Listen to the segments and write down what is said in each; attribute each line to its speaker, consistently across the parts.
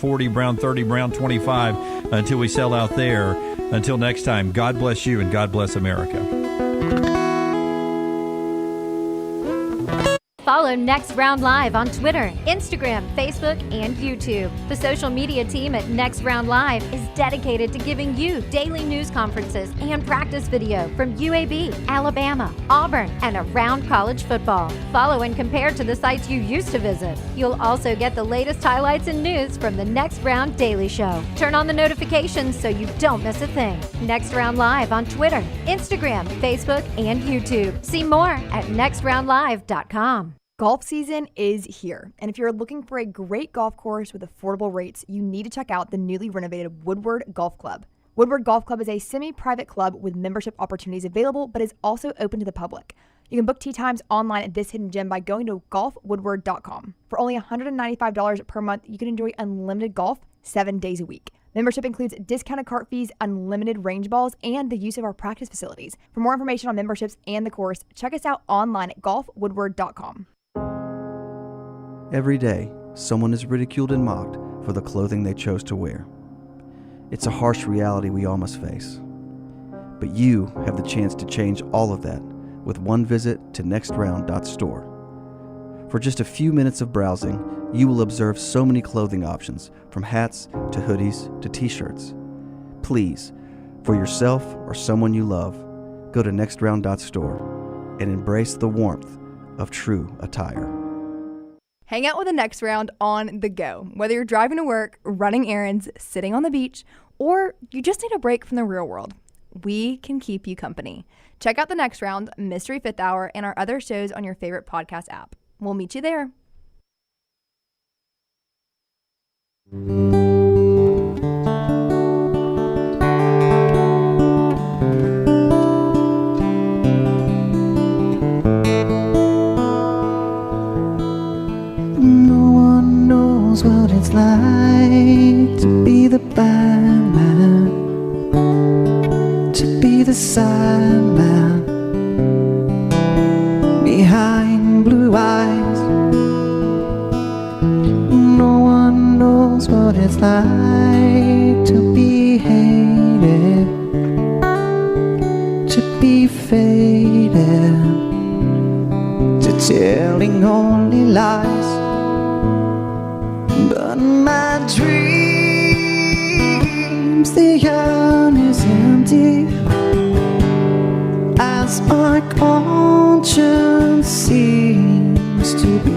Speaker 1: 40, brown 30, brown 25 until we sell out there. Until next time, God bless you and God bless America.
Speaker 2: Follow Next Round Live on Twitter, Instagram, Facebook, and YouTube. The social media team at Next Round Live is dedicated to giving you daily news conferences and practice video from UAB, Alabama, Auburn, and around college football. Follow and compare to the sites you used to visit. You'll also get the latest highlights and news from the Next Round Daily Show. Turn on the notifications so you don't miss a thing. Next Round Live on Twitter, Instagram, Facebook, and YouTube. See more at nextroundlive.com.
Speaker 3: Golf season is here, and if you're looking for a great golf course with affordable rates, you need to check out the newly renovated Woodward Golf Club. Woodward Golf Club is a semi-private club with membership opportunities available, but is also open to the public. You can book tee times online at this hidden gem by going to golfwoodward.com. For only $195 per month, you can enjoy unlimited golf 7 days a week. Membership includes discounted cart fees, unlimited range balls, and the use of our practice facilities. For more information on memberships and the course, check us out online at golfwoodward.com.
Speaker 4: Every day, someone is ridiculed and mocked for the clothing they chose to wear. It's a harsh reality we all must face. But you have the chance to change all of that with one visit to nextround.store. For just a few minutes of browsing, you will observe so many clothing options, from hats to hoodies to t-shirts. Please, for yourself or someone you love, go to nextround.store and embrace the warmth of true attire.
Speaker 3: Hang out with the Next Round on the go. Whether you're driving to work, running errands, sitting on the beach, or you just need a break from the real world, we can keep you company. Check out the Next Round, Mystery Fifth Hour, and our other shows on your favorite podcast app. We'll meet you there.
Speaker 5: What it's like to be the bad man, to be the sad man behind blue eyes. No one knows what it's like to be hated, to be faded, to telling only lies. But my dreams, the urn is empty, as my conscience seems to be.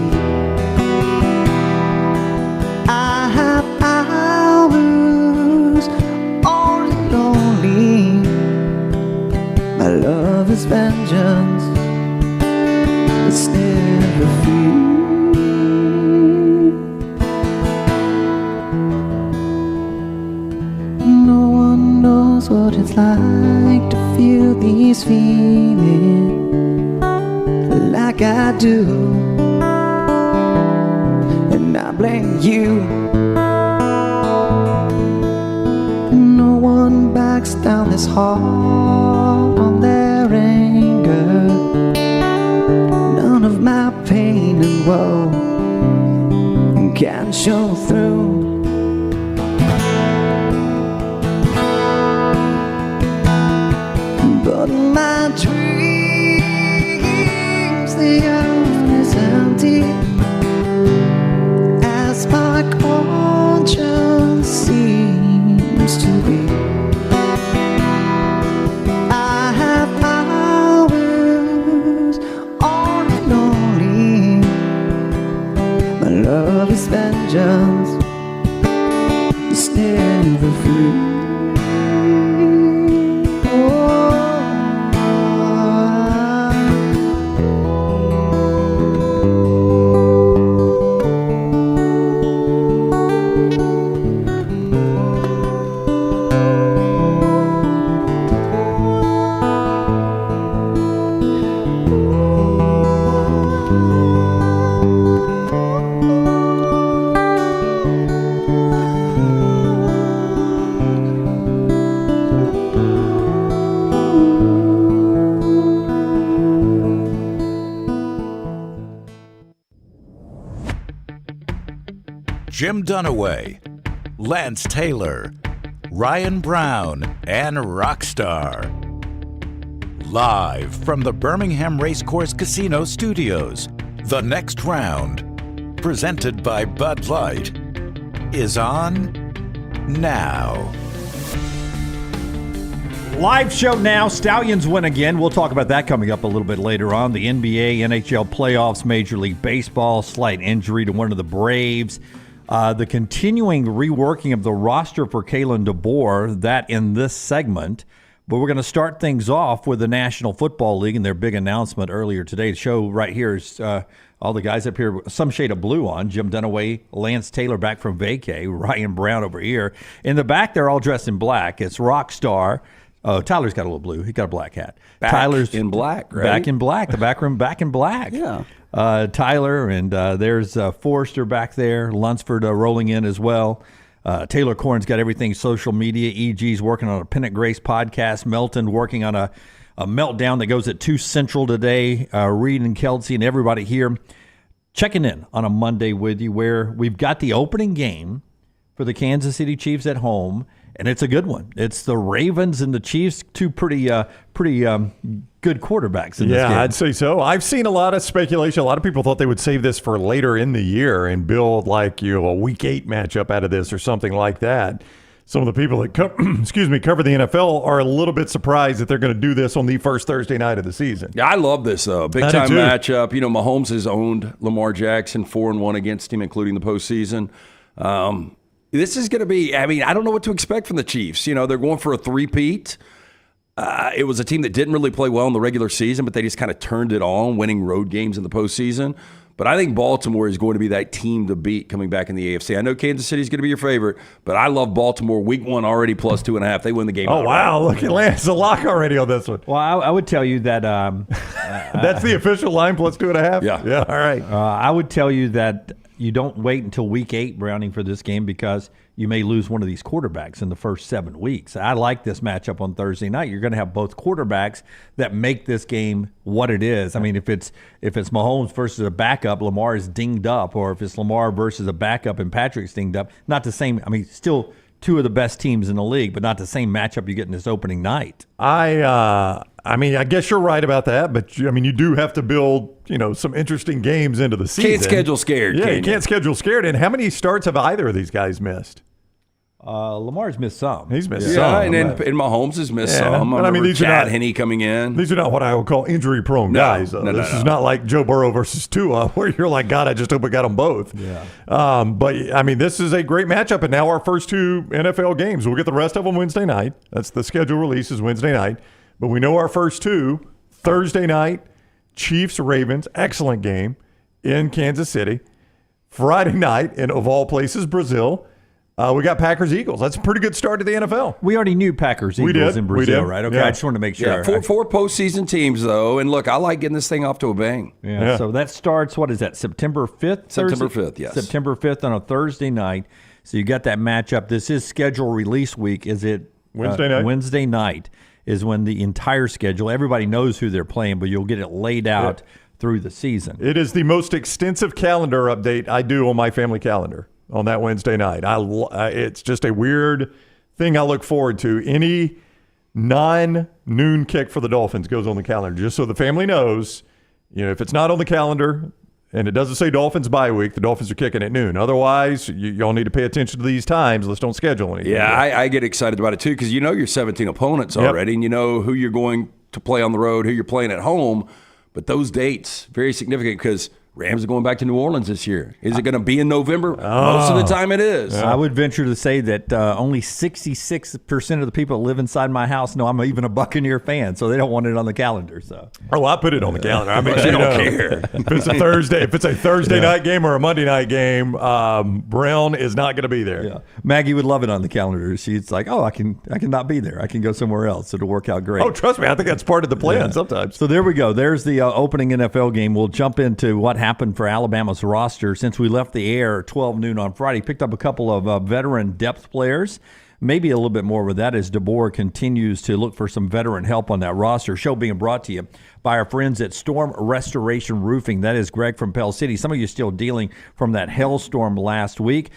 Speaker 5: I have hours all lonely. My love is vengeance, it's never free. What it's like to feel these feelings like I do, and I blame you. No one backs down this hard on their anger. None of my pain and woe can show through. But my dreams, the earth is empty, as my conscience seems to be. I have hours all lonely. My love is vengeance, it's never free.
Speaker 6: Jim Dunaway, Lance Taylor, Ryan Brown, and Rockstar. Live from the Birmingham Racecourse Casino Studios, the next round, presented by Bud Light, is on now.
Speaker 1: Live show now. Stallions win again. We'll talk about that coming up a little bit later on. The NBA, NHL playoffs, Major League Baseball, slight injury to one of the Braves. The continuing reworking of the roster for Kalen DeBoer, that in this segment. But we're going to start things off with the National Football League and their big announcement earlier today. The show right here is all the guys up here with some shade of blue on. Jim Dunaway, Lance Taylor back from vacay, Ryan Brown over here. In the back, they're all dressed in black. It's Rockstar. Oh, Tyler's got a little blue. He got a black hat. Tyler's
Speaker 7: in black, right?
Speaker 1: Back in black. The back room back in black.
Speaker 7: Yeah.
Speaker 1: Tyler, and there's Forrester back there. Lunsford rolling in as well. Taylor Corn's got everything social media. EG's working on a Pennant Grace podcast. Melton working on a meltdown that goes at 2 Central today. Reed and Kelsey and everybody here checking in on a Monday with you, where we've got the opening game for the Kansas City Chiefs at home, and it's a good one. It's the Ravens and the Chiefs, two pretty good quarterbacks in this game.
Speaker 8: Yeah, I'd say so. I've seen a lot of speculation. A lot of people thought they would save this for later in the year and build a Week 8 matchup out of this or something like that. Some of the people that cover the NFL are a little bit surprised that they're going to do this on the first Thursday night of the season.
Speaker 7: Yeah, I love this, though. Big-time matchup. You know, Mahomes has owned Lamar Jackson 4-1 against him, including the postseason. This is going to be, I don't know what to expect from the Chiefs. You know, they're going for a three-peat. It was a team that didn't really play well in the regular season, but they just kind of turned it on, winning road games in the postseason. But I think Baltimore is going to be that team to beat coming back in the AFC. I know Kansas City is going to be your favorite, but I love Baltimore. Week 1 already plus 2.5. They win the game.
Speaker 8: Oh, wow. Look at Lance. A lock already on this one.
Speaker 1: Well, I would tell you that
Speaker 8: that's the official line plus 2.5?
Speaker 7: Yeah.
Speaker 8: All right.
Speaker 1: I would tell you that you don't wait until Week 8, Browning, for this game, because you may lose one of these quarterbacks in the first 7 weeks. I like this matchup on Thursday night. You're going to have both quarterbacks that make this game what it is. I mean, if it's Mahomes versus a backup, Lamar is dinged up, or if it's Lamar versus a backup and Patrick's dinged up, not the same. I mean, still two of the best teams in the league, but not the same matchup you get in this opening night.
Speaker 8: I guess you're right about that, but you do have to build, some interesting games into the season.
Speaker 7: Can't schedule scared.
Speaker 8: Yeah, you can't schedule scared. And how many starts have either of these guys missed?
Speaker 1: Lamar's missed some.
Speaker 8: He's missed
Speaker 7: some.
Speaker 8: some.
Speaker 7: And Mahomes has missed some.
Speaker 8: I remember
Speaker 7: these Chad Henne coming in.
Speaker 8: These are not what I would call injury-prone guys. This is not like Joe Burrow versus Tua, where you're like, God, I just hope I got them both.
Speaker 1: Yeah.
Speaker 8: But this is a great matchup, and now our first 2 NFL games. We'll get the rest of them Wednesday night. That's the schedule release is Wednesday night. But we know our first 2, Thursday night, Chiefs-Ravens, excellent game in Kansas City. Friday night, in, of all places, Brazil. We got Packers-Eagles. That's a pretty good start to the NFL.
Speaker 1: We already knew Packers-Eagles in Brazil, right? Okay, yeah. I just wanted to make sure.
Speaker 7: Yeah, four postseason teams, though. And look, I like getting this thing off to a bang.
Speaker 1: Yeah. So that starts, what is that, September 5th?
Speaker 7: September 5th, yes.
Speaker 1: September 5th on a Thursday night. So you got that matchup. This is schedule release week. Is it
Speaker 8: Wednesday night?
Speaker 1: Wednesday night is when the entire schedule, everybody knows who they're playing, but you'll get it laid out through the season.
Speaker 8: It is the most extensive calendar update I do on my family calendar on that Wednesday night. It's just a weird thing I look forward to. Any non-noon kick for the Dolphins goes on the calendar, just so the family knows, if it's not on the calendar and it doesn't say Dolphins bye week, the Dolphins are kicking at noon. Otherwise, y'all need to pay attention to these times. Let's don't schedule anything.
Speaker 7: Yeah, I get excited about it too, because your 17 opponents already, and you know who you're going to play on the road, who you're playing at home. But those dates, very significant, because Rams are going back to New Orleans this year. Is it going to be in November? Most of the time it is.
Speaker 1: I would venture to say that only 66% of the people that live inside my house know I'm even a Buccaneer fan, so they don't want it on the calendar. So,
Speaker 8: I put it on the calendar. I mean,
Speaker 7: they don't care.
Speaker 8: If it's a Thursday night game or a Monday night game, Brown is not going to be there.
Speaker 1: Yeah. Maggie would love it on the calendar. She's like, I can not be there. I can go somewhere else. It'll work out great.
Speaker 8: Oh, trust me, I think that's part of the plan sometimes.
Speaker 1: So there we go. There's the opening NFL game. We'll jump into what happened for Alabama's roster since we left the air at 12 noon on Friday. Picked up a couple of veteran depth players, maybe a little bit more with that as DeBoer continues to look for some veteran help on that roster. Show being brought to you by our friends at Storm Restoration Roofing. That is Greg from Pell City. Some of you still dealing from that hailstorm last week.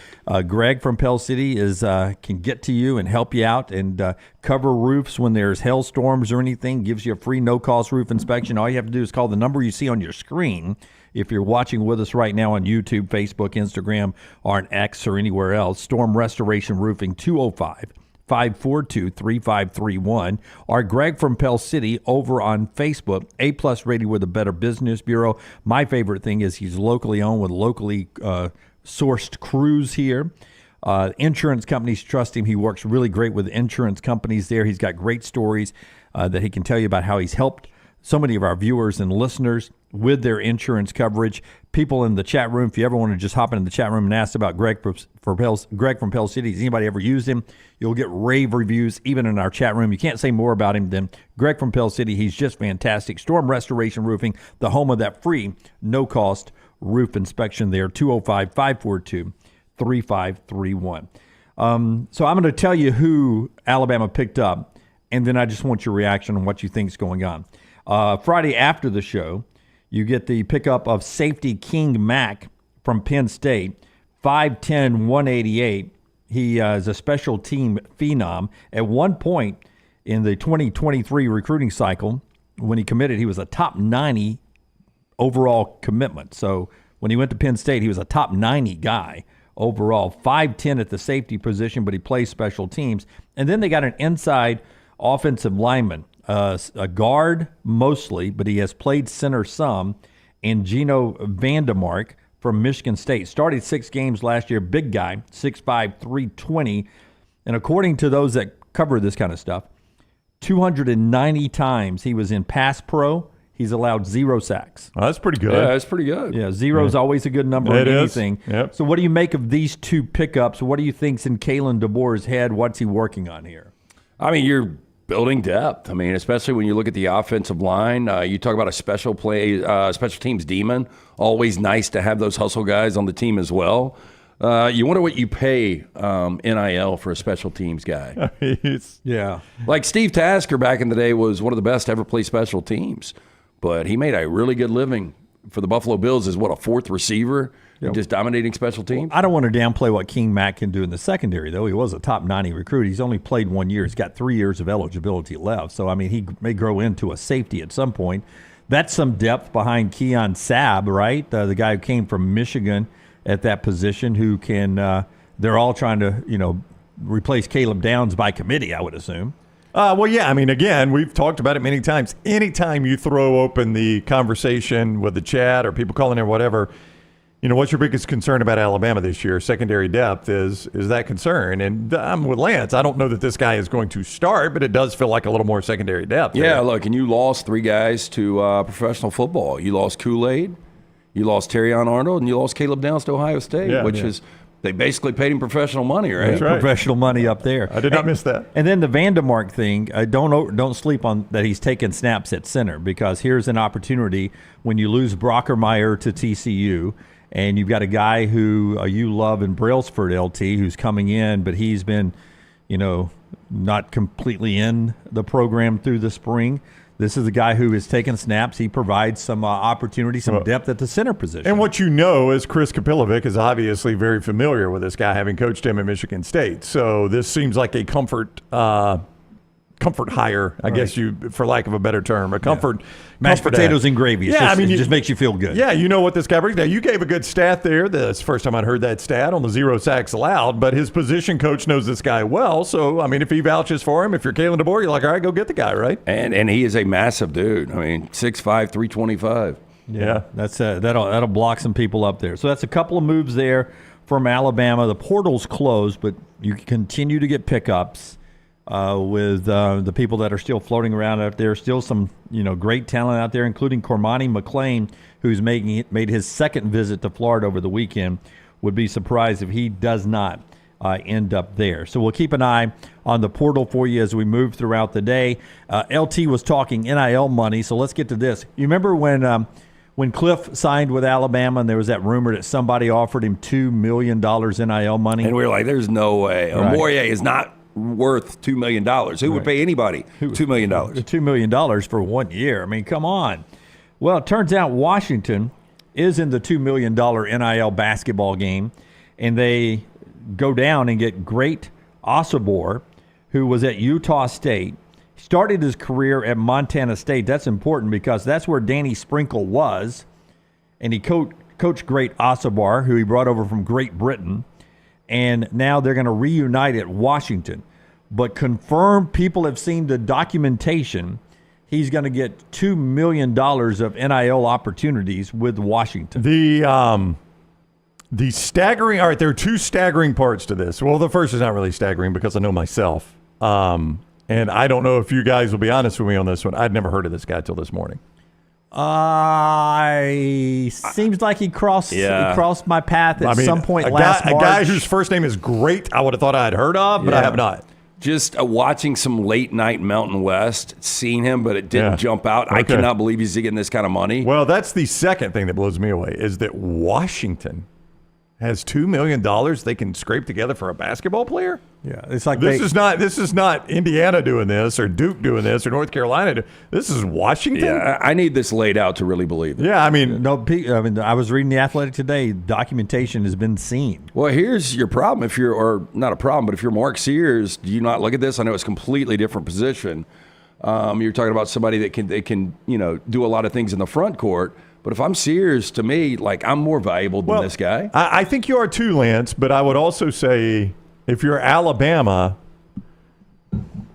Speaker 1: Greg from Pell City can get to you and help you out and cover roofs when there's hailstorms or anything. Gives you a free no-cost roof inspection. All you have to do is call the number you see on your screen. If you're watching with us right now on YouTube, Facebook, Instagram, or on X or anywhere else, Storm Restoration Roofing, 205-542-3531. Or Greg from Pell City over on Facebook, A+ rated with the Better Business Bureau. My favorite thing is he's locally owned with locally sourced crews here. Insurance companies trust him. He works really great with insurance companies there. He's got great stories that he can tell you about how he's helped so many of our viewers and listeners with their insurance coverage. People in the chat room, if you ever want to just hop into the chat room and ask about Greg from Pell City, has anybody ever used him? You'll get rave reviews even in our chat room. You can't say more about him than Greg from Pell City. He's just fantastic. Storm Restoration Roofing, the home of that free, no-cost roof inspection there, 205-542-3531. So I'm going to tell you who Alabama picked up, and then I just want your reaction on what you think is going on. Friday after the show, you get the pickup of safety King Mack from Penn State, 5'10", 188. He is a special team phenom. At one point in the 2023 recruiting cycle, when he committed, he was a top 90 overall commitment. So when he went to Penn State, he was a top 90 guy overall, 5'10" at the safety position, but he plays special teams. And then they got an inside offensive lineman, a guard mostly, but he has played center some, and Gino Vandermark from Michigan State. Started 6 games last year, big guy, 6'5", 320. And according to those that cover this kind of stuff, 290 times he was in pass pro. He's allowed 0 sacks.
Speaker 8: Oh, that's pretty good.
Speaker 7: Yeah, that's pretty good.
Speaker 1: Yeah, 0 is always a good number in anything.
Speaker 8: Yep.
Speaker 1: So what do you make of these two pickups? What do you think's in Kalen DeBoer's head? What's he working on here?
Speaker 7: I mean, you're building depth. I mean, especially when you look at the offensive line. You talk about a special teams demon. Always nice to have those hustle guys on the team as well. You wonder what you pay NIL for a special teams guy.
Speaker 1: Yeah.
Speaker 7: Like Steve Tasker back in the day was one of the best to ever play special teams. But he made a really good living for the Buffalo Bills as a 4th receiver. Yep. Just dominating special teams.
Speaker 1: I don't want to downplay what King Mack can do in the secondary, though. He was a top 90 recruit. He's only played 1 year. He's got 3 years of eligibility left. So, I mean, he may grow into a safety at some point. That's some depth behind Keon Sabb, right? The guy who came from Michigan at that position who can they're all trying to, replace Caleb Downs by committee, I would assume.
Speaker 8: Well, yeah, I mean, again, we've talked about it many times. Anytime you throw open the conversation with the chat or people calling in or whatever, what's your biggest concern about Alabama this year? Secondary depth is that concern. And I'm with Lance. I don't know that this guy is going to start, but it does feel like a little more secondary depth.
Speaker 7: Yeah, look, and you lost 3 guys to professional football. You lost Kool-Aid, you lost Terrion Arnold, and you lost Caleb Downs to Ohio State, is they basically paid him professional money, right?
Speaker 8: That's right.
Speaker 1: Professional money up there.
Speaker 8: I did not miss that.
Speaker 1: And then the Vandermark thing, don't sleep on that he's taking snaps at center, because here's an opportunity when you lose Brockermeyer to TCU, and you've got a guy who you love in Brailsford, LT, who's coming in, but he's been, not completely in the program through the spring. This is a guy who is taking snaps. He provides some opportunity, some depth at the center position.
Speaker 8: And what you know is Chris Kapilovic is obviously very familiar with this guy, having coached him at Michigan State. So this seems like a comfort hire, I guess for lack of a better term, a comfort.
Speaker 1: Mashed potatoes and gravy. It just makes you feel good.
Speaker 8: Yeah, you know what this guy brings. Now, you gave a good stat there. That's the first time I'd heard that stat on the 0 sacks allowed, but his position coach knows this guy well. So, I mean, if he vouches for him, if you're Kalen DeBoer, you're like, all right, go get the guy, right?
Speaker 7: And he is a massive dude. I mean, 6'5", 325.
Speaker 8: Yeah.
Speaker 1: That's that'll block some people up there. So that's a couple of moves there from Alabama. The portal's closed, but you continue to get pickups. With the people that are still floating around out there. Still some, great talent out there, including Cormani McClain, who's made his 2nd visit to Florida over the weekend. Would be surprised if he does not end up there. So we'll keep an eye on the portal for you as we move throughout the day. LT was talking NIL money, so let's get to this. You remember when when Cliff signed with Alabama, and there was that rumor that somebody offered him $2 million NIL money.
Speaker 7: And we were like, there's no way.
Speaker 1: Right.
Speaker 7: Amoria is not worth $2 million. Who would pay anybody $2 million?
Speaker 1: $2 million for 1 year. I mean, come on. Well, it turns out Washington is in the $2 million NIL basketball game, and they go down and get Great Osobor, who was at Utah State, started his career at Montana State. That's important because that's where Danny Sprinkle was, and he coached Great Osobor, who he brought over from Great Britain, and now they're going to reunite at Washington. But confirmed, people have seen the documentation, he's going to get $2 million of NIL opportunities with Washington.
Speaker 8: The staggering, all right, there are two staggering parts to this. Well, the first is not really staggering because I know myself. And I don't know if you guys will be honest with me on this one. I'd never heard of this guy till this morning.
Speaker 1: Seems like he crossed my path at some point last March.
Speaker 8: A guy whose first name is Great, I would have thought I had heard of, but I have not.
Speaker 7: Just watching some late night Mountain West, seeing him, but it didn't jump out. Okay. I cannot believe he's getting this kind of money.
Speaker 8: Well, that's the second thing that blows me away is that Washington has $2 million they can scrape together for a basketball player.
Speaker 1: Yeah, it's like
Speaker 8: this is not Indiana doing this or Duke doing this or North Carolina. This is Washington.
Speaker 7: Yeah, I need this laid out to really believe it.
Speaker 8: Yeah, I mean,
Speaker 1: I was reading The Athletic today. Documentation has been seen.
Speaker 7: Well, here's your problem. If you're, or not a problem, but if you're Mark Sears, do you not look at this? I know it's a completely different position. You're talking about somebody that can do a lot of things in the front court. But if I'm Sears, to me, like, I'm more valuable than this guy.
Speaker 8: I think you are too, Lance, but I would also say if you're Alabama,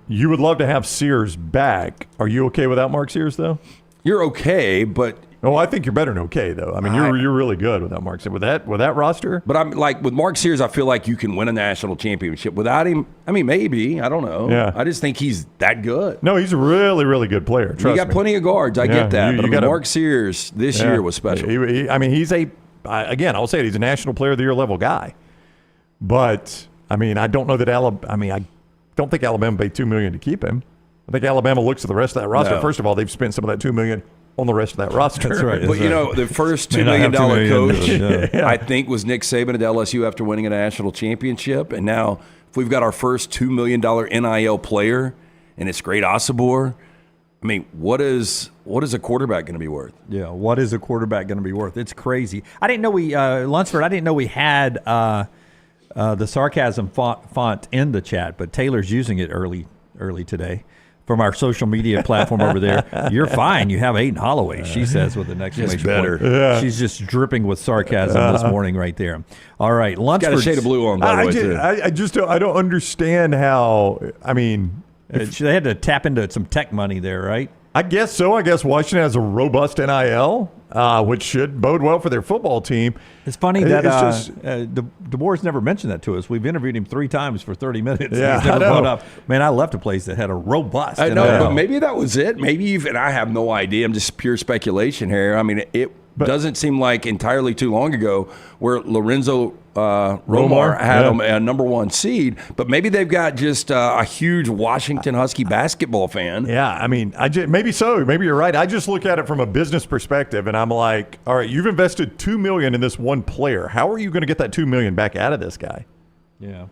Speaker 8: you would love to have Sears back. Are you okay without Mark Sears, though?
Speaker 7: You're okay, but...
Speaker 8: Oh, I think you're better than okay, though. I mean, you're really good without Mark Sears. With that roster?
Speaker 7: But I'm like, with Mark Sears, I feel like you can win a national championship. Without him, I mean, maybe. I don't know.
Speaker 8: Yeah.
Speaker 7: I just think he's that good.
Speaker 8: No, he's a really, really good player. Trust me.
Speaker 7: You got plenty of guards. I get that. But Mark Sears this year was special.
Speaker 8: He's I'll say it, he's a national player of the year level guy. But, I mean, I don't know that I don't think Alabama paid $2 million to keep him. I think Alabama looks at the rest of that roster. No. First of all, they've spent some of that $2 million on the rest of that roster.
Speaker 1: That's right.
Speaker 7: But, the first $2 million coach, I think, was Nick Saban at LSU after winning a national championship. And now, if we've got our first $2 million NIL player, and it's Great Osobor, I mean, what is a quarterback going to be worth?
Speaker 1: Yeah, what is a quarterback going to be worth? It's crazy. I didn't know Lunsford, I didn't know we had the sarcasm font in the chat, but Taylor's using it early today. From our social media platform over there. You're fine. You have Aiden Holloway, she says with an exclamation point.
Speaker 8: Yeah.
Speaker 1: She's just dripping with sarcasm this morning right there. All right. Lunsford's
Speaker 7: got a shade of blue on, by the way, too.
Speaker 8: I don't understand how, I mean.
Speaker 1: They had to tap into some tech money there, right?
Speaker 8: I guess so. I guess Washington has a robust NIL, which should bode well for their football team.
Speaker 1: It's funny that DeBoer's never mentioned that to us. We've interviewed him 3 times for 30 minutes.
Speaker 8: Yeah,
Speaker 1: he's never brought up. Man, I left a place that had a robust
Speaker 7: NIL.
Speaker 1: NIL.
Speaker 7: But maybe that was it. Maybe even I have no idea. I'm just pure speculation here. I mean, it doesn't seem like entirely too long ago where Lorenzo Romar had them a number 1 seed, but maybe they've got just a huge Washington Husky basketball fan.
Speaker 8: Yeah, I mean, maybe so. Maybe you're right. I just look at it from a business perspective, and I'm like, all right, you've invested $2 million in this one player. How are you going to get that $2 million back out of this guy?
Speaker 1: Yeah.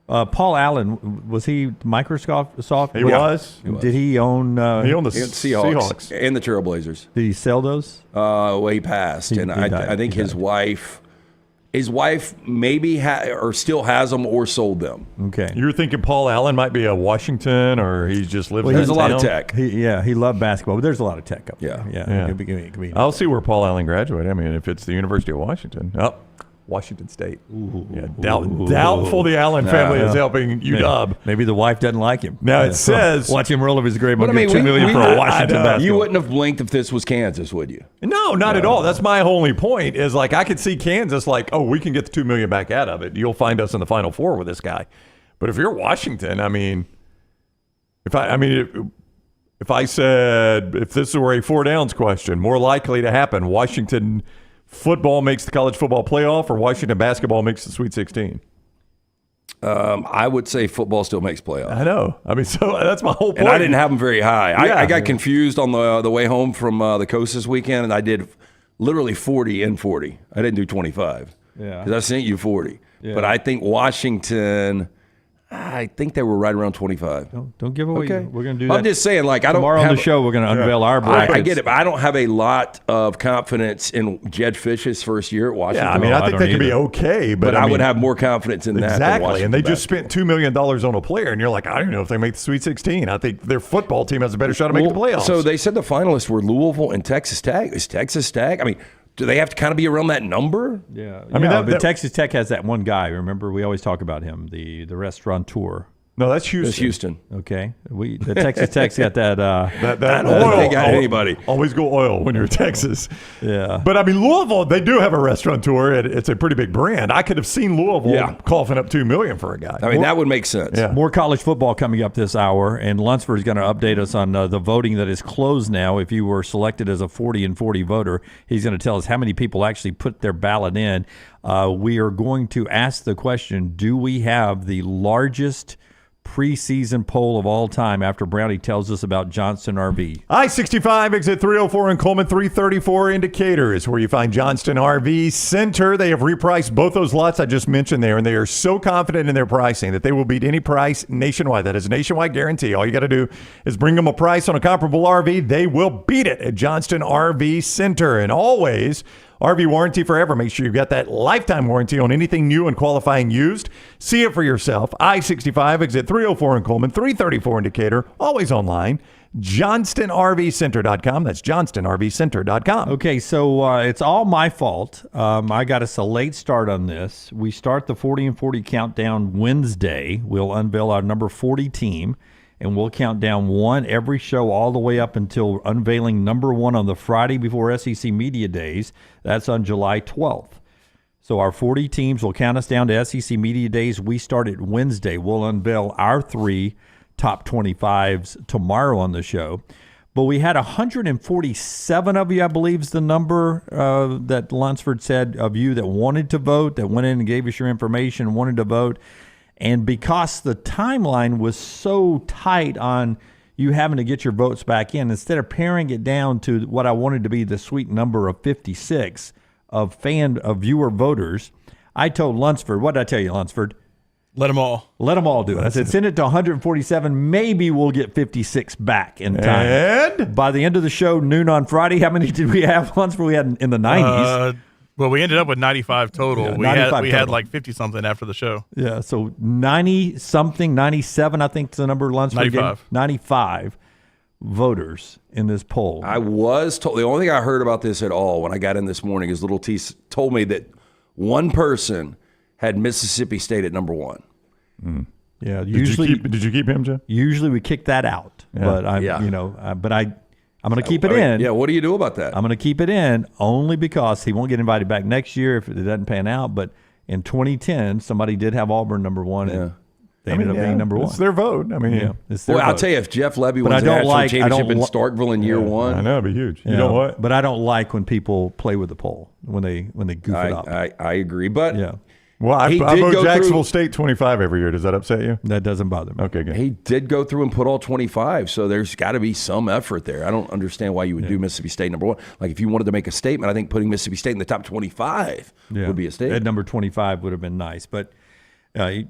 Speaker 1: Paul Allen, was he Microsoft?
Speaker 8: He was.
Speaker 1: Did he own?
Speaker 8: He owned the
Speaker 7: Seahawks and the Trailblazers.
Speaker 1: Did he sell those?
Speaker 7: Well, he passed, and I think his wife maybe or still has them or sold them.
Speaker 1: Okay.
Speaker 8: You're thinking Paul Allen might be a Washington, or he just lives.
Speaker 7: There's a lot of tech.
Speaker 1: He loved basketball, but there's a lot of tech up
Speaker 7: there.
Speaker 1: Yeah. It could be
Speaker 8: I'll see where Paul Allen graduated. I mean, if it's the University of Washington. Oh. Washington State. Doubtful the Allen family is helping UW.
Speaker 1: Maybe the wife doesn't like him.
Speaker 8: Now it says,
Speaker 1: watch him roll up his grave.
Speaker 7: But
Speaker 1: $2 million for a Washington basketball.
Speaker 7: You wouldn't have blinked if this was Kansas, would you?
Speaker 8: No, not at all. That's my only point. Is like I could see Kansas like, oh, we can get the $2 million back out of it. You'll find us in the Final Four with this guy. But if you're Washington, I mean, if I said if this were a 4 downs question, more likely to happen, Washington football makes the college football playoff, or Washington basketball makes the Sweet 16?
Speaker 7: I would say football still makes playoffs.
Speaker 8: I know. I mean, so that's my whole point.
Speaker 7: And I didn't have them very high.
Speaker 8: Yeah.
Speaker 7: I got confused on the way home from the coast this weekend, and I did literally 40 and 40. I didn't do 25.
Speaker 1: Yeah.
Speaker 7: Because I sent you 40.
Speaker 1: Yeah.
Speaker 7: But I think Washington, I think they were right around 25.
Speaker 1: Don't give away.
Speaker 7: Okay.
Speaker 1: We're going to do that.
Speaker 7: I'm just saying, like, I don't
Speaker 1: Tomorrow
Speaker 7: have,
Speaker 1: on the show, we're going to unveil our brackets.
Speaker 7: I get it, but I don't have a lot of confidence in Jed Fish's first year at Washington.
Speaker 8: Yeah, I mean, I think
Speaker 1: don't
Speaker 8: they could be
Speaker 1: either.
Speaker 8: okay,
Speaker 7: but
Speaker 8: I
Speaker 7: I would
Speaker 8: mean,
Speaker 7: have more confidence in that. than
Speaker 8: exactly.
Speaker 7: Washington
Speaker 8: And they just
Speaker 7: basketball.
Speaker 8: spent $2 million on a player, and you're like, I don't know if they make the Sweet 16. I think their football team has a better shot of making the playoffs.
Speaker 7: So they said the finalists were Louisville and Texas Tech. Is Texas Tech? I mean, do they have to kind of be around that number?
Speaker 1: Yeah.
Speaker 8: I mean,
Speaker 1: but Texas Tech has that one guy. Remember, we always talk about him, the restaurateur.
Speaker 8: No, that's Houston.
Speaker 7: It's Houston.
Speaker 1: Okay, the Texas Tech's got that.
Speaker 8: That
Speaker 7: I don't think
Speaker 8: oil.
Speaker 7: they got anybody.
Speaker 8: Always go oil when you're Texas.
Speaker 1: Yeah.
Speaker 8: But I mean, Louisville, they do have a restaurateur. It's a pretty big brand. I could have seen Louisville coughing up $2 million for a guy.
Speaker 7: I mean, that would make sense.
Speaker 8: Yeah.
Speaker 1: More college football coming up this hour, and Lunsford is going to update us on the voting that is closed now. If you were selected as a 40 and 40 voter, he's going to tell us how many people actually put their ballot in. We are going to ask the question: do we have the largest preseason poll of all time after Brownie tells us about Johnston RV?
Speaker 8: I-65 exit 304 in Coleman, 334 Indicator is where you find Johnston RV Center. They have repriced both those lots I just mentioned there, and they are so confident in their pricing that they will beat any price nationwide. That is a nationwide guarantee. All you got to do is bring them a price on a comparable RV. They will beat it at Johnston RV Center. And always, RV warranty forever. Make sure you've got that lifetime warranty on anything new and qualifying used. See it for yourself. I-65 exit 304 in Coleman, 334 Indicator. Always online. JohnstonRVCenter.com. That's JohnstonRVCenter.com.
Speaker 1: Okay, so it's all my fault. I got us a late start on this. We start the 40 and 40 countdown Wednesday. We'll unveil our number 40 team, and we'll count down one every show all the way up until unveiling number one on the Friday before SEC Media Days. That's on July 12th. So our 40 teams will count us down to SEC Media Days. We start at Wednesday. We'll unveil our 3 top 25s tomorrow on the show. But we had 147 of you, I believe is the number that Lunsford said, of you that wanted to vote, that went in and gave us your information, wanted to vote. And because the timeline was so tight on you having to get your votes back in, instead of paring it down to what I wanted to be the sweet number of 56 of viewer voters, I told Lunsford, what did I tell you, Lunsford?
Speaker 9: Let them all.
Speaker 1: Let them all do it. I said, send it to 147. Maybe we'll get 56 back in time.
Speaker 8: And
Speaker 1: by the end of the show, noon on Friday, how many did we have, Lunsford? We had in the 90s.
Speaker 9: Well, we ended up with 95 total.
Speaker 1: Yeah,
Speaker 9: we
Speaker 1: 95
Speaker 9: had
Speaker 1: total.
Speaker 9: like 50-something after the show.
Speaker 1: Yeah, so 90-something, 97, I think is the number Lunsford gave.
Speaker 9: 95.
Speaker 1: 95 voters in this poll.
Speaker 7: I was told, the only thing I heard about this at all when I got in this morning is Little T told me that one person had Mississippi State at number one.
Speaker 1: Yeah, usually
Speaker 8: did you keep him, Jeff?
Speaker 1: usually we kick that out, but I'm going to keep it in.
Speaker 7: Yeah, what do you do about that?
Speaker 1: I'm going to keep it in only because he won't get invited back next year if it doesn't pan out. But in 2010, somebody did have Auburn number one, and they ended up being number one.
Speaker 8: It's their vote. I mean,
Speaker 1: It's their
Speaker 7: Well, I'll
Speaker 1: vote.
Speaker 7: tell you, if Jeff Levy
Speaker 1: But
Speaker 7: wins
Speaker 1: I
Speaker 7: the
Speaker 1: don't
Speaker 7: national
Speaker 1: like- I
Speaker 7: championship
Speaker 1: don't
Speaker 7: in
Speaker 1: li-
Speaker 7: Starkville in year one,
Speaker 8: I know, it'd be huge. You know what?
Speaker 1: But I don't like when people play with the poll when they goof it up.
Speaker 7: I agree. But
Speaker 1: Yeah,
Speaker 8: Well, I
Speaker 7: He did
Speaker 8: vote
Speaker 7: go
Speaker 8: Jacksonville
Speaker 7: through-
Speaker 8: State 25 every year. Does that upset you?
Speaker 1: that doesn't bother me.
Speaker 8: Okay, good.
Speaker 7: he did go through and put all 25, so there's got to be some effort there. I don't understand why you would do Mississippi State number one. Like, if you wanted to make a statement, I think putting Mississippi State in the top 25 would be a statement.
Speaker 1: At number 25 would have been nice, but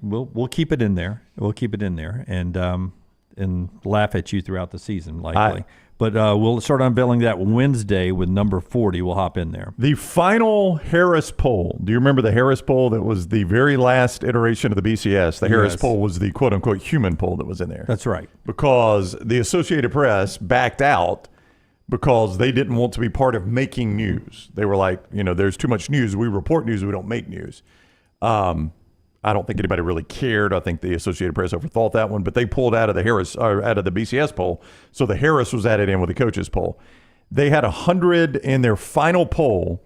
Speaker 1: we'll keep it in there. We'll keep it in there and laugh at you throughout the season, likely. But we'll start unveiling that Wednesday with number 40. We'll hop in there.
Speaker 8: The final Harris poll. Do you remember the Harris poll that was the very last iteration of the BCS? The Harris
Speaker 1: Yes.
Speaker 8: poll was the quote-unquote human poll that was in there.
Speaker 1: That's right.
Speaker 8: Because the Associated Press backed out because they didn't want to be part of making news. They were like, there's too much news. We report news. We don't make news. I don't think anybody really cared. I think the Associated Press overthought that one, but they pulled out of the out of the BCS poll. So the Harris was added in with the coaches poll. They had 100 in their final poll.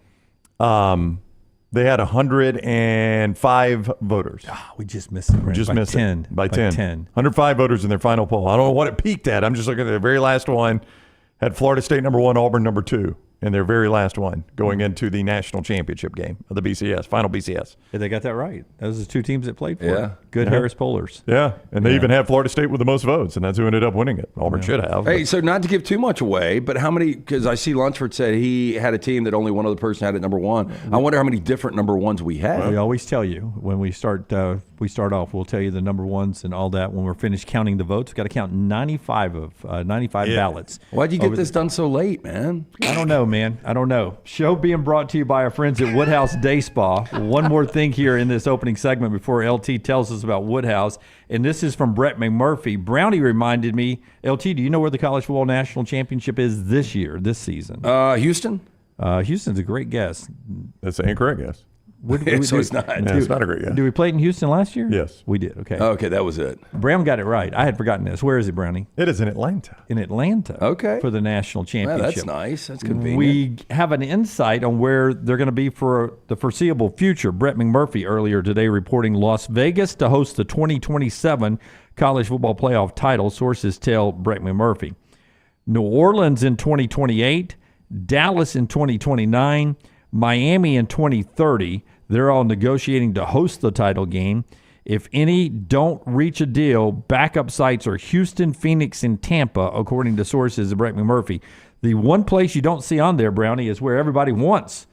Speaker 8: They had 105 voters.
Speaker 1: We just missed it.
Speaker 8: We just missed
Speaker 1: 10.
Speaker 8: it. By 10. 105 voters in their final poll. I don't know what it peaked at. I'm just looking at the very last one. Had Florida State number one, Auburn number two. in their very last one, going into the national championship game of the BCS, final BCS.
Speaker 1: Yeah, they got that right. Those are the two teams that played for it.
Speaker 7: Yeah.
Speaker 1: Good Harris Pollers.
Speaker 8: Yeah, and they even had Florida State with the most votes, and that's who ended up winning it. Auburn should have.
Speaker 7: Hey, so not to give too much away, but how many, because I see Lunsford said he had a team that only one other person had at number one. I wonder how many different number ones we had.
Speaker 1: We always tell you when we start off, we'll tell you the number ones and all that. When we're finished counting the votes, we've got to count 95 ballots.
Speaker 7: Why'd you get this done so late, man?
Speaker 1: I don't know, man. I don't know. Show being brought to you by our friends at Woodhouse Day Spa. One more thing here in this opening segment before LT tells us about Woodhouse, and this is from Brett McMurphy. Brownie reminded me, LT, do you know where the College Football National Championship is this season?
Speaker 7: Houston?
Speaker 1: Houston's a great guess.
Speaker 8: That's an incorrect guess.
Speaker 7: So it's not.
Speaker 8: Yeah, it's not a great guess.
Speaker 1: Did we play it in Houston last year?
Speaker 8: Yes.
Speaker 1: We did. Okay.
Speaker 7: Okay, that was it.
Speaker 1: Brown got it right. I had forgotten this. Where is it, Brownie?
Speaker 8: It is in Atlanta.
Speaker 1: In Atlanta.
Speaker 7: Okay.
Speaker 1: For the national
Speaker 7: Well,
Speaker 1: championship.
Speaker 7: that's nice. That's convenient.
Speaker 1: We have an insight on where they're going to be for the foreseeable future. Brett McMurphy earlier today reporting Las Vegas to host the 2027 College Football Playoff title. Sources tell Brett McMurphy. New Orleans in 2028, Dallas in 2029, Miami in 2030. They're all negotiating to host the title game. If any don't reach a deal, backup sites are Houston, Phoenix, and Tampa, according to sources of Brett McMurphy. The one place you don't see on there, Brownie, is where everybody wants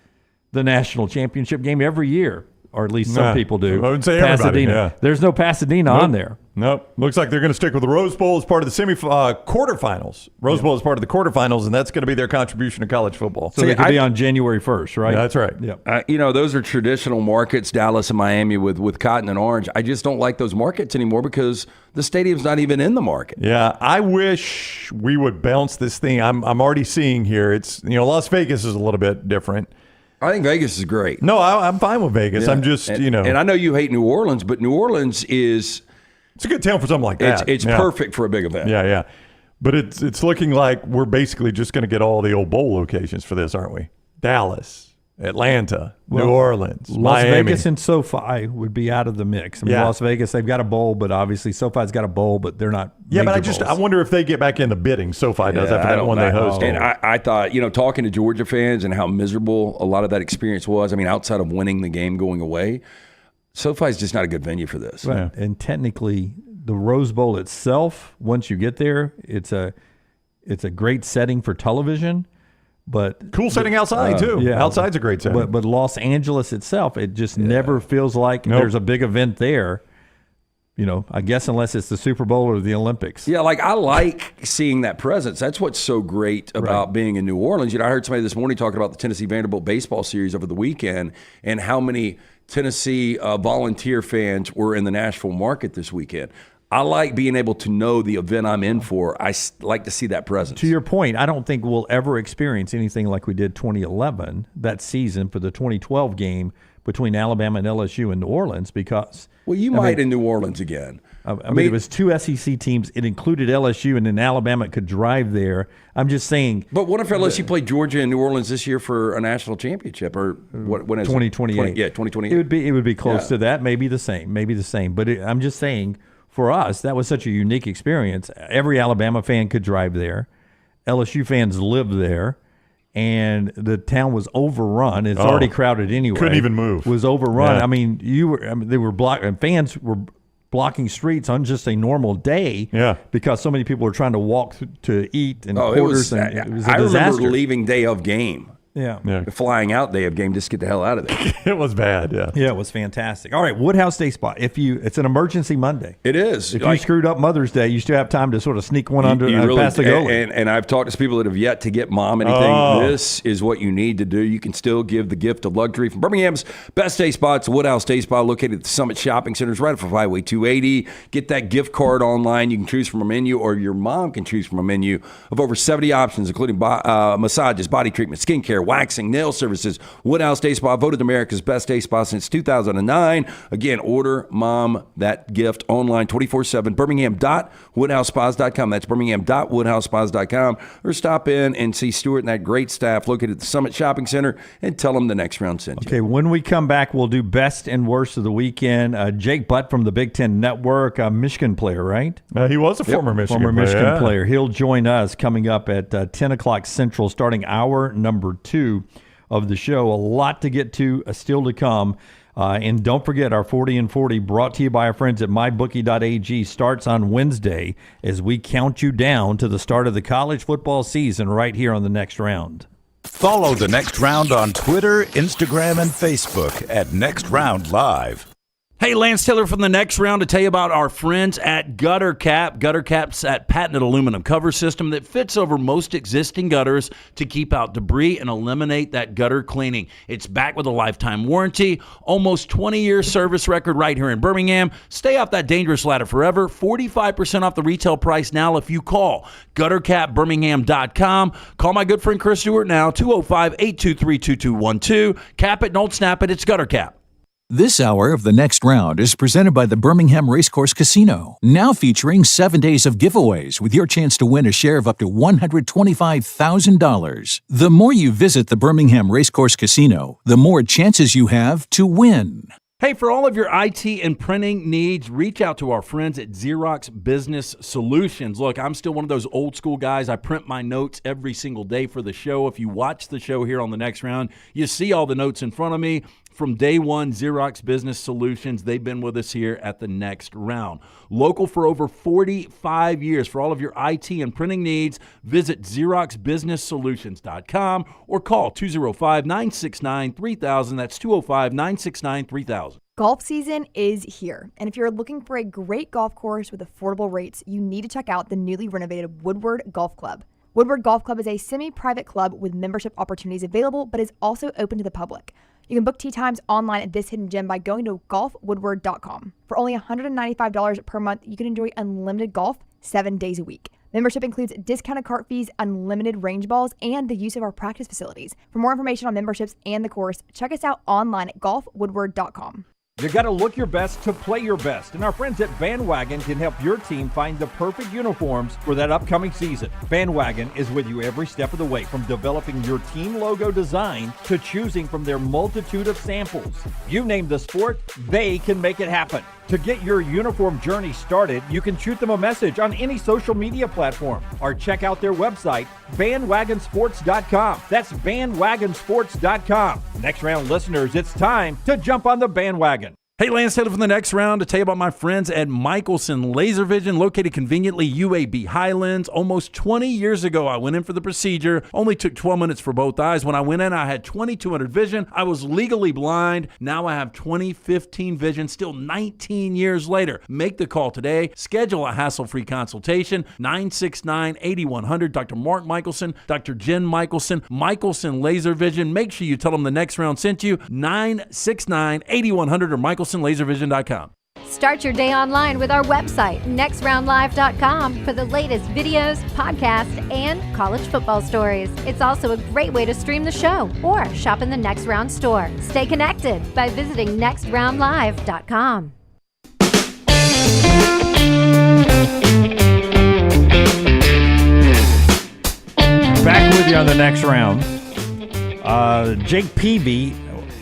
Speaker 1: the national championship game every year, or at least some people do.
Speaker 8: I would say
Speaker 1: Pasadena.
Speaker 8: everybody, yeah.
Speaker 1: There's no Pasadena on there.
Speaker 8: Nope. Looks like they're going to stick with the Rose Bowl as part of the quarterfinals. Rose Bowl is part of the quarterfinals, and that's going to be their contribution to college football.
Speaker 1: So they could be on January 1st, right?
Speaker 8: Yeah, that's right.
Speaker 1: Yep.
Speaker 7: Those are traditional markets, Dallas and Miami with cotton and orange. I just don't like those markets anymore because the stadium's not even in the market.
Speaker 8: Yeah, I wish we would bounce this thing. I'm already seeing here. It's Las Vegas is a little bit different.
Speaker 7: I think Vegas is great.
Speaker 8: No, I'm fine with Vegas.
Speaker 7: Yeah.
Speaker 8: I'm just
Speaker 7: and I know you hate New Orleans, but New Orleans is
Speaker 8: it's a good town for something like that.
Speaker 7: It's perfect for a big event.
Speaker 8: Yeah. But it's looking like we're basically just going to get all the old bowl locations for this, aren't we? Dallas, Atlanta, New Orleans,
Speaker 1: Las
Speaker 8: Miami.
Speaker 1: Vegas and SoFi would be out of the mix. I mean, Las Vegas, they've got a bowl, but obviously SoFi's got a bowl, but they're not.
Speaker 8: Yeah, but
Speaker 1: major
Speaker 8: I
Speaker 1: bowls.
Speaker 8: wonder if they get back in the bidding. SoFi does after that one they hosted.
Speaker 7: And I thought, talking to Georgia fans and how miserable a lot of that experience was. I mean, outside of winning the game going away, SoFi's just not a good venue for this.
Speaker 1: Right. And technically, the Rose Bowl itself, once you get there, it's a great setting for television. But
Speaker 8: cool setting outside too.
Speaker 1: Yeah,
Speaker 8: outside's a great setting.
Speaker 1: But Los Angeles itself, it just never feels like there's a big event there. I guess unless it's the Super Bowl or the Olympics.
Speaker 7: Yeah, I like seeing that presence. That's what's so great about being in New Orleans. I heard somebody this morning talking about the Tennessee Vanderbilt baseball series over the weekend and how many Tennessee volunteer fans were in the Nashville market this weekend. I like being able to know the event I'm in for. I like to see that presence.
Speaker 1: To your point, I don't think we'll ever experience anything like we did 2011, that season, for the 2012 game between Alabama and LSU in New Orleans because...
Speaker 7: Well, you might in New Orleans again.
Speaker 1: I mean, it was two SEC teams. It included LSU, and then Alabama could drive there. I'm just saying...
Speaker 7: But what if LSU played Georgia and New Orleans this year for a national championship? Or when is
Speaker 1: 2028.
Speaker 7: 2028.
Speaker 1: It would be close to that, maybe the same. But I'm just saying... For us, that was such a unique experience. Every Alabama fan could drive there. LSU fans lived there. And the town was overrun. It's already crowded anyway.
Speaker 8: Couldn't even move.
Speaker 1: Was overrun.
Speaker 8: Yeah.
Speaker 1: I mean, they were blocking. Fans were blocking streets on just a normal day.
Speaker 8: Yeah.
Speaker 1: Because so many people were trying to walk to eat and
Speaker 7: it
Speaker 1: quarters.
Speaker 7: was
Speaker 1: It was a
Speaker 7: I
Speaker 1: disaster.
Speaker 7: remember leaving day of game.
Speaker 1: Yeah.
Speaker 7: Flying out day of game, just get the hell out of there.
Speaker 8: It was bad, yeah.
Speaker 1: Yeah, it was fantastic. All right, Woodhouse Day Spot. It's an emergency Monday.
Speaker 7: It is.
Speaker 1: If you screwed up Mother's Day, you still have time to sort of sneak one under past the goalie.
Speaker 7: And I've talked to people that have yet to get mom anything. This is what you need to do. You can still give the gift of luxury from Birmingham's best day spots, Woodhouse Day Spa, located at the Summit Shopping Centers right off of Highway 280. Get that gift card online. You can choose from a menu, or your mom can choose from a menu of over 70 options, including massages, body treatment, skincare, waxing, nail services. Woodhouse Day Spa, voted America's best day spa since 2009. Again, order mom that gift online 24/7, birmingham.woodhousespas.com. That's birmingham.woodhousespas.com. Or stop in and see Stuart and that great staff located at the Summit Shopping Center and tell them the next round sent you.
Speaker 1: Okay, when we come back, we'll do best and worst of the weekend. Jake Butt from the Big Ten Network, a Michigan player, right?
Speaker 8: He was a former Michigan
Speaker 1: player. He'll join us coming up at 10 o'clock Central, starting hour number 2 of the show. A lot to get to, still to come. And don't forget, our 40 and 40 brought to you by our friends at mybookie.ag starts on Wednesday as we count you down to the start of the college football season right here on The Next Round.
Speaker 6: Follow The Next Round on Twitter, Instagram, and Facebook at Next Round Live.
Speaker 10: Hey, Lance Taylor from The Next Round to tell you about our friends at Gutter Cap. Gutter Cap's that patented aluminum cover system that fits over most existing gutters to keep out debris and eliminate that gutter cleaning. It's backed with a lifetime warranty, almost 20-year service record right here in Birmingham. Stay off that dangerous ladder forever. 45% off the retail price now if you call guttercapbirmingham.com. Call my good friend Chris Stewart now, 205-823-2212. Cap it, don't snap it. It's Gutter Cap.
Speaker 11: This hour of The Next Round is presented by the Birmingham Racecourse Casino, now featuring 7 days of giveaways with your chance to win a share of up to $125,000. The more you visit the Birmingham Racecourse Casino, the more chances you have to win.
Speaker 10: Hey, for all of your IT and printing needs, reach out to our friends at Xerox Business Solutions. Look, I'm still one of those old school guys. I print my notes every single day for the show. If you watch the show here on The Next Round, you see all the notes in front of me. From day one, Xerox Business Solutions, they've been with us here at The Next Round. Local for over 45 years. For all of your IT and printing needs, visit XeroxBusinessSolutions.com or call 205-969-3000. That's 205-969-3000.
Speaker 3: Golf season is here, and if you're looking for a great golf course with affordable rates, you need to check out the newly renovated Woodward Golf Club. Woodward Golf Club is a semi-private club with membership opportunities available, but is also open to the public. You can book tee times online at this hidden gem by going to golfwoodward.com. For only $195 per month, you can enjoy unlimited golf 7 days a week. Membership includes discounted cart fees, unlimited range balls, and the use of our practice facilities. For more information on memberships and the course, check us out online at golfwoodward.com.
Speaker 1: You got to look your best to play your best, and our friends at Bandwagon can help your team find the perfect uniforms for that upcoming season. Bandwagon is with you every step of the way, from developing your team logo design to choosing from their multitude of samples. You name the sport, they can make it happen. To get your uniform journey started, you can shoot them a message on any social media platform or check out their website, bandwagonsports.com. That's bandwagonsports.com. Next Round listeners, it's time to jump on the bandwagon.
Speaker 10: Hey, Lance Taylor from The Next Round to tell you about my friends at Michelson Laser Vision, located conveniently UAB Highlands. Almost 20 years ago, I went in for the procedure. Only took 12 minutes for both eyes. When I went in, I had 20/200 vision. I was legally blind. Now I have 20/15 vision, still 19 years later. Make the call today. Schedule a hassle-free consultation, 969-8100. Dr. Mark Michelson, Dr. Jen Michelson, Michelson Laser Vision. Make sure you tell them The Next Round sent you, 969-8100 or MichelsonLaserVision.com.
Speaker 2: Start your day online with our website, nextroundlive.com, for the latest videos, podcasts, and college football stories. It's also a great way to stream the show or shop in the Next Round store. Stay connected by visiting nextroundlive.com.
Speaker 1: Back with you on The Next Round. Jake Peavy,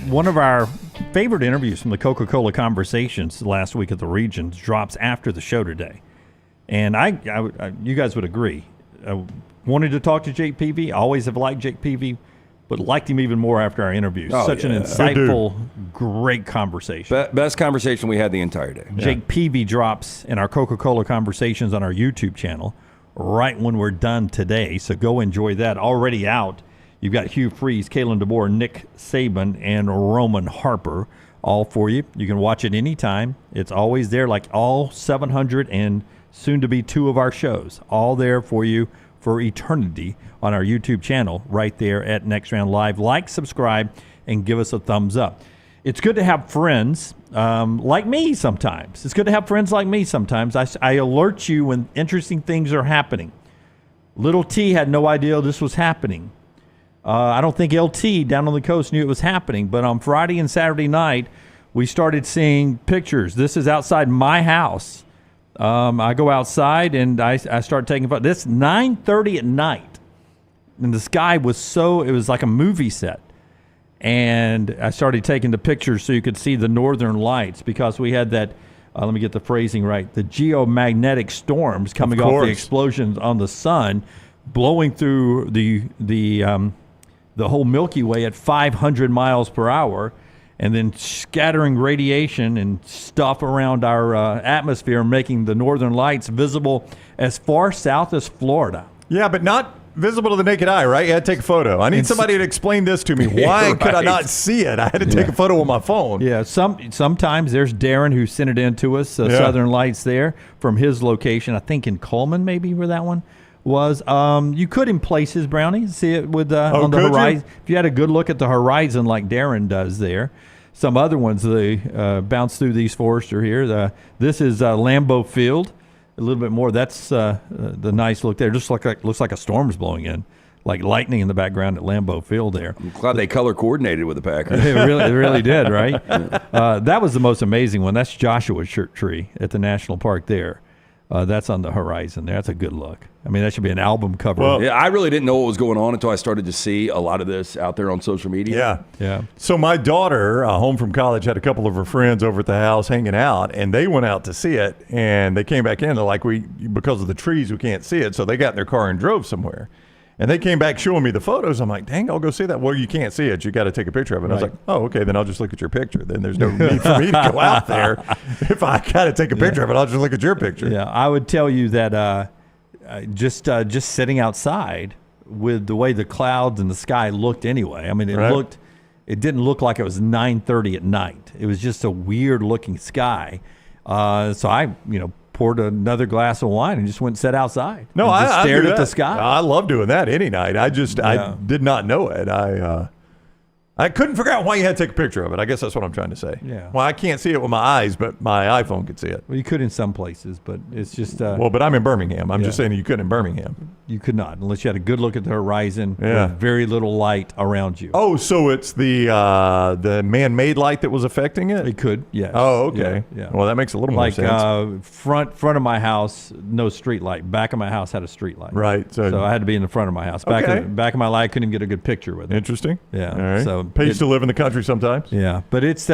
Speaker 1: one of our favorite interviews from the Coca-Cola Conversations last week at the Regions, drops after the show today. And I you guys would agree. I wanted to talk to Jake Peavy. I always have liked Jake Peavy, but liked him even more after our interview. Such an insightful, great conversation.
Speaker 7: Best conversation we had the entire day.
Speaker 1: Jake Peavy drops in our Coca-Cola Conversations on our YouTube channel right when we're done today. So go enjoy that. Already out. You've got Hugh Freeze, Kalen DeBoer, Nick Saban, and Roman Harper all for you. You can watch it anytime. It's always there, like all 700 and soon to be 2 of our shows. All there for you for eternity on our YouTube channel right there at Next Round Live. Like, subscribe, and give us a thumbs up. It's good to have friends like me sometimes. It's good to have friends like me sometimes. I alert you when interesting things are happening. Little T had no idea this was happening. I don't think LT down on the coast knew it was happening, but on Friday and Saturday night, we started seeing pictures. This is outside my house. I go outside and I start taking photos. This 9:30 at night, and the sky was it was like a movie set. And I started taking the pictures so you could see the northern lights because we had that, let me get the phrasing right, the geomagnetic storms coming off the explosions on the sun, blowing through the whole Milky Way at 500 miles per hour, and then scattering radiation and stuff around our atmosphere, making the northern lights visible as far south as Florida.
Speaker 8: Yeah, but not visible to the naked eye, right? You had to take a photo. I need somebody to explain this to me. Why could I not see it? I had to take a photo with my phone.
Speaker 1: Yeah, sometimes there's Darren who sent it in to us, Southern Lights there from his location, I think in Coleman maybe where that one was. You could in places, Brownie, see it with on the horizon. If you had a good look at the horizon like Darren does there. Some other ones, they bounce through these Forester here. This is Lambeau Field. A little bit more. That's the nice look there. Just looks like a storm's blowing in, like lightning in the background at Lambeau Field there.
Speaker 7: I'm glad they color coordinated with the Packers.
Speaker 1: It really did, right? That was the most amazing one. That's Joshua's shirt tree at the National Park there. That's on the horizon there. That's a good look. I mean, that should be an album cover.
Speaker 7: Well, yeah, I really didn't know what was going on until I started to see a lot of this out there on social media.
Speaker 8: Yeah. So my daughter, home from college, had a couple of her friends over at the house hanging out, and they went out to see it, and they came back in. They're like, because of the trees, we can't see it. So they got in their car and drove somewhere. And they came back showing me the photos. I'm like, dang, I'll go see that. Well, you can't see it. You got to take a picture of it. Right. I was like, oh, okay, then I'll just look at your picture. Then there's no need for me to go out there. If I got to take a picture of it, I'll just look at your picture.
Speaker 1: Yeah, I would tell you that just sitting outside with the way the clouds and the sky looked anyway. I mean, it didn't look like it was 9:30 at night. It was just a weird looking sky. So I, poured another glass of wine and just went and sat outside.
Speaker 8: No,
Speaker 1: I stared at the
Speaker 8: sky.
Speaker 1: sky.
Speaker 8: I love doing that any night. I did not know it. I couldn't figure out why you had to take a picture of it. I guess that's what I'm trying to say.
Speaker 1: Yeah.
Speaker 8: Well, I can't see it with my eyes, but my iPhone could see it.
Speaker 1: Well, you could in some places, but it's just.
Speaker 8: But I'm in Birmingham. I'm just saying you couldn't in Birmingham.
Speaker 1: You could not, unless you had a good look at the horizon with very little light around you.
Speaker 8: Oh, so it's the man-made light that was affecting it?
Speaker 1: It could, yes.
Speaker 8: Oh, okay.
Speaker 1: Yeah.
Speaker 8: Well, that makes a little more sense.
Speaker 1: Front of my house, no street light. Back of my house had a street light.
Speaker 8: Right.
Speaker 1: So I had to be in the front of my house. Back of my light, I couldn't even get a good picture with it.
Speaker 8: Interesting.
Speaker 1: Yeah.
Speaker 8: All right.
Speaker 1: So
Speaker 8: pays to live in the country sometimes.
Speaker 1: Yeah, but it's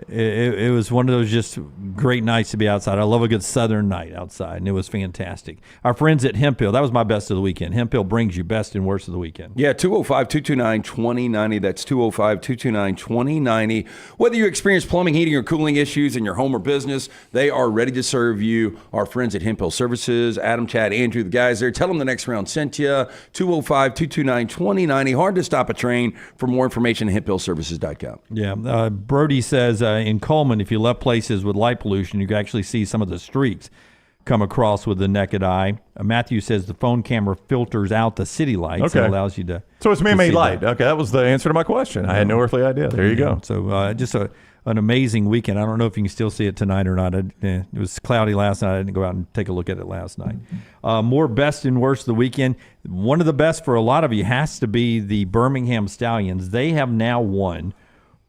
Speaker 1: it was one of those just great nights to be outside. I love a good southern night outside, and it was fantastic. Our friends at Hemphill, that was my best of the weekend. Hemphill brings you best and worst of the weekend.
Speaker 7: Yeah, 205-229-2090. That's 205-229-2090. Whether you experience plumbing, heating, or cooling issues in your home or business, they are ready to serve you. Our friends at Hemphill Services, Adam, Chad, Andrew, the guys there. Tell them the next round sent you. 205-229-2090. Hard to stop a train. For more information, hemphillservices.com.
Speaker 1: Yeah, Brody says in Coleman, if you left places with light pollution, you can actually see some of the streaks come across with the naked eye. Matthew says the phone camera filters out the city lights and allows you to.
Speaker 8: So it's man-made light. That. Okay, that was the answer to my question. I had no earthly idea. There you go.
Speaker 1: So just an amazing weekend. I don't know if you can still see it tonight or not. It was cloudy last night. I didn't go out and take a look at it last night. More best and worst of the weekend. One of the best for a lot of you has to be the Birmingham Stallions. They have now won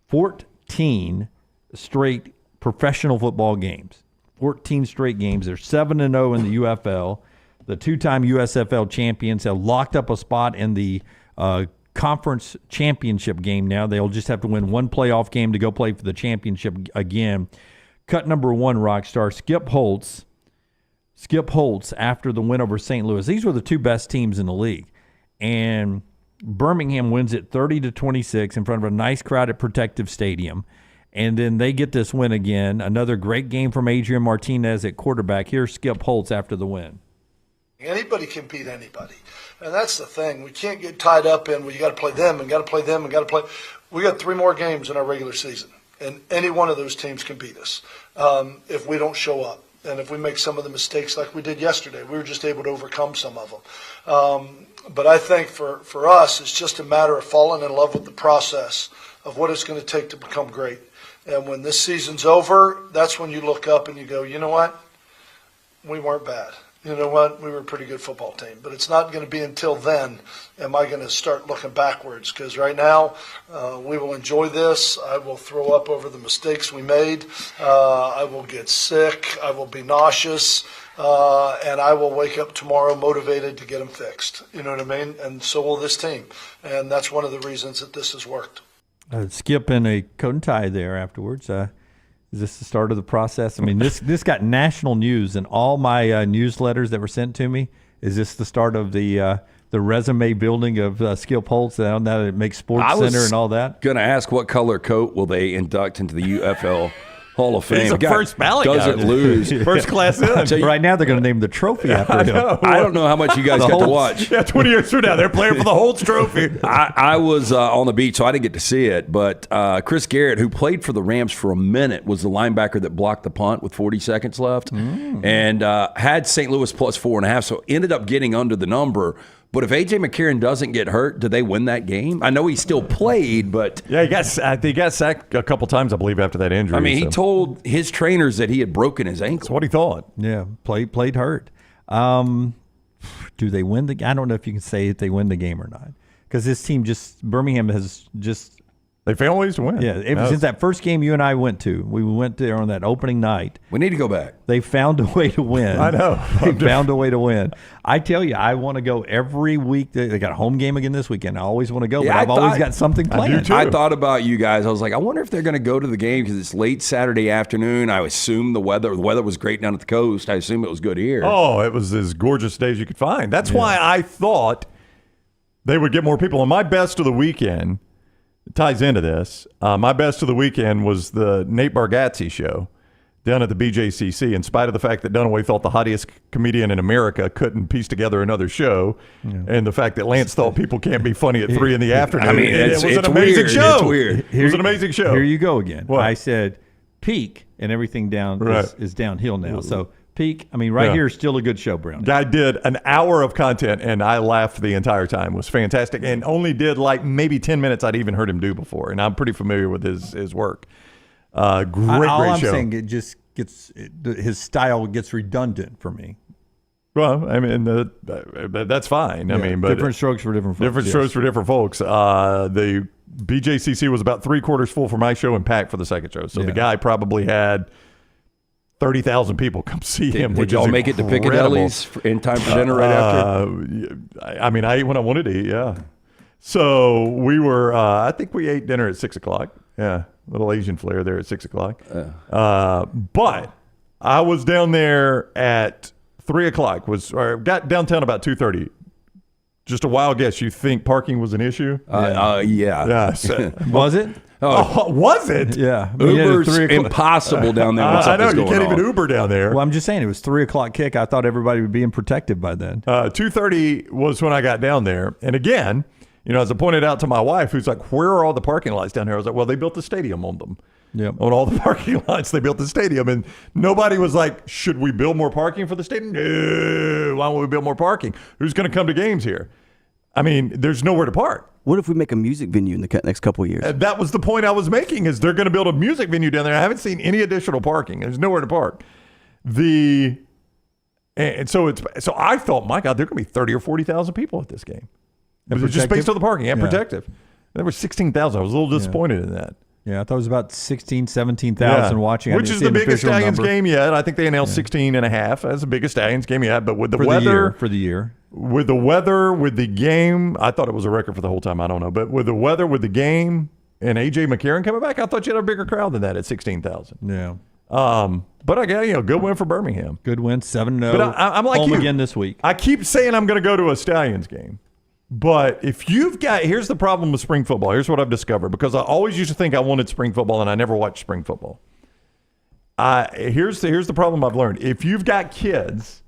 Speaker 1: 14 straight professional football games. 14 straight games. They're 7-0 in the UFL. The two-time USFL champions have locked up a spot in the conference championship game now. They'll just have to win one playoff game to go play for the championship again. Cut number one, Rockstar, Skip Holtz. Skip Holtz after the win over St. Louis. These were the two best teams in the league. And Birmingham wins it 30-26 in front of a nice crowd at Protective Stadium. And then they get this win again. Another great game from Adrian Martinez at quarterback. Here's Skip Holtz after the win.
Speaker 12: Anybody can beat anybody. And that's the thing. We can't get tied up in, well, you got to play them and got to play them and got to play. We got 3 more games in our regular season. And any one of those teams can beat us if we don't show up. And if we make some of the mistakes like we did yesterday, we were just able to overcome some of them. But I think for us, it's just a matter of falling in love with the process of what it's going to take to become great. And when this season's over, that's when you look up and you go, you know what? We weren't bad. you know what, we were a pretty good football team. But it's not going to be until then am I going to start looking backwards, because right now we will enjoy this. I will throw up over the mistakes we made. I will get sick. I will be nauseous. And I will wake up tomorrow motivated to get them fixed. You know what I mean? And so will this team. And that's one of the reasons that this has worked.
Speaker 1: Skip in a coat and tie there afterwards. Is this the start of the process? I mean, this got national news in all my newsletters that were sent to me. Is this the start of the resume building of Skip Holtz now that it makes Sports Center and all that?
Speaker 7: Going to ask what color coat will they induct into the UFL Hall of Fame.
Speaker 8: He's a first ballot guy.
Speaker 7: Doesn't lose.
Speaker 8: First class in.
Speaker 1: Right now they're going to name the trophy after him.
Speaker 7: I don't know how much you guys got to watch.
Speaker 8: Yeah, 20 years from now, they're playing for the Holtz Trophy.
Speaker 7: I was on the beach, so I didn't get to see it. But Chris Garrett, who played for the Rams for a minute, was the linebacker that blocked the punt with 40 seconds left and had St. Louis plus 4.5, so ended up getting under the number. But if A.J. McCarron doesn't get hurt, do they win that game? I know he still played, but...
Speaker 8: Yeah, he got sacked a couple times, I believe, after that injury.
Speaker 7: I mean, he told his trainers that he had broken his ankle.
Speaker 8: That's what he thought.
Speaker 1: Yeah, played hurt. Do they win the game? I don't know if you can say if they win the game or not. Because this team Birmingham has just...
Speaker 8: They found ways to win.
Speaker 1: Yeah, ever since that first game you and I went to, we went there on that opening night.
Speaker 7: We need to go back.
Speaker 1: They found a way to win.
Speaker 8: I know.
Speaker 1: They found a way to win. I tell you, I want to go every week. They got a home game again this weekend. I always want to go, but I've always got something planned.
Speaker 7: I thought about you guys. I was like, I wonder if they're going to go to the game because it's late Saturday afternoon. I assume the weather was great down at the coast. I assume it was good here.
Speaker 8: Oh, it was as gorgeous a day as you could find. That's why I thought they would get more people. And my best of the weekend ties into this. My best of the weekend was the Nate Bargatze show down at the BJCC, in spite of the fact that Dunaway thought the hottest comedian in America couldn't piece together another show, and the fact that Lance thought people can't be funny at 3 in the afternoon.
Speaker 7: I mean,
Speaker 8: it was an amazing show.
Speaker 7: It's weird.
Speaker 8: It was an amazing show.
Speaker 1: Here you go again.
Speaker 8: What?
Speaker 1: I said peak, and everything down is downhill now. So peak, I mean, here is still a good show, Brown.
Speaker 8: Guy did an hour of content, and I laughed the entire time. It was fantastic, and only did like maybe 10 minutes I'd even heard him do before, and I'm pretty familiar with his work. Great
Speaker 1: I'm
Speaker 8: show.
Speaker 1: saying it just his style gets redundant for me.
Speaker 8: Well, I mean, that's fine.
Speaker 1: Yeah,
Speaker 8: I mean, but
Speaker 1: different strokes for different folks.
Speaker 8: Different strokes for different folks. The BJCC was about 3/4 full for my show and packed for the second show. So the guy probably had 30,000 people come see him.
Speaker 7: Did y'all make it to Piccadilly's in time for dinner right after?
Speaker 8: I mean, I ate when I wanted to eat, yeah. So we were, I think we ate dinner at 6 o'clock. Yeah, a little Asian flair there at 6 o'clock. But I was down there at 3 o'clock, got downtown about 2:30. Just a wild guess. You think parking was an issue?
Speaker 7: Yeah.
Speaker 8: So,
Speaker 1: was it?
Speaker 8: Oh, was it?
Speaker 1: Yeah.
Speaker 7: Uber's impossible down there.
Speaker 8: I know. You can't even Uber down there.
Speaker 1: Well, I'm just saying it was 3 o'clock kick. I thought everybody would be in protective by then.
Speaker 8: 2:30 was when I got down there. And again, as I pointed out to my wife, who's like, where are all the parking lots down here? I was like, well, they built the stadium on them.
Speaker 1: Yep.
Speaker 8: On all the parking lots, they built the stadium. And nobody was like, should we build more parking for the stadium? No. Why won't we build more parking? Who's going to come to games here? I mean, there's nowhere to park.
Speaker 4: What if we make a music venue in the next couple of years?
Speaker 8: That was the point I was making, is they're going to build a music venue down there. I haven't seen any additional parking. There's nowhere to park. And so I thought, my God, there are going to be 30 or 40,000 people at this game. It was just based on the parking and protective. There were 16,000. I was a little disappointed in that.
Speaker 1: Yeah, I thought it was about 16,000, 17,000 watching.
Speaker 8: Which is the biggest Stallions game yet. I think they announced 16.5. That's the biggest Stallions game yet. But with the weather.
Speaker 1: For the year.
Speaker 8: With the weather, with the game, I thought it was a record for the whole time. I don't know. But with the weather, with the game, and A.J. McCarron coming back, I thought you had a bigger crowd than that at 16,000.
Speaker 1: Yeah.
Speaker 8: But I got, good win for Birmingham.
Speaker 1: Good win, 7-0.
Speaker 8: But I'm like
Speaker 1: home
Speaker 8: you.
Speaker 1: Again this week.
Speaker 8: I keep saying I'm going to go to a Stallions game. But if you've got, here's the problem with spring football. Here's what I've discovered, because I always used to think I wanted spring football, and I never watched spring football. Here's the problem I've learned. If you've got kids,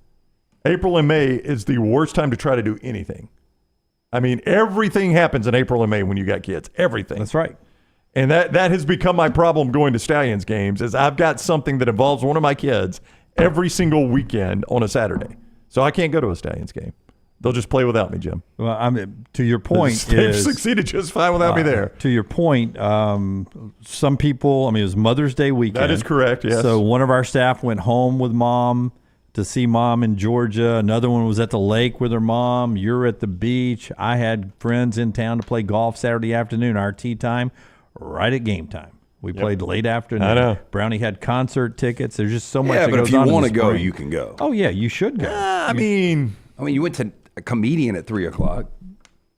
Speaker 8: April and May is the worst time to try to do anything. I mean, everything happens in April and May when you got kids. Everything.
Speaker 1: That's right.
Speaker 8: And that has become my problem going to Stallions games, is I've got something that involves one of my kids every single weekend on a Saturday. So I can't go to a Stallions game. They'll just play without me, Jim.
Speaker 1: Well, to your point,
Speaker 8: they've succeeded just fine without me there.
Speaker 1: To your point, some people, it was Mother's Day weekend.
Speaker 8: That is correct, yes.
Speaker 1: So one of our staff went home with mom to see mom in Georgia. Another one was at the lake with her mom. You're at the beach. I had friends in town to play golf Saturday afternoon, our tee time, right at game time. We played late afternoon.
Speaker 8: I know.
Speaker 1: Brownie had concert tickets. There's just so much
Speaker 7: Yeah,
Speaker 1: that
Speaker 7: but
Speaker 1: goes
Speaker 7: if you
Speaker 1: on in
Speaker 7: want
Speaker 1: the
Speaker 7: to go,
Speaker 1: spring.
Speaker 7: you can go.
Speaker 1: Oh, yeah, you should go.
Speaker 8: I mean,
Speaker 7: you went to a comedian at 3 o'clock.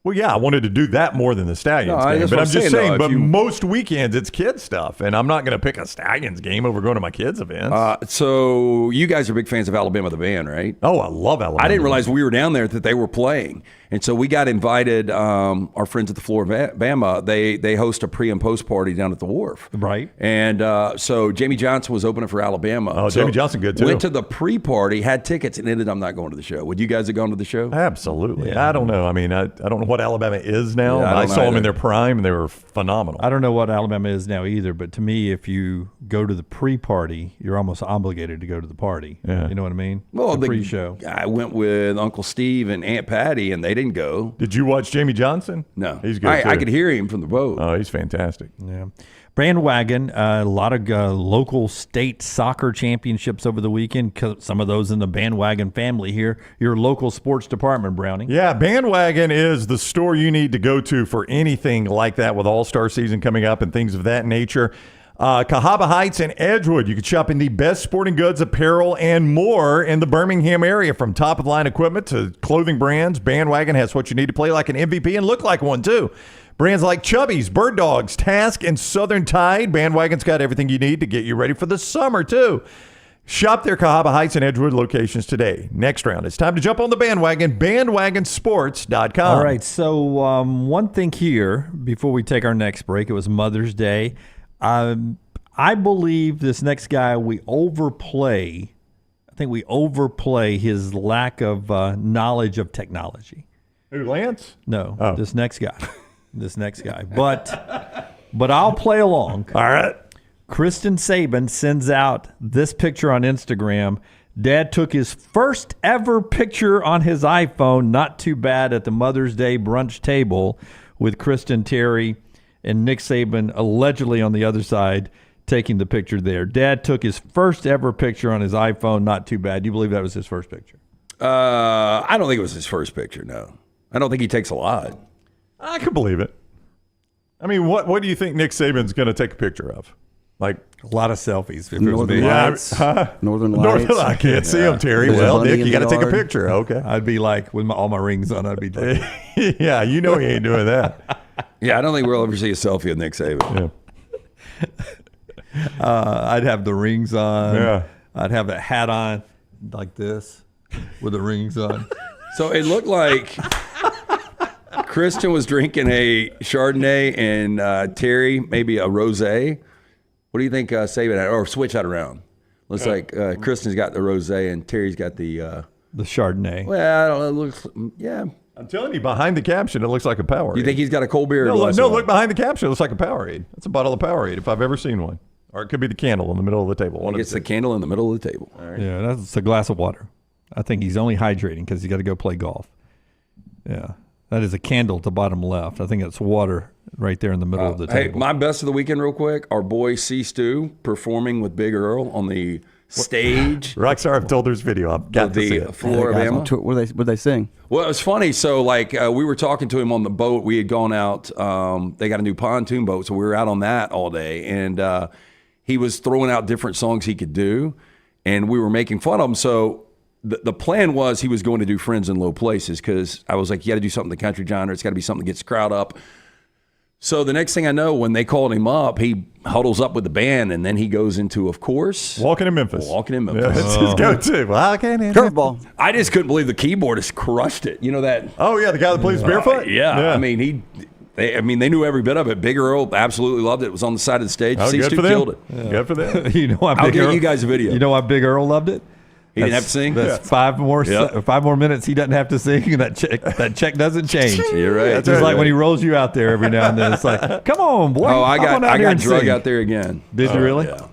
Speaker 8: well, yeah, I wanted to do that more than the Stallions
Speaker 7: No,
Speaker 8: game.
Speaker 7: that's
Speaker 8: But
Speaker 7: what
Speaker 8: I'm
Speaker 7: I'm
Speaker 8: just
Speaker 7: saying,
Speaker 8: saying,
Speaker 7: though,
Speaker 8: but
Speaker 7: if you-
Speaker 8: most weekends it's kid stuff, and I'm not going to pick a Stallions game over going to my kids' events.
Speaker 7: So you guys are big fans of Alabama, the band, right?
Speaker 8: Oh, I love Alabama.
Speaker 7: I didn't realize we were down there that they were playing. And so we got invited, our friends at the Floor of Bama, they host a pre and post party down at the wharf.
Speaker 1: Right.
Speaker 7: And so Jamie Johnson was opening for Alabama.
Speaker 8: Oh,
Speaker 7: So
Speaker 8: Jamie Johnson good, too.
Speaker 7: Went to the pre-party, had tickets, and ended up not going to the show. Would you guys have gone to the show?
Speaker 8: Absolutely. I don't know. I mean, I don't know what Alabama is now.
Speaker 7: Yeah, I
Speaker 8: I
Speaker 7: don't
Speaker 8: saw them
Speaker 7: either.
Speaker 8: in their prime, and they were phenomenal.
Speaker 1: I don't know what Alabama is now either, but to me, if you go to the pre-party, you're almost obligated to go to the party.
Speaker 8: Yeah.
Speaker 1: You know what I mean?
Speaker 7: Well,
Speaker 1: the pre-show.
Speaker 7: I went with Uncle Steve and Aunt Patty, and they didn't go.
Speaker 8: Did you watch Jamie Johnson?
Speaker 7: No.
Speaker 8: He's good,
Speaker 7: I
Speaker 8: too.
Speaker 7: could hear him from the boat.
Speaker 8: Oh, he's fantastic.
Speaker 1: Yeah. Bandwagon, a lot of local state soccer championships over the weekend. Some of those in the Bandwagon family here. Your local sports department, Brownie.
Speaker 8: Yeah, Bandwagon is the store you need to go to for anything like that with All-Star season coming up and things of that nature. Cahaba Heights and Edgewood. You can shop in the best sporting goods, apparel, and more in the Birmingham area. From top-of-the-line equipment to clothing brands, Bandwagon has what you need to play like an MVP and look like one, too. Brands like Chubbies, Bird Dogs, Task, and Southern Tide. Bandwagon's got everything you need to get you ready for the summer, too. Shop their Cahaba Heights and Edgewood locations today. Next round, it's time to jump on the bandwagon, bandwagonsports.com.
Speaker 1: All right, so one thing here before we take our next break. It was Mother's Day. I believe this next guy we overplay. I think we overplay his lack of knowledge of technology.
Speaker 8: Who, Lance?
Speaker 1: No,
Speaker 8: Oh.
Speaker 1: this next guy. This next guy. But I'll play along.
Speaker 8: All right.
Speaker 1: Kristen Saban sends out this picture on Instagram. Dad took his first ever picture on his iPhone, not too bad, at the Mother's Day brunch table with Kristen Terry and Nick Saban allegedly on the other side taking the picture there. Dad took his first ever picture on his iPhone, not too bad. Do you believe that was his first picture?
Speaker 7: I don't think it was his first picture, no. I don't think he takes a lot.
Speaker 8: I could believe it. I mean, what do you think Nick Saban's going to take a picture of? Like
Speaker 1: a lot of selfies. If
Speaker 13: Northern
Speaker 1: it was me.
Speaker 13: Lights. Northern Lights.
Speaker 8: I can't see him, Terry.
Speaker 13: There's a
Speaker 8: Well,
Speaker 13: bunny
Speaker 8: Nick,
Speaker 13: in
Speaker 8: you
Speaker 13: the
Speaker 8: got to take a
Speaker 13: yard.
Speaker 8: picture. Okay.
Speaker 1: I'd be like, with all my rings on, I'd be like,
Speaker 8: Yeah, you know he ain't doing that.
Speaker 7: Yeah, I don't think we'll ever see a selfie of Nick Saban.
Speaker 8: Yeah.
Speaker 1: I'd have the rings on.
Speaker 8: Yeah.
Speaker 1: I'd have a hat on like this with the rings on.
Speaker 7: So it looked like Kristen was drinking a Chardonnay and Terry maybe a rosé. What do you think Saban had? Or switch that around. Looks like Kristen's got the rosé and Terry's got the
Speaker 1: Chardonnay.
Speaker 7: Well, I don't know. It looks, yeah.
Speaker 8: I'm telling you, behind the caption, it looks like a Powerade.
Speaker 7: You think he's got a cold beer? Or
Speaker 8: No,
Speaker 7: a glass of wine?
Speaker 8: look behind the caption. It looks like a Powerade. That's a bottle of Powerade if I've ever seen one. Or it could be the candle in the middle of the table. One
Speaker 7: He
Speaker 8: of
Speaker 7: gets
Speaker 8: the
Speaker 7: the candle in the middle of the table.
Speaker 8: All right.
Speaker 1: Yeah, that's a glass of water. I think he's only hydrating because he's got to go play golf. Yeah, that is a candle to bottom left. I think it's water right there in the middle of the
Speaker 7: Hey,
Speaker 1: table.
Speaker 7: my best of the weekend, real quick. Our boy C. Stu performing with Big Earl on the stage.
Speaker 8: Rockstar have told there's video. I've got to see
Speaker 7: the
Speaker 8: it.
Speaker 7: floor of Bama.
Speaker 13: What they sing?
Speaker 7: Well, it was funny. So, we were talking to him on the boat. We had gone out. They got a new pontoon boat, so we were out on that all day. And he was throwing out different songs he could do, and we were making fun of him. So the plan was he was going to do Friends in Low Places because I was like, you got to do something in the country genre. It's got to be something that gets the crowd up. So the next thing I know, when they called him up, he huddles up with the band, and then he goes into, of course,
Speaker 8: Walking in Memphis.
Speaker 7: Yeah,
Speaker 8: that's his go-to. Walking in
Speaker 13: Curveball.
Speaker 7: I just couldn't believe the keyboardist crushed it. You know that?
Speaker 8: Oh, yeah, the guy that plays barefoot?
Speaker 7: Yeah. I mean, they knew every bit of it. Big Earl absolutely loved it. It was on the side of the stage.
Speaker 8: Oh,
Speaker 7: C.
Speaker 8: good
Speaker 7: Stu
Speaker 8: for them.
Speaker 7: killed it.
Speaker 8: Good for them.
Speaker 1: You know why
Speaker 7: I'll
Speaker 1: Big
Speaker 7: get
Speaker 1: Earl,
Speaker 7: you guys a video.
Speaker 1: You know why Big Earl loved it?
Speaker 7: He didn't have to sing?
Speaker 1: That's five more minutes he doesn't have to sing, and that check doesn't change.
Speaker 7: You're right.
Speaker 1: That's just like when he rolls you out there every now and then. It's like, come on, boy.
Speaker 7: Oh, I
Speaker 1: hop on out here
Speaker 7: got
Speaker 1: and
Speaker 7: drug
Speaker 1: sing.
Speaker 7: out there again.
Speaker 1: Did you really?
Speaker 7: Yeah.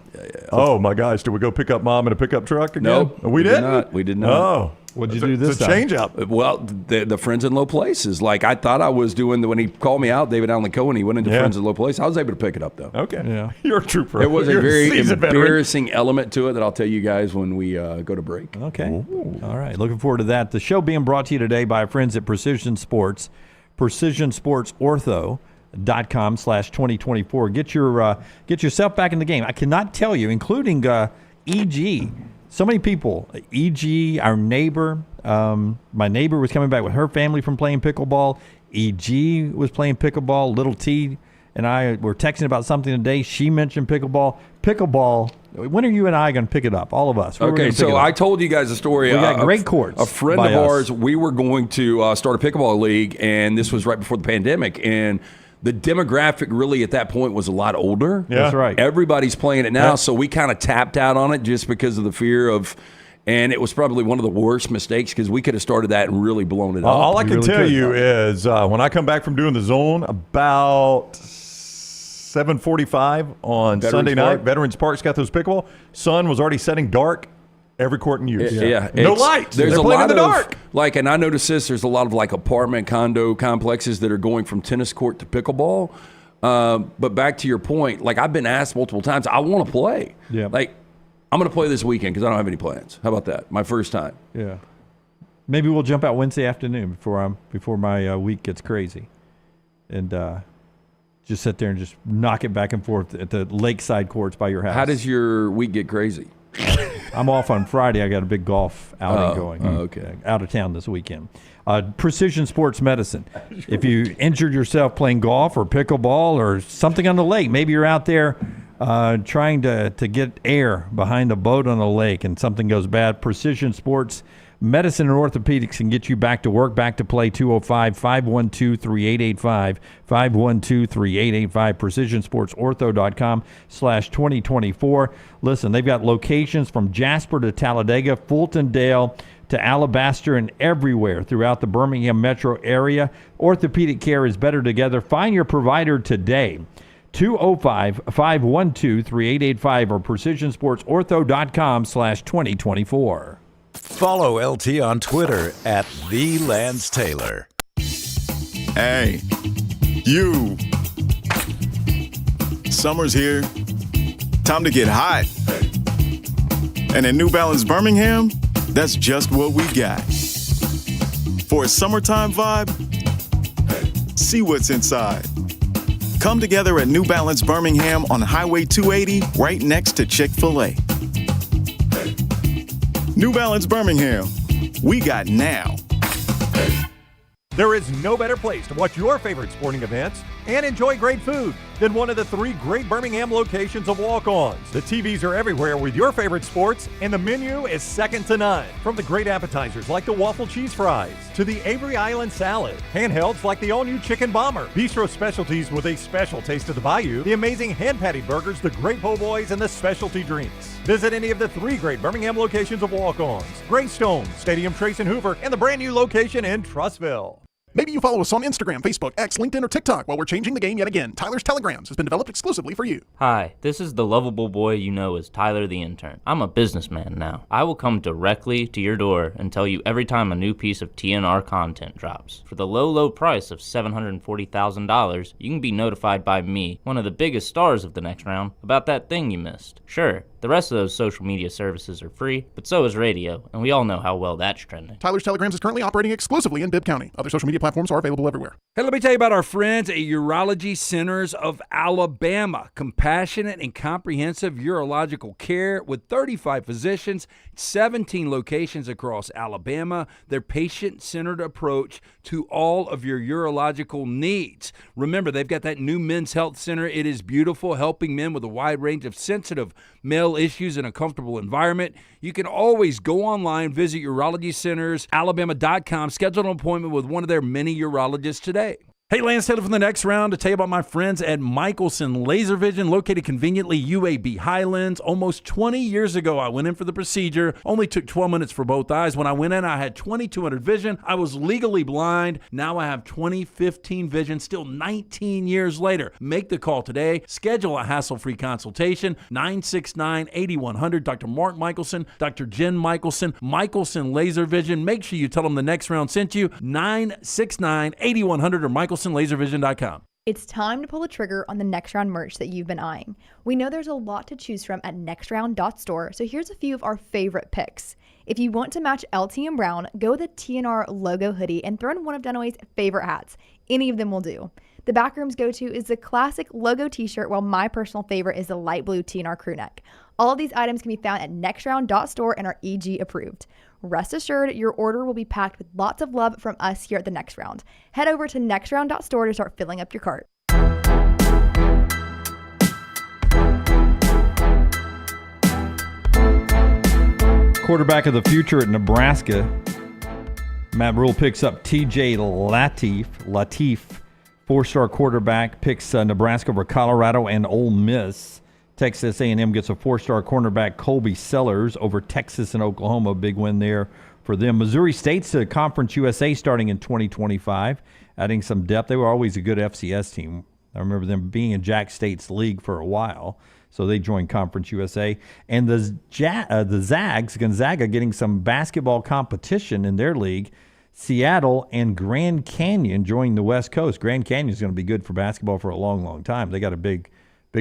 Speaker 8: Oh, my gosh. Did we go pick up Mom in a pickup truck again?
Speaker 7: Nope.
Speaker 8: We did
Speaker 7: not. We did not.
Speaker 8: Oh.
Speaker 1: What'd you do this
Speaker 8: it's a
Speaker 1: time?
Speaker 8: change up.
Speaker 7: Well, the Friends in Low Places. Like, I thought I was doing when he called me out, David Allen Cohen, he went into Friends in Low Places. I was able to pick it up, though.
Speaker 8: Okay.
Speaker 1: Yeah.
Speaker 8: You're a trooper.
Speaker 7: There was
Speaker 8: You're
Speaker 7: a very
Speaker 8: seasoned veteran.
Speaker 7: embarrassing element to it that I'll tell you guys when we go to break.
Speaker 1: Okay. Ooh. All right. Looking forward to that. The show being brought to you today by our friends at Precision Sports, precisionsportsortho.com/2024. Get yourself back in the game. I cannot tell you, including EG. So many people. EG, our neighbor. My neighbor was coming back with her family from playing pickleball. EG was playing pickleball. Little T and I were texting about something today. She mentioned pickleball. Pickleball. When are you and I going to pick it up? All of us.
Speaker 7: Okay, so I told you guys a story.
Speaker 1: We got great courts.
Speaker 7: A friend of ours, we were going to start a pickleball league, and this was right before the pandemic, and the demographic really at that point was a lot older.
Speaker 1: Yeah. That's right.
Speaker 7: Everybody's playing it now, so we kind of tapped out on it just because of the fear of, and it was probably one of the worst mistakes because we could have started that and really blown it up.
Speaker 8: All I can tell you is when I come back from doing the zone about 7:45 on Sunday night, Veterans Park's got those pickleball. Sun was already setting dark. Every court in use.
Speaker 7: Yeah.
Speaker 8: No lights.
Speaker 7: There's
Speaker 8: They're
Speaker 7: a
Speaker 8: playing
Speaker 7: lot
Speaker 8: in the
Speaker 7: of
Speaker 8: dark.
Speaker 7: like, and I noticed this. There's a lot of like apartment condo complexes that are going from tennis court to pickleball. But back to your point, like I've been asked multiple times, I want to play.
Speaker 1: Yeah.
Speaker 7: Like I'm going to play this weekend because I don't have any plans. How about that? My first time.
Speaker 1: Yeah. Maybe we'll jump out Wednesday afternoon before my week gets crazy, and just sit there and just knock it back and forth at the lakeside courts by your house.
Speaker 7: How does your week get crazy?
Speaker 1: I'm off on Friday. I got a big golf outing going.
Speaker 7: Okay.
Speaker 1: Out of town this weekend. Precision Sports Medicine. If you injured yourself playing golf or pickleball or something on the lake, maybe you're out there trying to get air behind a boat on a lake and something goes bad, Precision Sports Medicine and Orthopedics can get you back to work, back to play. 205-512-3885, 512-3885, precisionsportsortho.com/2024. Listen, they've got locations from Jasper to Talladega, Fultondale to Alabaster, and everywhere throughout the Birmingham metro area. Orthopedic care is better together. Find your provider today. 205-512-3885 or precisionsportsortho.com/2024.
Speaker 6: Follow LT on Twitter at @TheLanceTaylor.
Speaker 14: Hey, you. Summer's here. Time to get hot. And at New Balance Birmingham, that's just what we got. For a summertime vibe, see what's inside. Come together at New Balance Birmingham on Highway 280, right next to Chick-fil-A. New Balance Birmingham, we got now.
Speaker 8: There is no better place to watch your favorite sporting events and enjoy great food than one of the 3 great Birmingham locations of Walk-Ons. The TVs are everywhere with your favorite sports, and the menu is second to none. From the great appetizers like the waffle cheese fries to the Avery Island salad, handhelds like the all-new Chicken Bomber, bistro specialties with a special taste of the Bayou, the amazing hand-patty burgers, the great po' boys, and the specialty drinks. Visit any of the 3 great Birmingham locations of Walk-Ons: Greystone, Stadium Trace and Hoover, and the brand new location in Trussville.
Speaker 15: Maybe you follow us on Instagram, Facebook, X, LinkedIn, or TikTok. While we're changing the game yet again, Tyler's Telegrams has been developed exclusively for you.
Speaker 16: Hi, this is the lovable boy you know as Tyler the Intern. I'm a businessman now. I will come directly to your door and tell you every time a new piece of TNR content drops. For the low, low price of $740,000, you can be notified by me, one of the biggest stars of the next round, about that thing you missed. Sure, the rest of those social media services are free, but so is radio, and we all know how well that's trending.
Speaker 15: Tyler's Telegrams is currently operating exclusively in Bibb County. Other social media platforms are available everywhere.
Speaker 10: Hey, let me tell you about our friends at Urology Centers of Alabama. Compassionate and comprehensive urological care with 35 physicians, 17 locations across Alabama. Their patient-centered approach to all of your urological needs. Remember, they've got that new men's health center. It is beautiful, helping men with a wide range of sensitive male issues in a comfortable environment. You can always go online, visit urologycentersalabama.com, schedule an appointment with one of their many urologists today. Hey, Lance Taylor from the next round to tell you about my friends at Michelson Laser Vision, located conveniently UAB Highlands. Almost 20 years ago, I went in for the procedure. Only took 12 minutes for both eyes. When I went in, I had 2200 vision. I was legally blind. Now I have 20/15 vision, still 19 years later. Make the call today. Schedule a hassle-free consultation. 969-8100. Dr. Mark Michelson, Dr. Jen Michelson, Michelson Laser Vision. Make sure you tell them the next round sent you. 969-8100 or MichelsonLaserVision.com.
Speaker 3: It's time to pull the trigger on the Next Round merch that you've been eyeing. We know there's a lot to choose from at nextround.store, so here's a few of our favorite picks. If you want to match LT and Brown, go with a TNR logo hoodie and throw in one of Dunaway's favorite hats. Any of them will do. The Backroom's go-to is the classic logo t-shirt, while my personal favorite is the light blue TNR crew neck. All of these items can be found at nextround.store and are EG approved. Rest assured, your order will be packed with lots of love from us here at the Next Round. Head over to nextround.store to start filling up your cart.
Speaker 1: Quarterback of the future at Nebraska. Matt Rule picks up TJ Latif, four-star quarterback, picks Nebraska over Colorado and Ole Miss. Texas A&M gets a four-star cornerback, Colby Sellers, over Texas and Oklahoma. Big win there for them. Missouri State's to Conference USA starting in 2025, adding some depth. They were always a good FCS team. I remember them being in Jack State's league for a while, so they joined Conference USA. And the Zags, Gonzaga, getting some basketball competition in their league. Seattle and Grand Canyon joining the West Coast. Grand Canyon is going to be good for basketball for a long, long time. They got a big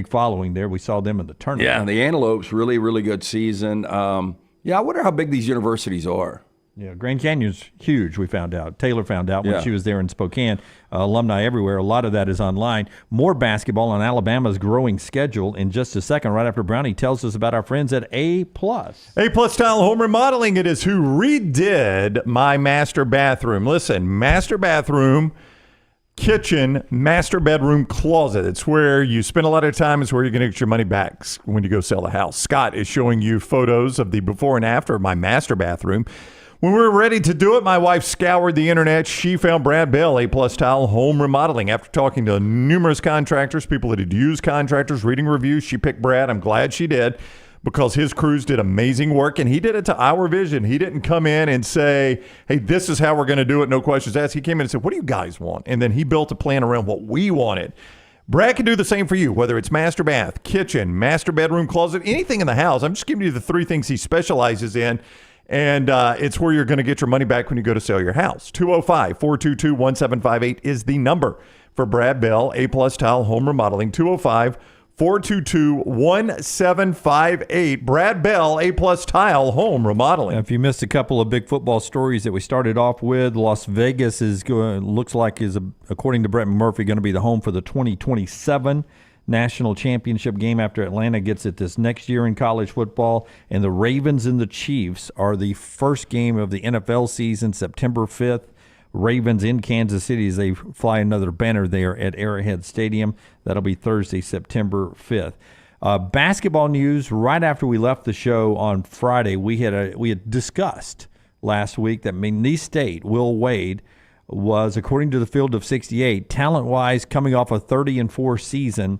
Speaker 1: following there. We saw them in the tournament.
Speaker 7: Yeah, the Antelopes, really, really good season. I wonder how big these universities are.
Speaker 1: Yeah, Grand Canyon's huge, we found out. Taylor found out when she was there in Spokane. Alumni everywhere. A lot of that is online. More basketball on Alabama's growing schedule in just a second, right after Brownie tells us about our friends at A+.
Speaker 8: A+ Tile Home Remodeling. It is who redid my master bathroom. Listen, master bathroom, kitchen, master bedroom, closet. It's where you spend a lot of time. It's where you're going to get your money back when you go sell a house. Scott is showing you photos of the before and after of my master bathroom. When we were ready to do it, my wife scoured the internet. She found Brad Bell, A+ Tile Home Remodeling. After talking to numerous contractors, people that had used contractors, reading reviews, she picked Brad. I'm glad she did, because his crews did amazing work, and he did it to our vision. He didn't come in and say, hey, this is how we're going to do it, no questions asked. He came in and said, what do you guys want? And then he built a plan around what we wanted. Brad can do the same for you, whether it's master bath, kitchen, master bedroom, closet, anything in the house. I'm just giving you the three things he specializes in. And it's where you're going to get your money back when you go to sell your house. 205-422-1758 is the number for Brad Bell, A+ Tile Home Remodeling. 205-422-1758. Brad Bell, A+ Tile Home Remodeling.
Speaker 1: If you missed a couple of big football stories that we started off with, Las Vegas looks like is, according to Brett McMurphy, going to be the home for the 2027 National Championship game after Atlanta gets it this next year in college football. And the Ravens and the Chiefs are the first game of the NFL season, September 5th. Ravens in Kansas City as they fly another banner there at Arrowhead Stadium. That'll be Thursday, September 5th. Basketball news, right after we left the show on Friday, we had discussed last week that McNeese State, Will Wade, was, according to the Field of 68, talent-wise, coming off a 30-4 season,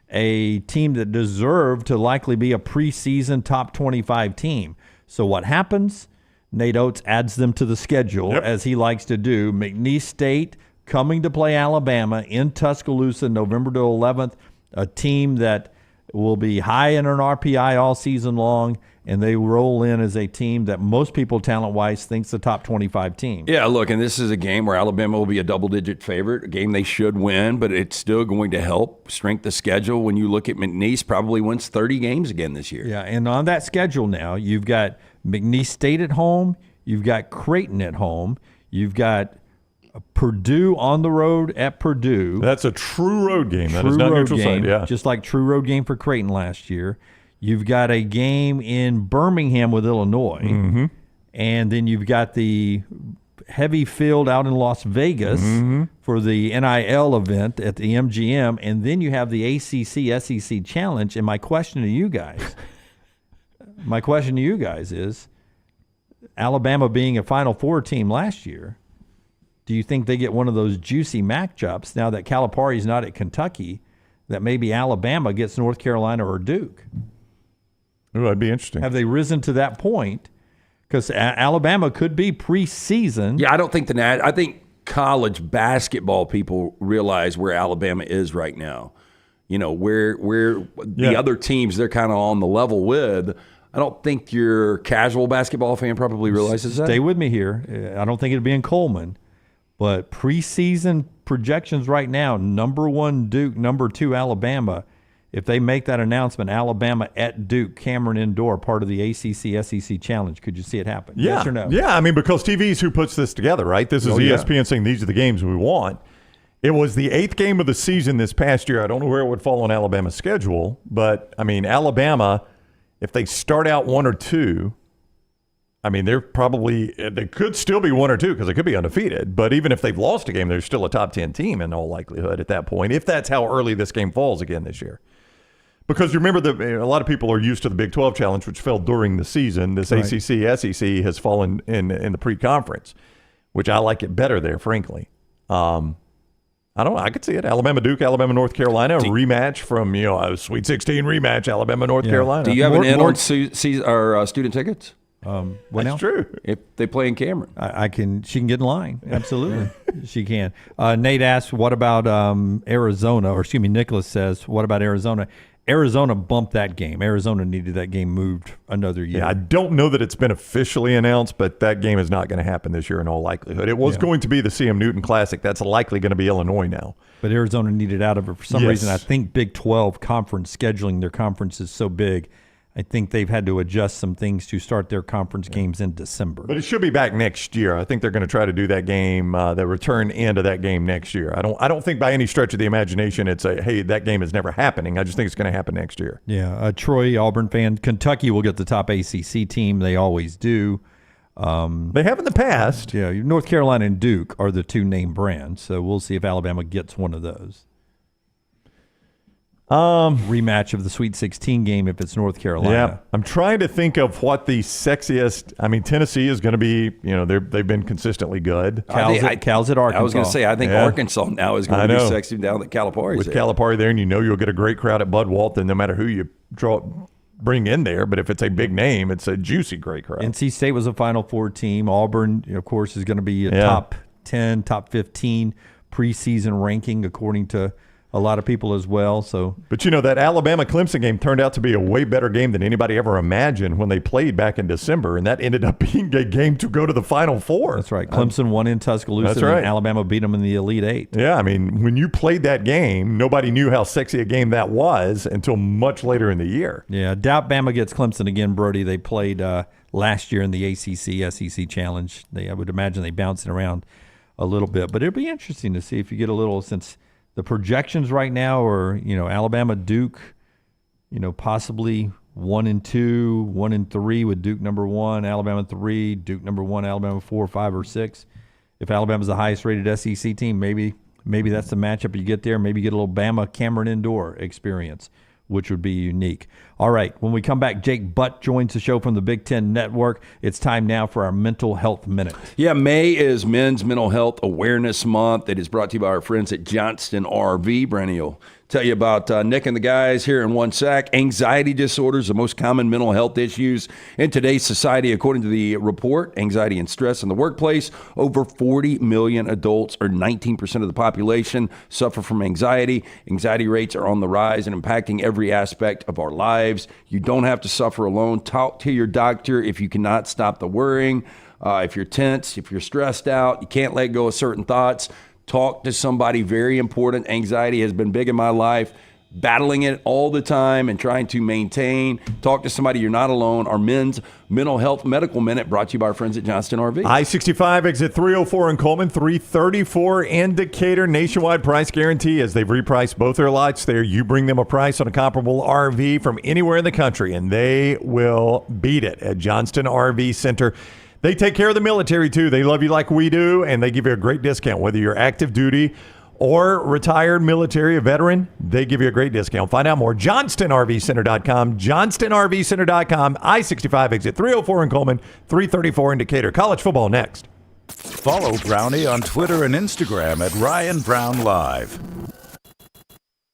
Speaker 1: a team that deserved to likely be a preseason top 25 team. So what happens? Nate Oates adds them to the schedule, as he likes to do. McNeese State coming to play Alabama in Tuscaloosa, November to 11th, a team that will be high in an RPI all season long, and they roll in as a team that most people talent-wise thinks the top 25 team.
Speaker 7: Yeah, look, and this is a game where Alabama will be a double-digit favorite, a game they should win, but it's still going to help strength the schedule. When you look at McNeese, probably wins 30 games again this year.
Speaker 1: Yeah, and on that schedule now, you've got McNeese State at home, you've got Creighton at home, you've got Purdue on the road at Purdue.
Speaker 8: That's a true road game. That is not neutral site, yeah.
Speaker 1: Just like true road game for Creighton last year. You've got a game in Birmingham with Illinois.
Speaker 8: Mm-hmm.
Speaker 1: And then you've got the heavy field out in Las Vegas for the NIL event at the MGM. And then you have the ACC-SEC Challenge. And my question to you guys is, Alabama being a Final Four team last year, do you think they get one of those juicy matchups now that Calipari's not at Kentucky, that maybe Alabama gets North Carolina or Duke?
Speaker 8: Ooh, that'd be interesting.
Speaker 1: Have they risen to that point? Because Alabama could be preseason.
Speaker 7: Yeah, I don't think I think college basketball people realize where Alabama is right now. You know, where the other teams they're kind of on the level with. I don't think your casual basketball fan probably realizes that.
Speaker 1: Stay with me here. I don't think it'd be in Coleman. But preseason projections right now, number 1 Duke, number 2 Alabama. If they make that announcement, Alabama at Duke, Cameron Indoor, part of the ACC SEC Challenge, could you see it happen?
Speaker 8: Yeah.
Speaker 1: Yes or no?
Speaker 8: Yeah, I mean, because TV's who puts this together, right? This is ESPN saying these are the games we want. It was the 8th game of the season this past year. I don't know where it would fall on Alabama's schedule, but, I mean, Alabama, if they start out 1 or 2, I mean, they could still be 1 or 2 because they could be undefeated. But even if they've lost a game, they're still a top 10 team in all likelihood at that point, if that's how early this game falls again this year. Because you remember a lot of people are used to the Big 12 Challenge, which fell during the season. This right. ACC, SEC has fallen in the pre-conference, which I like it better there, frankly. I don't know. I could see it. Alabama, Duke, Alabama, North Carolina, a rematch from a Sweet 16 rematch, Alabama, North Carolina.
Speaker 7: Do you have an in on student tickets?
Speaker 8: That's true.
Speaker 7: If they play in Cameron,
Speaker 1: she can get in line. Absolutely, she can. Nate asks, "What about Arizona?" Or excuse me, Nicholas says, "What about Arizona?" Arizona bumped that game. Arizona needed that game moved another year.
Speaker 8: Yeah, I don't know that it's been officially announced, but that game is not going to happen this year in all likelihood. It was going to be the CM Newton Classic. That's likely going to be Illinois now.
Speaker 1: But Arizona needed out of it for some reason. I think Big 12 conference scheduling, their conference is so big, I think they've had to adjust some things to start their conference games in December.
Speaker 8: But it should be back next year. I think they're going to try to do that game, the return end of that game next year. I don't think by any stretch of the imagination it's hey, that game is never happening. I just think it's going to happen next year.
Speaker 1: Yeah, Troy, Auburn fan. Kentucky will get the top ACC team. They always do.
Speaker 8: They have in the past.
Speaker 1: Yeah, North Carolina and Duke are the 2 name brands, so we'll see if Alabama gets one of those. Rematch of the Sweet 16 game if it's North Carolina.
Speaker 8: Yeah, I'm trying to think of what the sexiest. I mean, Tennessee is going to be. They've been consistently good.
Speaker 1: Cal's at Arkansas.
Speaker 7: I was going to say I think Arkansas now is going to be sexy down at Calipari.
Speaker 8: With Calipari there, and you'll get a great crowd at Bud Walton no matter who you bring in there. But if it's a big name, it's a juicy great crowd.
Speaker 1: NC State was a Final Four team. Auburn, of course, is going to be a top 10, top 15 preseason ranking according to a lot of people as well.
Speaker 8: But that Alabama-Clemson game turned out to be a way better game than anybody ever imagined when they played back in December, and that ended up being a game to go to the Final Four.
Speaker 1: That's right. Clemson won in Tuscaloosa, and Alabama beat them in the Elite Eight.
Speaker 8: Yeah, I mean, when you played that game, nobody knew how sexy a game that was until much later in the year.
Speaker 1: Yeah, doubt Bama gets Clemson again, Brody. They played last year in the ACC, SEC Challenge. I would imagine they bounced it around a little bit, but it'll be interesting to see if you get a little, since the projections right now are, Alabama, Duke, possibly 1 and 2, 1 and 3 with Duke number 1, Alabama 3, Duke number 1, Alabama 4, 5, or 6. If Alabama's the highest rated SEC team, maybe that's the matchup you get there. Maybe you get a little Bama Cameron Indoor experience, which would be unique. All right, when we come back, Jake Butt joins the show from the Big Ten Network. It's time now for our Mental Health Minute.
Speaker 7: Yeah, May is Men's Mental Health Awareness Month. It is brought to you by our friends at Johnston RV. Brenny will tell you about Nick and the guys here in one sec. Anxiety disorders, the most common mental health issues in today's society. According to the report, anxiety and stress in the workplace, over 40 million adults, or 19% of the population, suffer from anxiety. Anxiety rates are on the rise and impacting every aspect of our lives. You don't have to suffer alone. Talk to your doctor if you cannot stop the worrying. If you're tense, if you're stressed out, you can't let go of certain thoughts, talk to somebody. Very important. Anxiety has been big in my life. Battling it all the time and trying to maintain. Talk to somebody. You're not alone. Our Men's Mental Health Medical Minute brought to you by our friends at Johnston RV.
Speaker 8: I-65 exit 304 in Coleman, 334 in Decatur. Nationwide price guarantee. As they've repriced both their lots there, you bring them a price on a comparable RV from anywhere in the country, and they will beat it at Johnston RV Center. They take care of the military, too. They love you like we do, and they give you a great discount, whether you're active duty or retired military, a veteran, they give you a great discount. Find out more. JohnstonRVCenter.com. JohnstonRVCenter.com. I-65 exit 304 in Coleman, 334 in Decatur. College football next.
Speaker 6: Follow Brownie on Twitter and Instagram at Ryan Brown Live.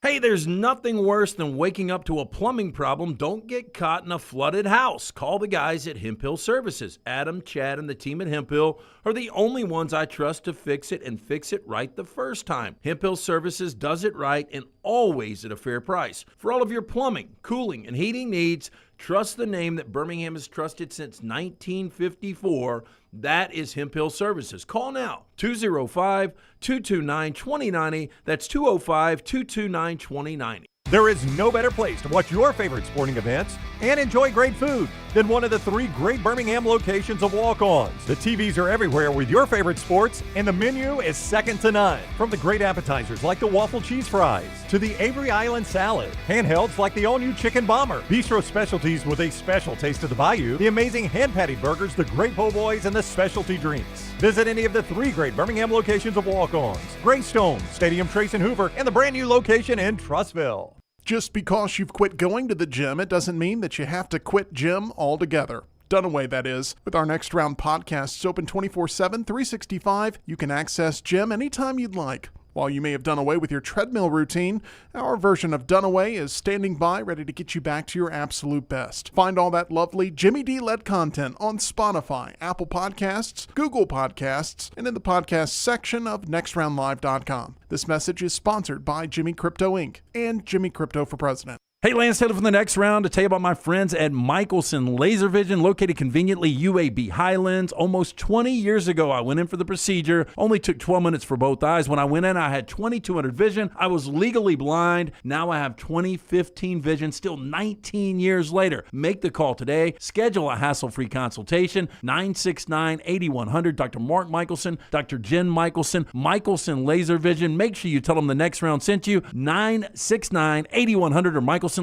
Speaker 10: Hey, there's nothing worse than waking up to a plumbing problem. Don't get caught in a flooded house. Call the guys at Hemp Hill Services. Adam, Chad, and the team at Hemp Hill are the only ones I trust to fix it and fix it right the first time. Hemp Hill Services does it right and always at a fair price. For all of your plumbing, cooling, and heating needs, trust the name that Birmingham has trusted since 1954. That is Hemp Hill Services. Call now, 205-229-2090. That's 205-229-2090.
Speaker 8: There is no better place to watch your favorite sporting events and enjoy great food than one of the 3 great Birmingham locations of Walk-Ons. The TVs are everywhere with your favorite sports, and the menu is second to none. From the great appetizers like the waffle cheese fries to the Avery Island salad, handhelds like the all-new chicken bomber, bistro specialties with a special taste of the bayou, the amazing hand-patty burgers, the great po' boys, and the specialty drinks. Visit any of the 3 great Birmingham locations of Walk-Ons: Greystone, Stadium Trace and Hoover, and the brand new location in Trussville.
Speaker 15: Just because you've quit going to the gym, it doesn't mean that you have to quit gym altogether. Dunaway, that is. With our Next Round podcasts open 24/7, 365, you can access gym anytime you'd like. While you may have done away with your treadmill routine, our version of Dunaway is standing by ready to get you back to your absolute best. Find all that lovely Jimmy D-led content on Spotify, Apple Podcasts, Google Podcasts, and in the podcast section of nextroundlive.com. This message is sponsored by Jimmy Crypto Inc. and Jimmy Crypto for President.
Speaker 10: Hey, Lance Taylor from the Next Round to tell you about my friends at Michelson Laser Vision, located conveniently UAB Highlands. Almost 20 years ago, I went in for the procedure. Only took 12 minutes for both eyes. When I went in, I had 20/200 vision. I was legally blind. Now I have 20/15 vision, still 19 years later. Make the call today. Schedule a hassle-free consultation. 969-8100. Dr. Mark Michelson, Dr. Jen Michelson, Michelson Laser Vision. Make sure you tell them the Next Round sent you. 969-8100 or MichelsonLaserVision.com.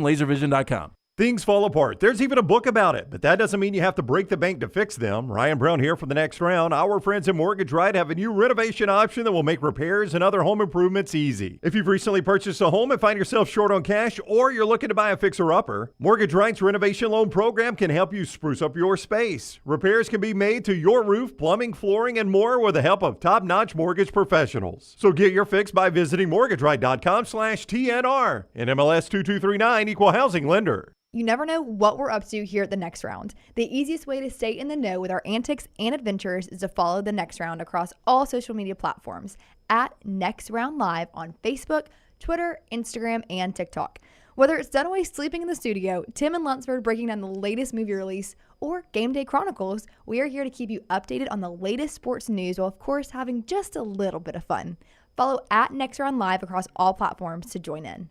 Speaker 8: Things fall apart. There's even a book about it, but that doesn't mean you have to break the bank to fix them. Ryan Brown here for the Next Round. Our friends at Mortgage Right have a new renovation option that will make repairs and other home improvements easy. If you've recently purchased a home and find yourself short on cash, or you're looking to buy a fixer-upper, Mortgage Right's renovation loan program can help you spruce up your space. Repairs can be made to your roof, plumbing, flooring, and more with the help of top-notch mortgage professionals. So get your fix by visiting mortgageright.com/TNR. And MLS 2239, Equal Housing Lender.
Speaker 3: You never know what we're up to here at the Next Round. The easiest way to stay in the know with our antics and adventures is to follow the Next Round across all social media platforms at Next Round Live on Facebook, Twitter, Instagram, and TikTok. Whether it's Dunaway sleeping in the studio, Tim and Lunsford breaking down the latest movie release, or Game Day Chronicles, we are here to keep you updated on the latest sports news while, of course, having just a little bit of fun. Follow at Next Round Live across all platforms to join in.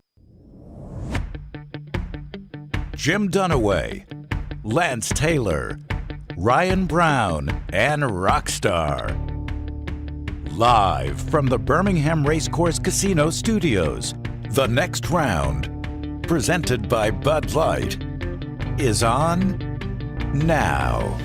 Speaker 6: Jim Dunaway, Lance Taylor, Ryan Brown, and Rockstar. Live from the Birmingham Racecourse Casino Studios, the Next Round, presented by Bud Light, is on now.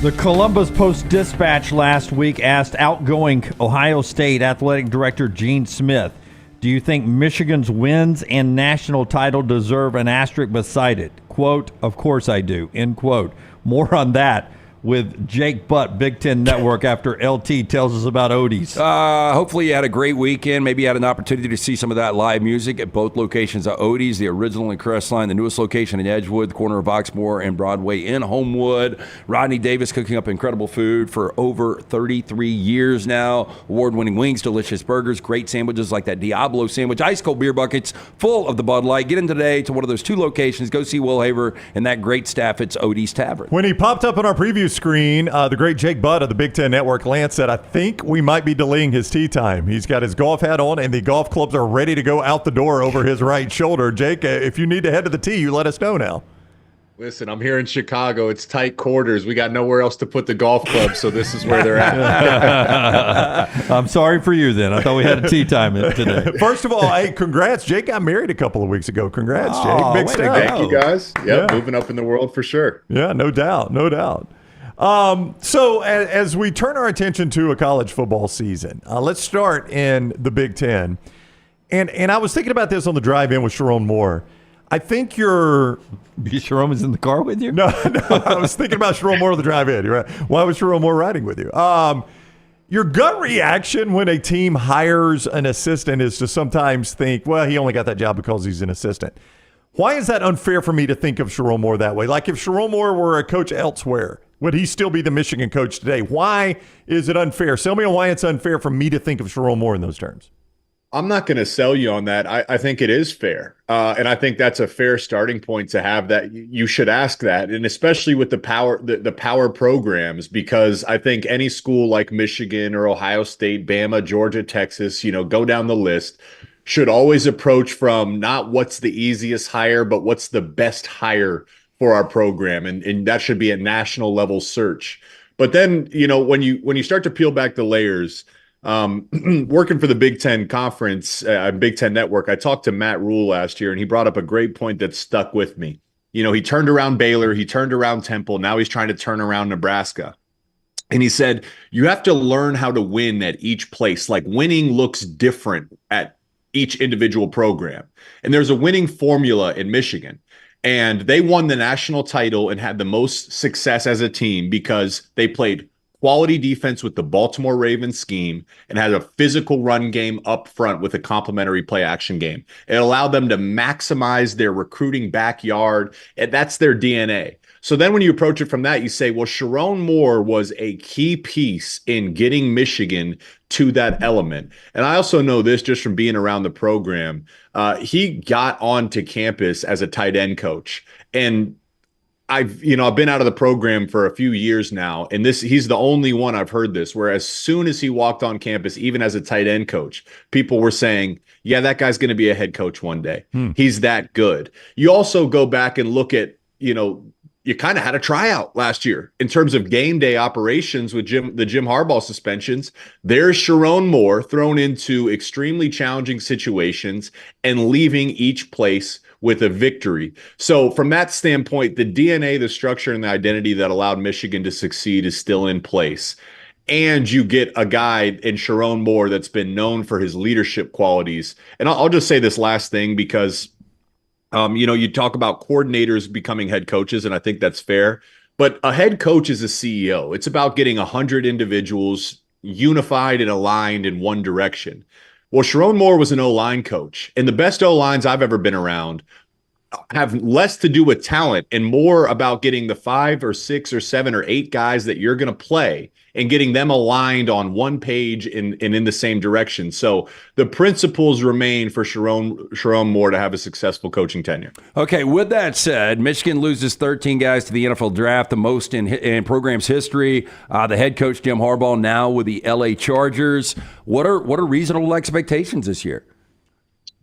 Speaker 1: The Columbus Post-Dispatch last week asked outgoing Ohio State Athletic Director Gene Smith, do you think Michigan's wins and national title deserve an asterisk beside it? Quote, of course I do, end quote. More on that with Jake Butt, Big Ten Network, after LT tells us about Odie's.
Speaker 7: Hopefully you had a great weekend. Maybe you had an opportunity to see some of that live music at both locations of Odie's, the original in Crestline, the newest location in Edgewood, the corner of Oxmoor and Broadway in Homewood. Rodney Davis cooking up incredible food for over 33 years now. Award-winning wings, delicious burgers, great sandwiches like that Diablo sandwich, ice-cold beer buckets full of the Bud Light. Get in today to one of those 2 locations. Go see Will Haver and that great staff. It's Odie's Tavern.
Speaker 8: When he popped up on our preview screen, the great Jake Butt of the Big Ten Network, Lance said, I think we might be delaying his tee time. He's got his golf hat on, and the golf clubs are ready to go out the door over his right shoulder. Jake, if you need to head to the tee, you let us know now.
Speaker 17: Listen, I'm here in Chicago. It's tight quarters. We got nowhere else to put the golf clubs, so this is where they're at.
Speaker 1: I'm sorry for you then. I thought we had a tee time today.
Speaker 8: First of all, hey, congrats. Jake got married a couple of weeks ago. Congrats, Jake. Big step.
Speaker 17: Thank you, guys. Yep, moving up in the world for sure.
Speaker 8: Yeah, no doubt. No doubt. So as we turn our attention to a college football season, let's start in the Big Ten. And I was thinking about this on the drive-in with Sharon Moore. I think you're.
Speaker 1: Sharon was in the car with you?
Speaker 8: No, I was thinking about Sharon Moore on the drive in. Right? Why was Sharon Moore riding with you? Your gut reaction when a team hires an assistant is to sometimes think, well, he only got that job because he's an assistant. Why is that unfair for me to think of Sharon Moore that way? Like if Sharon Moore were a coach elsewhere, would he still be the Michigan coach today? Why is it unfair? Sell me on why it's unfair for me to think of Sharon Moore in those terms.
Speaker 17: I'm not going to sell you on that. I think it is fair. And I think that's a fair starting point to have that. You should ask that. And especially with the power programs, because I think any school like Michigan or Ohio State, Bama, Georgia, Texas, go down the list, should always approach from not what's the easiest hire, but what's the best hire for our program. And that should be a national level search. But then, when you start to peel back the layers, working for the Big Ten Conference, Big Ten Network, I talked to Matt Rule last year, and he brought up a great point that stuck with me. He turned around Baylor, he turned around Temple, now he's trying to turn around Nebraska. And he said, you have to learn how to win at each place. Like winning looks different at each individual program. And there's a winning formula in Michigan. And they won the national title and had the most success as a team because they played quality defense with the Baltimore Ravens scheme and had a physical run game up front with a complementary play action game. It allowed them to maximize their recruiting backyard, and that's their DNA. So then when you approach it from that, you say, well, Sharon Moore was a key piece in getting Michigan to that element. And I also know this just from being around the program. He got onto campus as a tight end coach. And I've been out of the program for a few years now, and he's the only one I've heard this, where as soon as he walked on campus, even as a tight end coach, people were saying, yeah, that guy's going to be a head coach one day. He's that good. You also go back and look at, you kind of had a tryout last year in terms of game day operations with the Jim Harbaugh suspensions. There's Sharon Moore thrown into extremely challenging situations and leaving each place with a victory. So from that standpoint, the DNA, the structure, and the identity that allowed Michigan to succeed is still in place. And you get a guy in Sharon Moore that's been known for his leadership qualities. And I'll just say this last thing because you talk about coordinators becoming head coaches, and I think that's fair. But a head coach is a CEO. It's about getting 100 individuals unified and aligned in one direction. Well, Sharon Moore was an O-line coach, and the best O-lines I've ever been around have less to do with talent and more about getting the 5 or 6 or 7 or 8 guys that you're going to play and getting them aligned on one page and in the same direction. So the principles remain for Sharon Moore to have a successful coaching tenure.
Speaker 7: Okay, with that said, Michigan loses 13 guys to the NFL draft, the most in program's history. The head coach, Jim Harbaugh, now with the LA Chargers. What are reasonable expectations this year?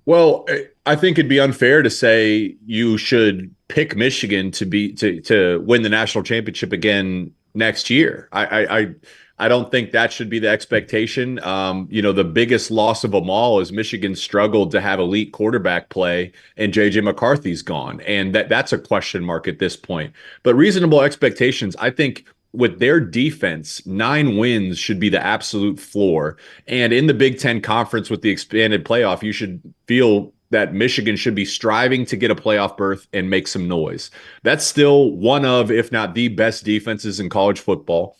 Speaker 17: Well, I think it'd be unfair to say you should pick Michigan to win the national championship again next year. I don't think that should be the expectation. The biggest loss of them all is Michigan struggled to have elite quarterback play, and J.J. McCarthy's gone, and that's a question mark at this point. But reasonable expectations, I think. With their defense, 9 wins should be the absolute floor. And in the Big Ten Conference with the expanded playoff, you should feel that Michigan should be striving to get a playoff berth and make some noise. That's still one of, if not the best defenses in college football.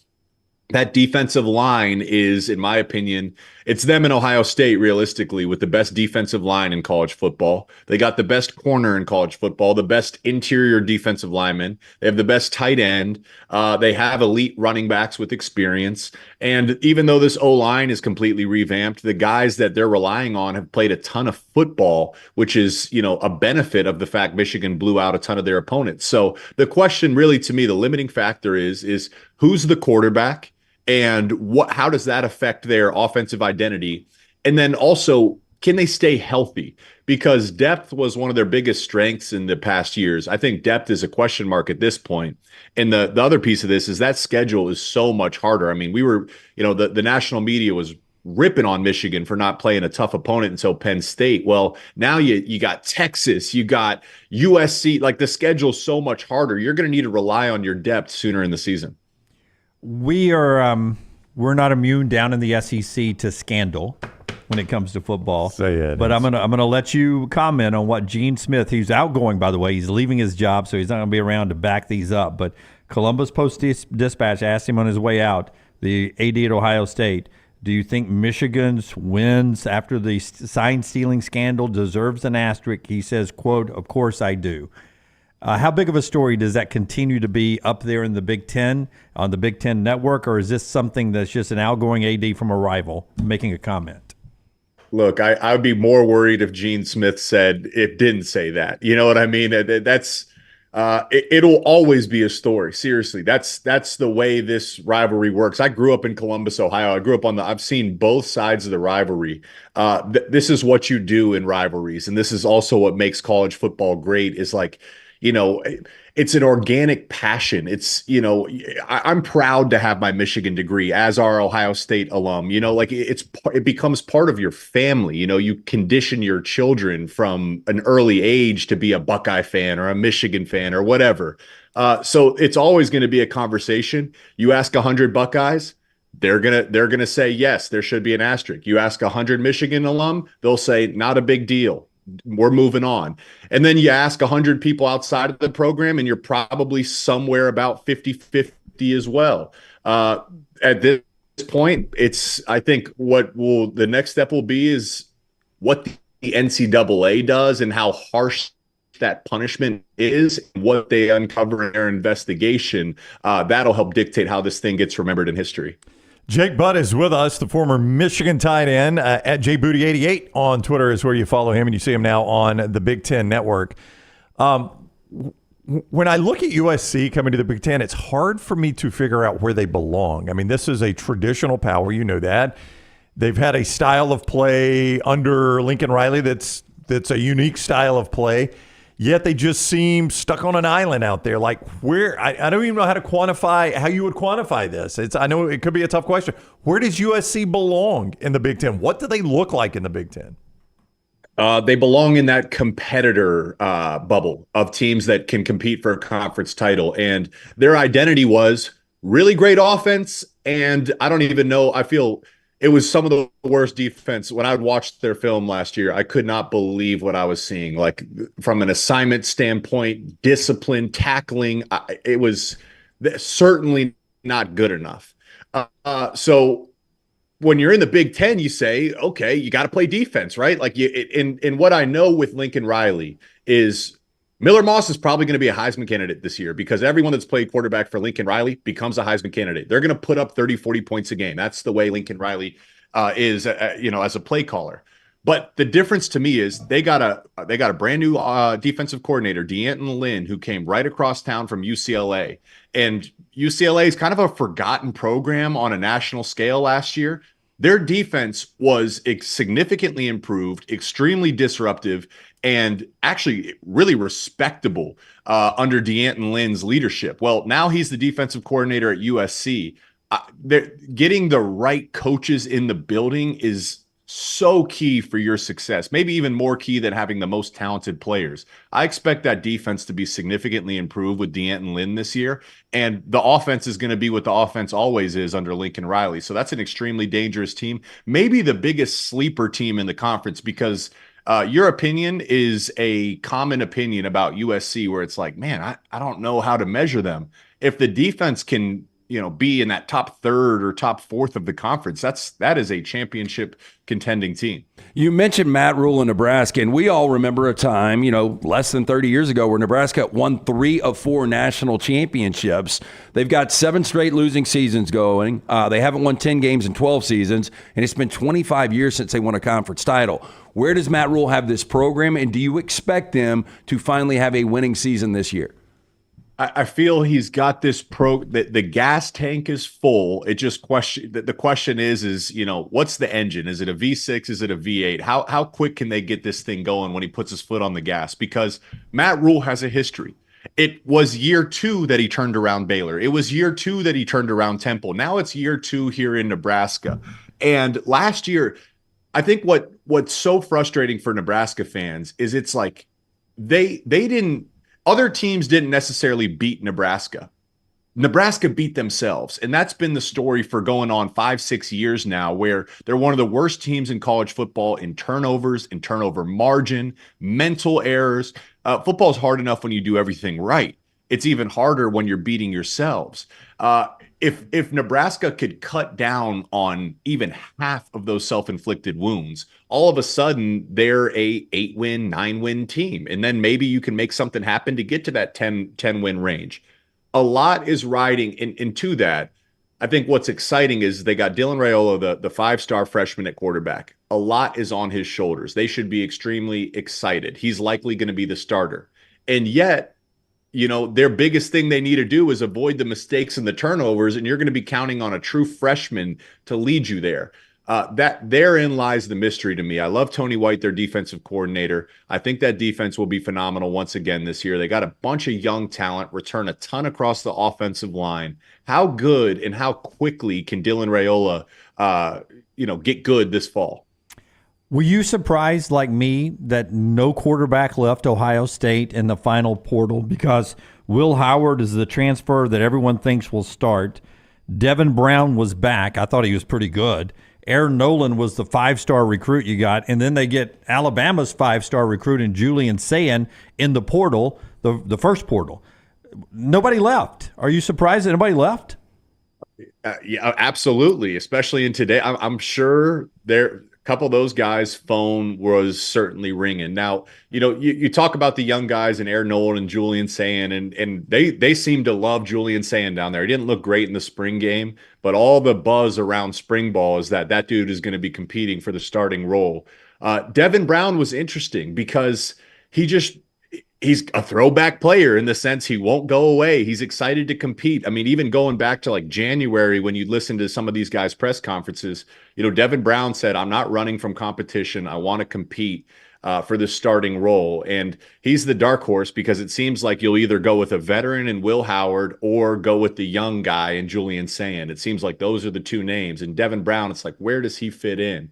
Speaker 17: That defensive line is, in my opinion, it's them in Ohio State, realistically, with the best defensive line in college football. They got the best corner in college football, the best interior defensive lineman. They have the best tight end. They have elite running backs with experience. And even though this O-line is completely revamped, the guys that they're relying on have played a ton of football, which is, a benefit of the fact Michigan blew out a ton of their opponents. So the question really, to me, the limiting factor is who's the quarterback? And how does that affect their offensive identity? And then also, can they stay healthy? Because depth was one of their biggest strengths in the past years. I think depth is a question mark at this point. And the other piece of this is that schedule is so much harder. I mean, we were, the national media was ripping on Michigan for not playing a tough opponent until Penn State. Well, now you got Texas, you got USC. Like the schedule's so much harder. You're going to need to rely on your depth sooner in the season.
Speaker 1: We're not immune down in the SEC to scandal. when it comes to football.
Speaker 8: Say it.
Speaker 1: But I'm gonna let you comment on what Gene Smith. He's outgoing, by the way. He's leaving his job, so he's not gonna be around to back these up. But Columbus Post-Dispatch asked him on his way out, the AD at Ohio State, do you think Michigan's wins after the sign stealing scandal deserves an asterisk? He says, quote, "Of course I do." How big of a story does that continue to be up there in the Big Ten, on the Big Ten network, or is this something that's just an outgoing AD from a rival making a comment?
Speaker 17: Look, I would be more worried if Gene Smith said it didn't say that. You know what I mean? That's it'll always be a story. Seriously, that's the way this rivalry works. I grew up in Columbus, Ohio. I've seen both sides of the rivalry. This is what you do in rivalries, and this is also what makes college football great. Is like, it's an organic passion. It's, I'm proud to have my Michigan degree, as our Ohio State alum. It becomes part of your family. You condition your children from an early age to be a Buckeye fan or a Michigan fan or whatever. So it's always going to be a conversation. You ask 100 Buckeyes, they're gonna say yes, there should be an asterisk. You ask 100 Michigan alum, they'll say not a big deal. We're moving on. And then you ask 100 people outside of the program, and you're probably somewhere about 50-50 as well. At this point, I think the next step will be is what the NCAA does and how harsh that punishment is, what they uncover in their investigation. That'll help dictate how this thing gets remembered in history.
Speaker 8: Jake Butt is with us, the former Michigan tight end, at JBooty88 on Twitter is where you follow him, and you see him now on the Big Ten Network. When I look at USC coming to the Big Ten, it's hard for me to figure out where they belong. I mean, this is a traditional power, you know that. They've had a style of play under Lincoln Riley that's a unique style of play. Yet they just seem stuck on an island out there. Like, where? I don't even know how you would quantify this. I know it could be a tough question. Where does USC belong in the Big Ten? What do they look like in the Big Ten?
Speaker 17: They belong in that competitor bubble of teams that can compete for a conference title. And their identity was really great offense. And I don't even know, I feel it was some of the worst defense. When I watched their film last year, I could not believe what I was seeing. Like, from an assignment standpoint, discipline, tackling, it was certainly not good enough. So when you're in the Big Ten, you say, okay, you got to play defense, right? Like, in what I know with Lincoln Riley is Miller Moss is probably going to be a Heisman candidate this year, because everyone that's played quarterback for Lincoln Riley becomes a Heisman candidate. They're going to put up 30, 40 points a game. That's the way Lincoln Riley is, as a play caller. But the difference to me is they got a brand new defensive coordinator, D'Anton Lynn, who came right across town from UCLA. And UCLA is kind of a forgotten program on a national scale last year. Their defense was significantly improved, extremely disruptive, and actually really respectable under D'Anton Lynn's leadership. Well, now he's the defensive coordinator at USC. Getting the right coaches in the building is so key for your success, maybe even more key than having the most talented players. I expect that defense to be significantly improved with D'Anton Lynn this year, and the offense is going to be what the offense always is under Lincoln Riley. So that's an extremely dangerous team, maybe the biggest sleeper team in the conference, because your opinion is a common opinion about USC, where it's like, man, I don't know how to measure them. If the defense can be in that top third or top fourth of the conference, that is a championship contending team.
Speaker 7: You mentioned Matt Rule in Nebraska, and we all remember a time, less than 30 years ago, where Nebraska won 3 of 4 national championships. They've got 7 straight losing seasons going. They haven't won 10 games in 12 seasons, and it's been 25 years since they won a conference title. Where does Matt Rule have this program, and do you expect them to finally have a winning season this year?
Speaker 17: I feel he's got this the gas tank is full. It just the question is what's the engine? Is it a V6? Is it a V8? How quick can they get this thing going when he puts his foot on the gas? Because Matt Rule has a history. It was year 2 that he turned around Baylor. It was year 2 that he turned around Temple. Now it's year 2 here in Nebraska. And last year, I think what's so frustrating for Nebraska fans is it's like they didn't. Other teams didn't necessarily beat Nebraska. Nebraska beat themselves. And that's been the story for going on 5-6 years now, where they're one of the worst teams in college football in turnovers, in turnover margin, mental errors. Football is hard enough when you do everything right. It's even harder when you're beating yourselves. If Nebraska could cut down on even half of those self-inflicted wounds, all of a sudden they're a 8-win, 9-win team. And then maybe you can make something happen to get to that 10-win range. A lot is riding into that. I think what's exciting is they got Dylan Raiola, the 5-star freshman at quarterback. A lot is on his shoulders. They should be extremely excited. He's likely going to be the starter. And yet, their biggest thing they need to do is avoid the mistakes and the turnovers, and you're going to be counting on a true freshman to lead you there. That therein lies the mystery to me. I love Tony White, their defensive coordinator. I think that defense will be phenomenal once again this year. They got a bunch of young talent, return a ton across the offensive line. How good and how quickly can Dylan Raiola, get good this fall?
Speaker 1: Were you surprised, like me, that no quarterback left Ohio State in the final portal? Because Will Howard is the transfer that everyone thinks will start. Devin Brown was back. I thought he was pretty good. Aaron Nolan was the 5-star recruit you got, and then they get Alabama's 5-star recruit in Julian Sayin in the portal, the first portal. Nobody left. Are you surprised that nobody left?
Speaker 17: Yeah, absolutely, especially in today. I'm sure a couple of those guys' phone was certainly ringing. Now, you talk about the young guys and Aaron Nolan and Julian Sayin, and they seem to love Julian Sayin down there. He didn't look great in the spring game, but all the buzz around spring ball is that dude is going to be competing for the starting role. Devin Brown was interesting because he's a throwback player in the sense he won't go away. He's excited to compete. I mean, even going back to like January, when you listen to some of these guys' press conferences, Devin Brown said, I'm not running from competition. I want to compete for the starting role. And he's the dark horse because it seems like you'll either go with a veteran in Will Howard or go with the young guy in Julian Sayin. It seems like those are the two names. And Devin Brown, it's like, where does he fit in?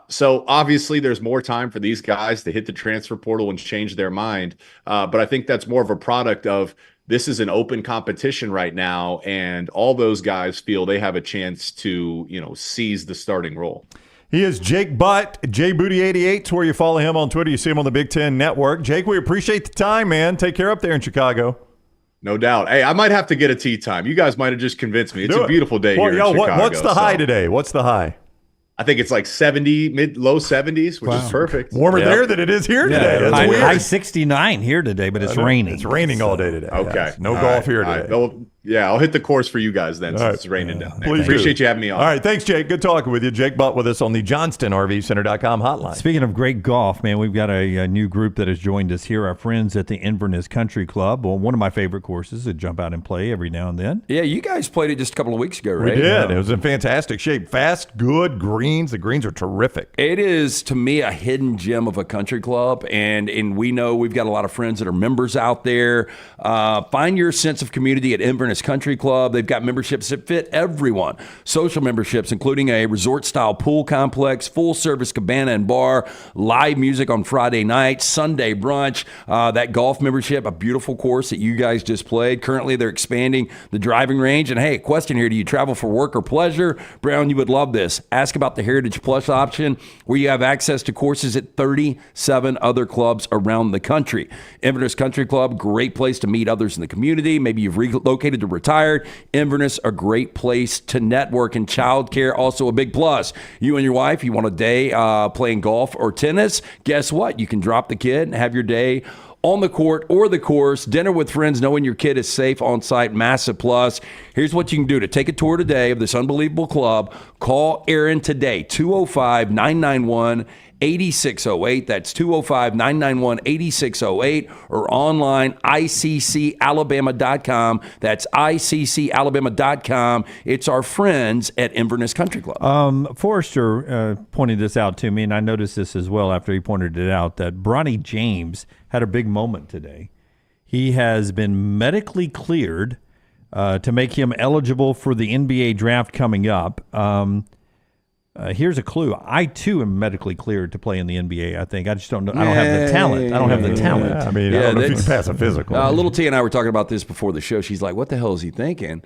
Speaker 17: So obviously there's more time for these guys to hit the transfer portal and change their mind. But I think that's more of a product of this is an open competition right now, and all those guys feel they have a chance to, seize the starting role.
Speaker 8: He is Jake Butt, JBooty88. It's where you follow him on Twitter. You see him on the Big Ten Network. Jake, we appreciate the time, man. Take care up there in Chicago.
Speaker 17: No doubt. Hey, I might have to get a tee time. You guys might have just convinced me. It's a beautiful day here in Chicago.
Speaker 8: What's the high today? What's the high?
Speaker 17: I think it's like 70, low 70s, which is perfect.
Speaker 8: Warmer there than it is here today. That's weird.
Speaker 1: High 69 here today, but it's raining.
Speaker 8: It's raining all day today.
Speaker 17: Okay.
Speaker 8: Yes. No golf here today.
Speaker 17: I'll hit the course for you guys then since it's raining down there. Appreciate you having me on.
Speaker 8: All right. Thanks, Jake. Good talking with you. Jake Butt with us on the JohnstonRVCenter.com hotline.
Speaker 1: Speaking of great golf, man, we've got a new group that has joined us here, our friends at the Inverness Country Club. Well, one of my favorite courses to jump out and play every now and then.
Speaker 7: Yeah, you guys played it just a couple of weeks ago, right?
Speaker 8: We did. It was in fantastic shape. Fast, good greens. The greens are terrific.
Speaker 7: It is, to me, a hidden gem of a country club, and we know we've got a lot of friends that are members out there. Find your sense of community at Inverness Country Club. They've got memberships that fit everyone. Social memberships, including a resort-style pool complex, full-service cabana and bar, live music on Friday nights, Sunday brunch, that golf membership, a beautiful course that you guys just played. Currently, they're expanding the driving range. And, hey, question here, do you travel for work or pleasure? Brown, you would love this. Ask about the Heritage Plus option, where you have access to courses at 37 other clubs around the country. Inverness Country Club, great place to meet others in the community. Maybe you've relocated to retired. Inverness, a great place to network, and childcare also a big plus. You and your wife, you want a day playing golf or tennis? Guess what? You can drop the kid and have your day on the court or the course. Dinner with friends, knowing your kid is safe on site, massive plus. Here's what you can do to take a tour today of this unbelievable club. Call Aaron today, 205-991-8608. That's 205-991-8608, or online, ICCalabama.com. That's ICCalabama.com. It's our friends at Inverness Country Club.
Speaker 1: Forrester pointed this out to me, and I noticed this as well after he pointed it out, that Bronny James had a big moment today. He has been medically cleared to make him eligible for the NBA draft coming up. Here's a clue. I, too, am medically cleared to play in the NBA, I think. I just don't know. I don't have the talent. I don't have the talent.
Speaker 8: I mean, I don't know if you can pass a physical.
Speaker 7: Little T and I were talking about this before the show. She's like, what the hell is he thinking?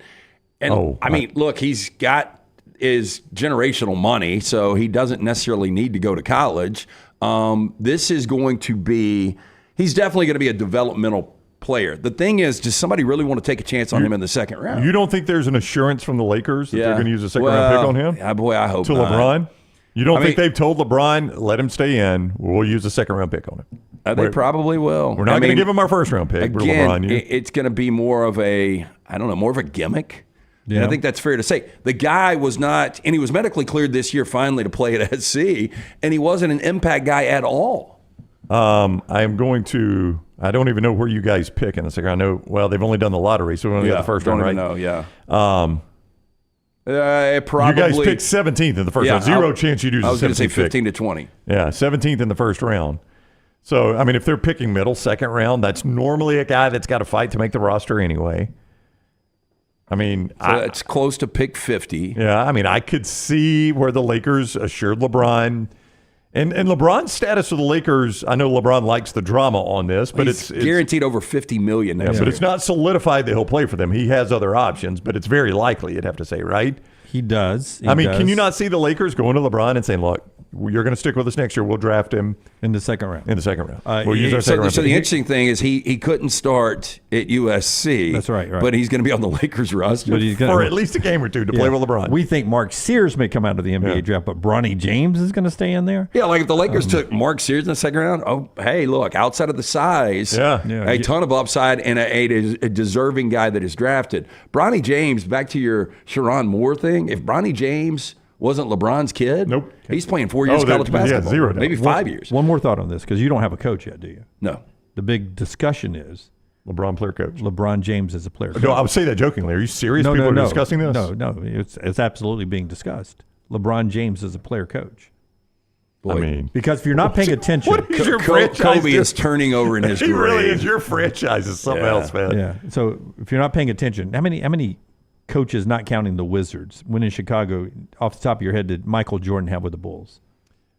Speaker 7: And, I mean, look, he's got his generational money, so he doesn't necessarily need to go to college. This is going to be – he's definitely going to be a developmental player. The thing is, does somebody really want to take a chance on him in the second round?
Speaker 8: You don't think there's an assurance from the Lakers that they're going to use a second-round pick on him?
Speaker 7: Yeah, boy, I hope
Speaker 8: to
Speaker 7: not.
Speaker 8: LeBron? You don't think they've told LeBron, let him stay in, we'll use a second-round pick on him?
Speaker 7: They probably will.
Speaker 8: We're not going to give him our first-round pick.
Speaker 7: Again,
Speaker 8: LeBron,
Speaker 7: it's going to be more of a gimmick.
Speaker 1: Yeah.
Speaker 7: And I think that's fair to say. The guy was not, and he was medically cleared this year finally to play at SC, and he wasn't an impact guy at all.
Speaker 8: I am going to. I don't even know where you guys pick in the second round. I know. Well, they've only done the lottery, so we only got the first round, right?
Speaker 7: Don't even know.
Speaker 8: Probably. You guys picked 17th in the first round. Zero chance you'd use.
Speaker 7: I was going to say
Speaker 8: 15
Speaker 7: to 20.
Speaker 8: Yeah, 17th in the first round. So I mean, if they're picking middle second round, that's normally a guy that's got to fight to make the roster anyway. I mean,
Speaker 7: it's close to pick 50.
Speaker 8: Yeah, I mean, I could see where the Lakers assured LeBron. And LeBron's status with the Lakers, I know LeBron likes the drama on this, but it's
Speaker 7: guaranteed over $50 million next year.
Speaker 8: But it's not solidified that he'll play for them. He has other options, but it's very likely, you'd have to say, right?
Speaker 1: He does.
Speaker 8: Can you not see the Lakers going to LeBron and saying, look, you're going to stick with us next year. We'll draft him
Speaker 1: in the second round.
Speaker 8: We'll use our second round.
Speaker 7: So the interesting thing is he couldn't start at USC.
Speaker 1: That's right.
Speaker 7: But he's going to be on the Lakers roster
Speaker 8: for at least a game or two to play with LeBron.
Speaker 1: We think Mark Sears may come out of the NBA draft, but Bronny James is going to stay in there.
Speaker 7: Yeah, like if the Lakers took Mark Sears in the second round, oh, hey, look, outside of the size, a ton of upside and a deserving guy that is drafted. Bronny James, back to your Sharon Moore thing, if Bronny James wasn't LeBron's kid,
Speaker 8: nope,
Speaker 7: he's playing 4 years college basketball.
Speaker 8: Zero.
Speaker 7: Maybe 5 years.
Speaker 1: One more thought on this, because you don't have a coach yet, do you?
Speaker 7: No.
Speaker 1: The big discussion is
Speaker 8: LeBron player coach.
Speaker 1: LeBron James is a player coach.
Speaker 8: No, I would say that jokingly. Are you serious? People are discussing this?
Speaker 1: No. It's absolutely being discussed. LeBron James is a player coach.
Speaker 8: Boy. I mean,
Speaker 1: because if you're not paying attention,
Speaker 8: what is your franchise?
Speaker 7: Kobe is turning over in his grave.
Speaker 8: He really is. Your franchise is something else, man.
Speaker 1: Yeah. So if you're not paying attention, how many coaches, not counting the Wizards, when in Chicago, off the top of your head, did Michael Jordan have with the Bulls?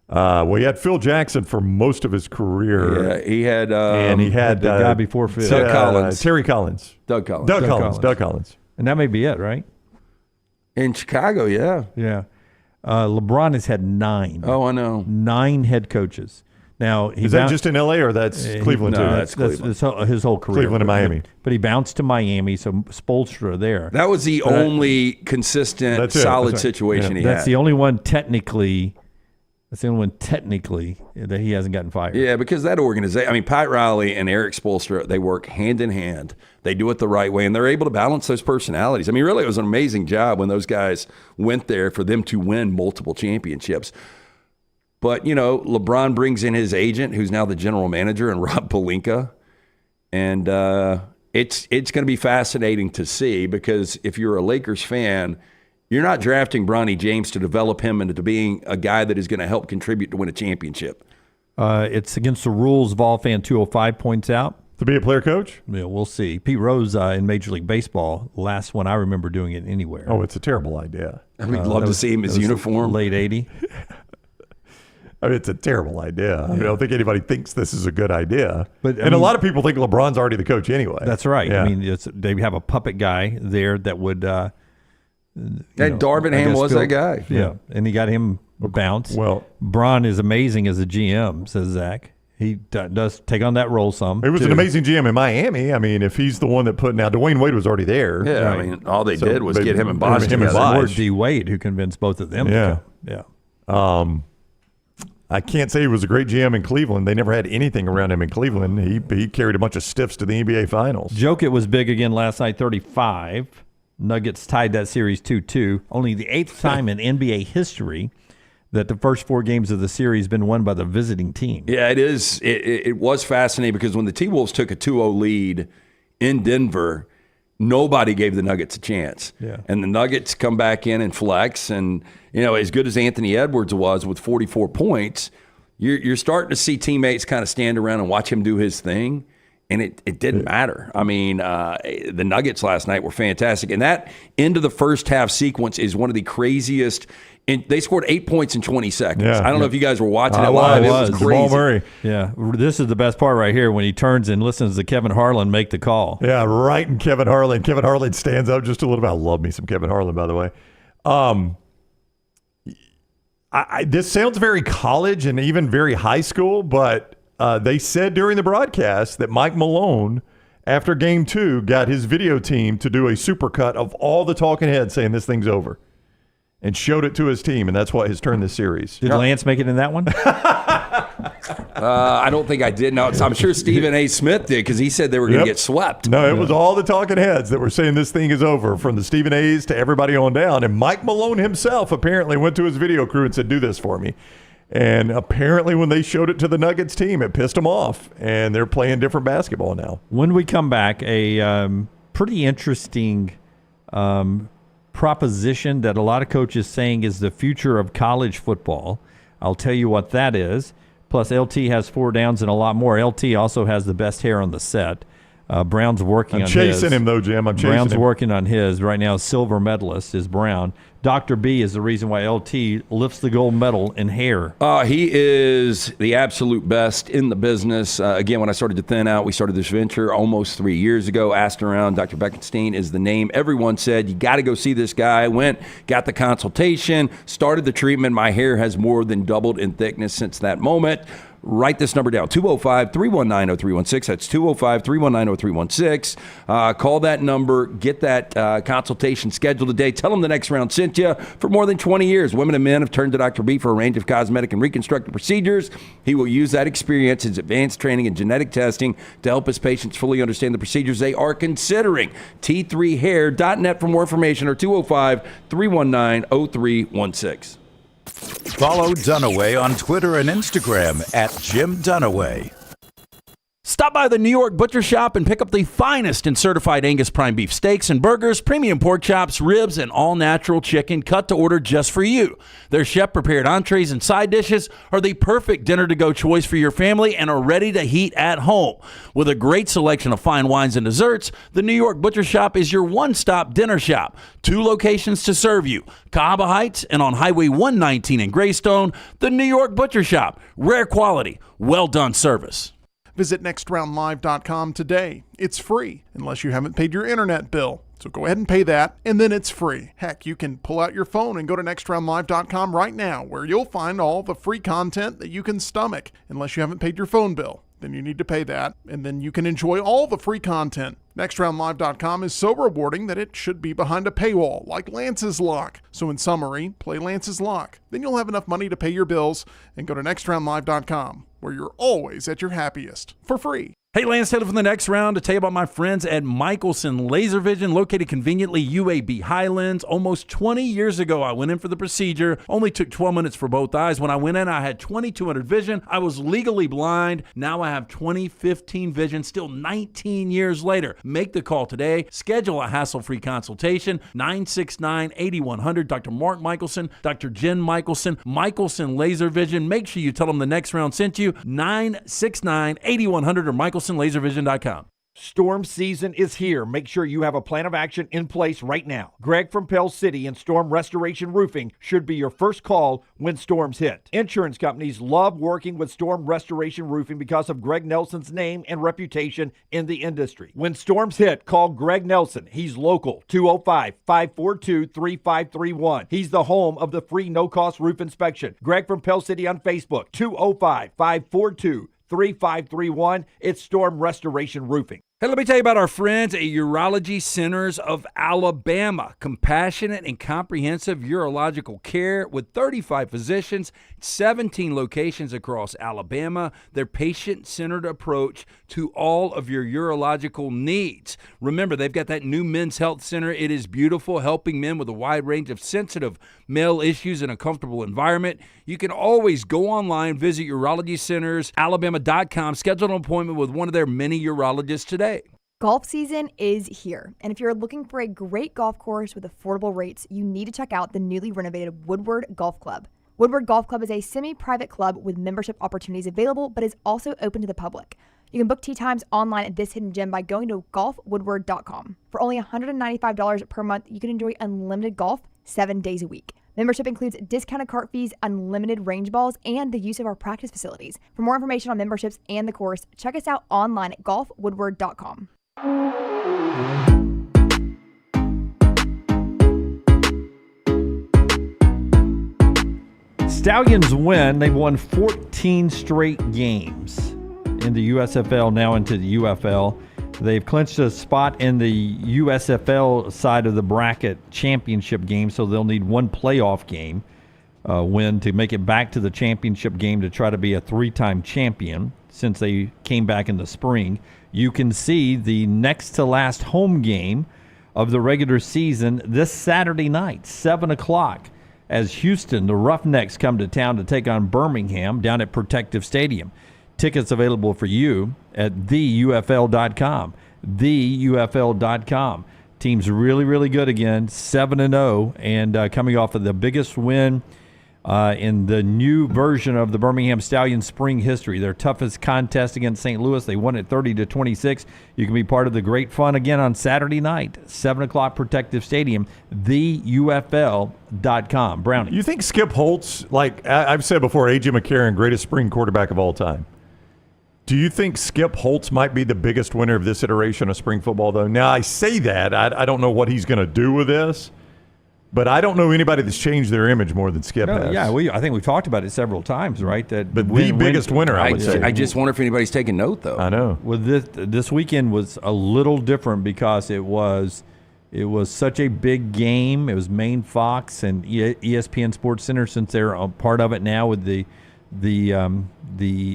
Speaker 8: Well, he had Phil Jackson for most of his career.
Speaker 7: Yeah, he had,
Speaker 8: and he had
Speaker 1: the guy before Phil,
Speaker 7: Doug Collins,
Speaker 8: Terry Collins,
Speaker 7: Doug Collins,
Speaker 8: Doug Collins,
Speaker 1: and that may be it, right?
Speaker 7: In Chicago, yeah.
Speaker 1: LeBron has had 9.
Speaker 7: Oh, I know.
Speaker 1: 9 head coaches. Now,
Speaker 8: is that just in L.A. or that's Cleveland too?
Speaker 7: That's Cleveland.
Speaker 1: That's his whole career.
Speaker 8: Cleveland and Miami.
Speaker 1: But he bounced to Miami, so Spoelstra there.
Speaker 7: That was the only consistent, solid situation he had.
Speaker 1: That's the only one technically. That's the only one technically that he hasn't gotten fired.
Speaker 7: Yeah, because that organization, I mean, Pat Riley and Eric Spoelstra, they work hand in hand. They do it the right way, and they're able to balance those personalities. I mean, really, it was an amazing job when those guys went there for them to win multiple championships. But, LeBron brings in his agent, who's now the general manager, and Rob Pelinka. And it's going to be fascinating to see, because if you're a Lakers fan, you're not drafting Bronny James to develop him into being a guy that is going to help contribute to win a championship.
Speaker 1: It's against the rules. Volfan 205 points out.
Speaker 8: To be a player coach?
Speaker 1: Yeah, we'll see. Pete Rose in Major League Baseball, last one I remember doing it anywhere.
Speaker 8: Oh, it's a terrible idea.
Speaker 7: I mean, love to see him in his uniform.
Speaker 1: Late 80.
Speaker 8: I mean, it's a terrible idea. I don't think anybody thinks this is a good idea. And a lot of people think LeBron's already the coach anyway.
Speaker 1: That's right.
Speaker 8: Yeah.
Speaker 1: I mean, they have a puppet guy there that would
Speaker 7: Darvingham was that guy.
Speaker 1: Yeah. And he got him bounced.
Speaker 8: Well,
Speaker 1: Bron is amazing as a GM, says Zach. He does take on that role some.
Speaker 8: It was an amazing GM in Miami. I mean, if he's the one that put – now, Dwayne Wade was already there.
Speaker 7: Yeah,
Speaker 1: right.
Speaker 7: I mean, all they did was get him and Bosh together.
Speaker 1: Or D. Wade, who convinced both of them.
Speaker 8: Yeah. I can't say he was a great GM in Cleveland. They never had anything around him in Cleveland. He carried a bunch of stiffs to the NBA Finals.
Speaker 1: Jokic was big again last night, 35. Nuggets tied that series 2-2. Only the 8th time in NBA history that the first 4 games of the series been won by the visiting team.
Speaker 7: Yeah, it is. It was fascinating because when the T-Wolves took a 2-0 lead in Denver, nobody gave the Nuggets a chance.
Speaker 1: Yeah.
Speaker 7: And the Nuggets come back in and flex. And, as good as Anthony Edwards was with 44 points, you're starting to see teammates kind of stand around and watch him do his thing. and it didn't matter. I mean, the Nuggets last night were fantastic. And that end of the first half sequence is one of the craziest. And they scored 8 points in 20 seconds.
Speaker 8: Yeah.
Speaker 7: I don't know if you guys were watching it live. It was crazy.
Speaker 8: Jamal Murray.
Speaker 1: Yeah, this is the best part right here when he turns and listens to Kevin Harlan make the call.
Speaker 8: Yeah, right in Kevin Harlan. Kevin Harlan stands up just a little bit. I love me some Kevin Harlan, by the way. This sounds very college and even very high school, but they said during the broadcast that Mike Malone, after Game 2, got his video team to do a supercut of all the talking heads saying this thing's over. And showed it to his team, and that's what has turned this series.
Speaker 1: Did Lance make it in that one?
Speaker 7: I don't think I did. No, I'm sure Stephen A. Smith did because he said they were going to get swept.
Speaker 8: No, it was all the talking heads that were saying this thing is over, from the Stephen A's to everybody on down. And Mike Malone himself apparently went to his video crew and said, do this for me. And apparently when they showed it to the Nuggets team, it pissed them off, and they're playing different basketball now.
Speaker 1: When we come back, a pretty interesting proposition that a lot of coaches saying is the future of college football. I'll tell you what that is. Plus, LT has 4 downs and a lot more. LT also has the best hair on the set. Brown's working on his.
Speaker 8: I'm chasing him, though, Jim.
Speaker 1: Brown's working on his. Right now, silver medalist is Brown. Dr. B is the reason why LT lifts the gold medal in hair.
Speaker 7: He is the absolute best in the business. Again, when I started to thin out, we started this venture almost 3 years ago. Asked around, Dr. Beckenstein is the name. Everyone said, you got to go see this guy. Went, got the consultation, started the treatment. My hair has more than doubled in thickness since that moment. Write this number down, 205-319-0316. That's 205-319-0316. Call that number. Get that consultation scheduled today. Tell them the Next Round sent you. For more than 20 years, women and men have turned to Dr. B for a range of cosmetic and reconstructive procedures. He will use that experience, his advanced training and genetic testing to help his patients fully understand the procedures they are considering. T3hair.net for more information, or 205-319-0316.
Speaker 6: Follow Dunaway on Twitter and Instagram at Jim Dunaway.
Speaker 10: Stop by the New York Butcher Shop and pick up the finest in certified Angus prime beef steaks and burgers, premium pork chops, ribs, and all-natural chicken cut to order just for you. Their chef-prepared entrees and side dishes are the perfect dinner-to-go choice for your family and are ready to heat at home. With a great selection of fine wines and desserts, the New York Butcher Shop is your one-stop dinner shop. 2 locations to serve you, Cahaba Heights and on Highway 119 in Greystone. The New York Butcher Shop. Rare quality, well-done service.
Speaker 15: Visit nextroundlive.com today. It's free, unless you haven't paid your internet bill. So go ahead and pay that, and then it's free. Heck, you can pull out your phone and go to nextroundlive.com right now, where you'll find all the free content that you can stomach. Unless you haven't paid your phone bill, then you need to pay that, and then you can enjoy all the free content. NextRoundLive.com is so rewarding that it should be behind a paywall, like Lance's Lock. So in summary, play Lance's Lock. Then you'll have enough money to pay your bills, and go to NextRoundLive.com, where you're always at your happiest, for free.
Speaker 10: Hey, Lance Taylor from the Next Round to tell you about my friends at Michelson Laser Vision, located conveniently UAB Highlands. Almost 20 years ago, I went in for the procedure. Only took 12 minutes for both eyes. When I went in, I had 2200 vision. I was legally blind. Now I have 20/15 vision, still 19 years later. Make the call today. Schedule a hassle-free consultation, 969-8100. Dr. Mark Michelson, Dr. Jen Michelson, Michelson Laser Vision. Make sure you tell them the Next Round sent you, 969-8100 or MichelsonLaserVision.com.
Speaker 18: Storm season is here. Make sure you have a plan of action in place right now. Greg from Pell City and Storm Restoration Roofing should be your first call when storms hit. Insurance companies love working with Storm Restoration Roofing because of Greg Nelson's name and reputation in the industry. When storms hit, call Greg Nelson. He's local, 205-542-3531. He's the home of the free no-cost roof inspection. Greg from Pell City on Facebook, 205-542-3531. It's Storm Restoration Roofing.
Speaker 10: Hey, let me tell you about our friends at Urology Centers of Alabama. Compassionate and comprehensive urological care with 35 physicians, 17 locations across Alabama. Their patient-centered approach to all of your urological needs. Remember, they've got that new men's health center. It is beautiful, helping men with a wide range of sensitive male issues in a comfortable environment. You can always go online, visit urologycentersalabama.com, schedule an appointment with one of their many urologists today.
Speaker 3: Golf season is here, and if you're looking for a great golf course with affordable rates, you need to check out the newly renovated Woodward Golf Club. Woodward Golf Club is a semi-private club with membership opportunities available, but is also open to the public. You can book tee times online at this hidden gem by going to golfwoodward.com. For only $195 per month, you can enjoy unlimited golf 7 days a week. Membership includes discounted cart fees, unlimited range balls, and the use of our practice facilities. For more information on memberships and the course, check us out online at golfwoodward.com.
Speaker 1: Stallions win. They've won 14 straight games in the USFL, now into the UFL. They've clinched a spot in the USFL side of the bracket championship game, so they'll need one playoff game win to make it back to the championship game to try to be a 3-time champion since they came back in the spring. You can see the next to last home game of the regular season this Saturday night, 7 o'clock, as Houston, the Roughnecks, come to town to take on Birmingham down at Protective Stadium. Tickets available for you at theufl.com. Theufl.com. Team's really, really good again, 7-0, and coming off of the biggest win in the new version of the Birmingham Stallions spring history. Their toughest contest against St. Louis, they won it 30-26. You can be part of the great fun again on Saturday night, 7 o'clock, Protective Stadium, theufl.com. Brownie.
Speaker 8: You think Skip Holtz, like I've said before, A.J. McCarron, greatest spring quarterback of all time. Do you think Skip Holtz might be the biggest winner of this iteration of spring football, though? Now, I say that. I don't know what he's going to do with this, but I don't know anybody that's changed their image more than Skip has.
Speaker 1: Yeah, I think we've talked about it several times, right? But
Speaker 8: the biggest winner, I would say.
Speaker 7: I just wonder if anybody's taking note, though.
Speaker 8: I know.
Speaker 1: Well, this weekend was a little different because it was such a big game. It was Maine Fox and ESPN Sports Center, since they're a part of it now with the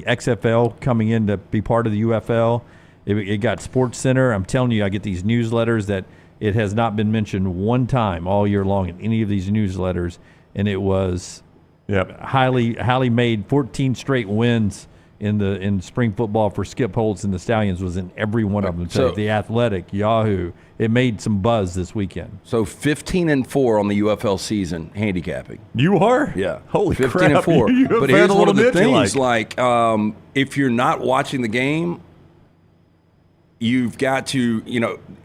Speaker 1: XFL coming in to be part of the UFL. It got Sports Center. I'm telling you, I get these newsletters that it has not been mentioned one time all year long in any of these newsletters, and it was highly made. 14 straight wins in spring football for Skip Holtz, and the Stallions was in every one of them. So the Athletic, Yahoo, it made some buzz this weekend.
Speaker 7: So 15-4 on the UFL season handicapping.
Speaker 8: You are?
Speaker 7: Yeah.
Speaker 8: Holy
Speaker 7: 15
Speaker 8: crap.
Speaker 7: and 4.
Speaker 8: You
Speaker 7: but here's one of the things, like if you're not watching the game, you've got to,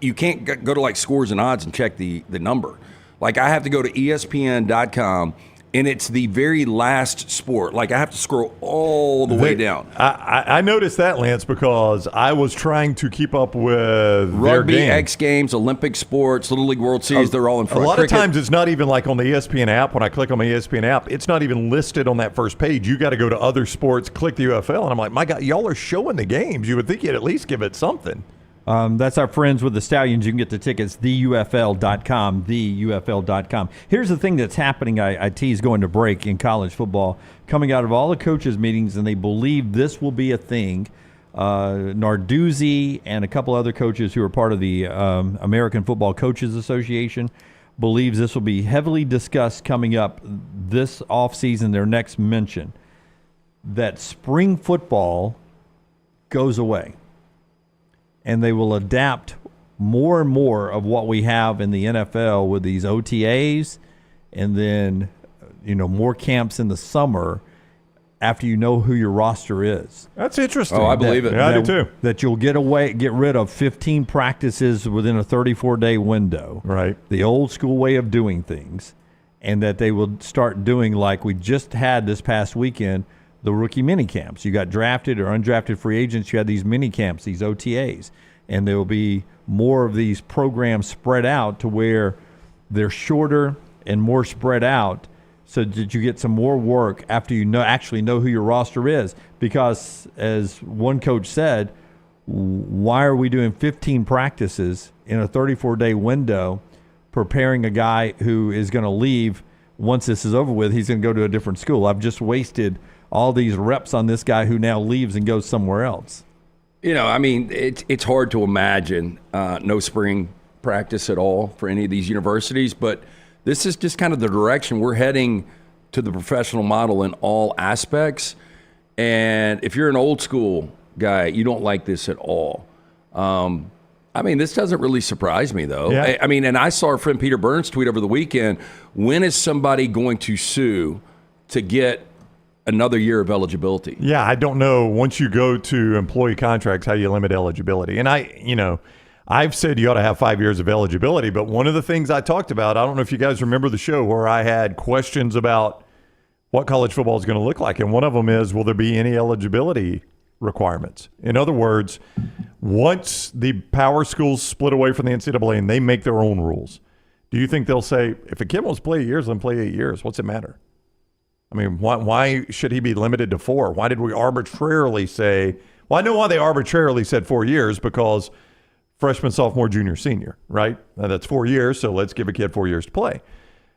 Speaker 7: you can't go to like Scores and Odds and check the number. Like I have to go to ESPN.com, and it's the very last sport. Like I have to scroll all the way down.
Speaker 8: I noticed that, Lance, because I was trying to keep up with
Speaker 7: Rugby,
Speaker 8: their game.
Speaker 7: X Games, Olympic sports, Little League World Series, they're all in front.
Speaker 8: A lot
Speaker 7: Cricket.
Speaker 8: of times it's not even like on the ESPN app. When I click on the ESPN app, it's not even listed on that first page. You got to go to other sports, click the UFL, and I'm like, my God, y'all are showing the games. You would think you'd at least give it something.
Speaker 1: That's our friends with the Stallions. You can get the tickets, theufl.com, theufl.com. Here's the thing that's happening. I tease going to break in college football, coming out of all the coaches' meetings, and they believe this will be a thing. Narduzzi and a couple other coaches who are part of the American Football Coaches Association believes this will be heavily discussed coming up this offseason, their next mention, that spring football goes away. And they will adapt more and more of what we have in the NFL with these OTAs, and then more camps in the summer after you know who your roster is.
Speaker 8: That's interesting.
Speaker 7: Oh, I believe it.
Speaker 8: Yeah, I do too.
Speaker 1: That you'll get rid of 15 practices within a 34-day window.
Speaker 8: Right.
Speaker 1: The old school way of doing things, and that they will start doing like we just had this past weekend, the rookie mini camps. You got drafted or undrafted free agents. You had these mini camps, these OTAs, and there will be more of these programs spread out to where they're shorter and more spread out, so that you get some more work after you actually know who your roster is. Because as one coach said, why are we doing 15 practices in a 34-day window, preparing a guy who is going to leave once this is over with? He's going to go to a different school. I've just wasted all these reps on this guy who now leaves and goes somewhere else.
Speaker 7: It's hard to imagine no spring practice at all for any of these universities, but this is just kind of the direction we're heading to, the professional model in all aspects. And if you're an old school guy, you don't like this at all. This doesn't really surprise me, though.
Speaker 8: Yeah.
Speaker 7: And I saw our friend Peter Burns tweet over the weekend, when is somebody going to sue to get another year of eligibility.
Speaker 8: Yeah, I don't know once you go to employee contracts how you limit eligibility. And I've said you ought to have 5 years of eligibility, but one of the things I talked about, I don't know if you guys remember the show where I had questions about what college football is going to look like. And one of them is, will there be any eligibility requirements? In other words, once the power schools split away from the NCAA and they make their own rules, do you think they'll say, if a kid wants to play 8 years, let him play 8 years? What's it matter? I mean, why should he be limited to 4? Why did we arbitrarily say, well, I know why they arbitrarily said 4 years, because freshman, sophomore, junior, senior, right? Now that's 4 years, so let's give a kid 4 years to play.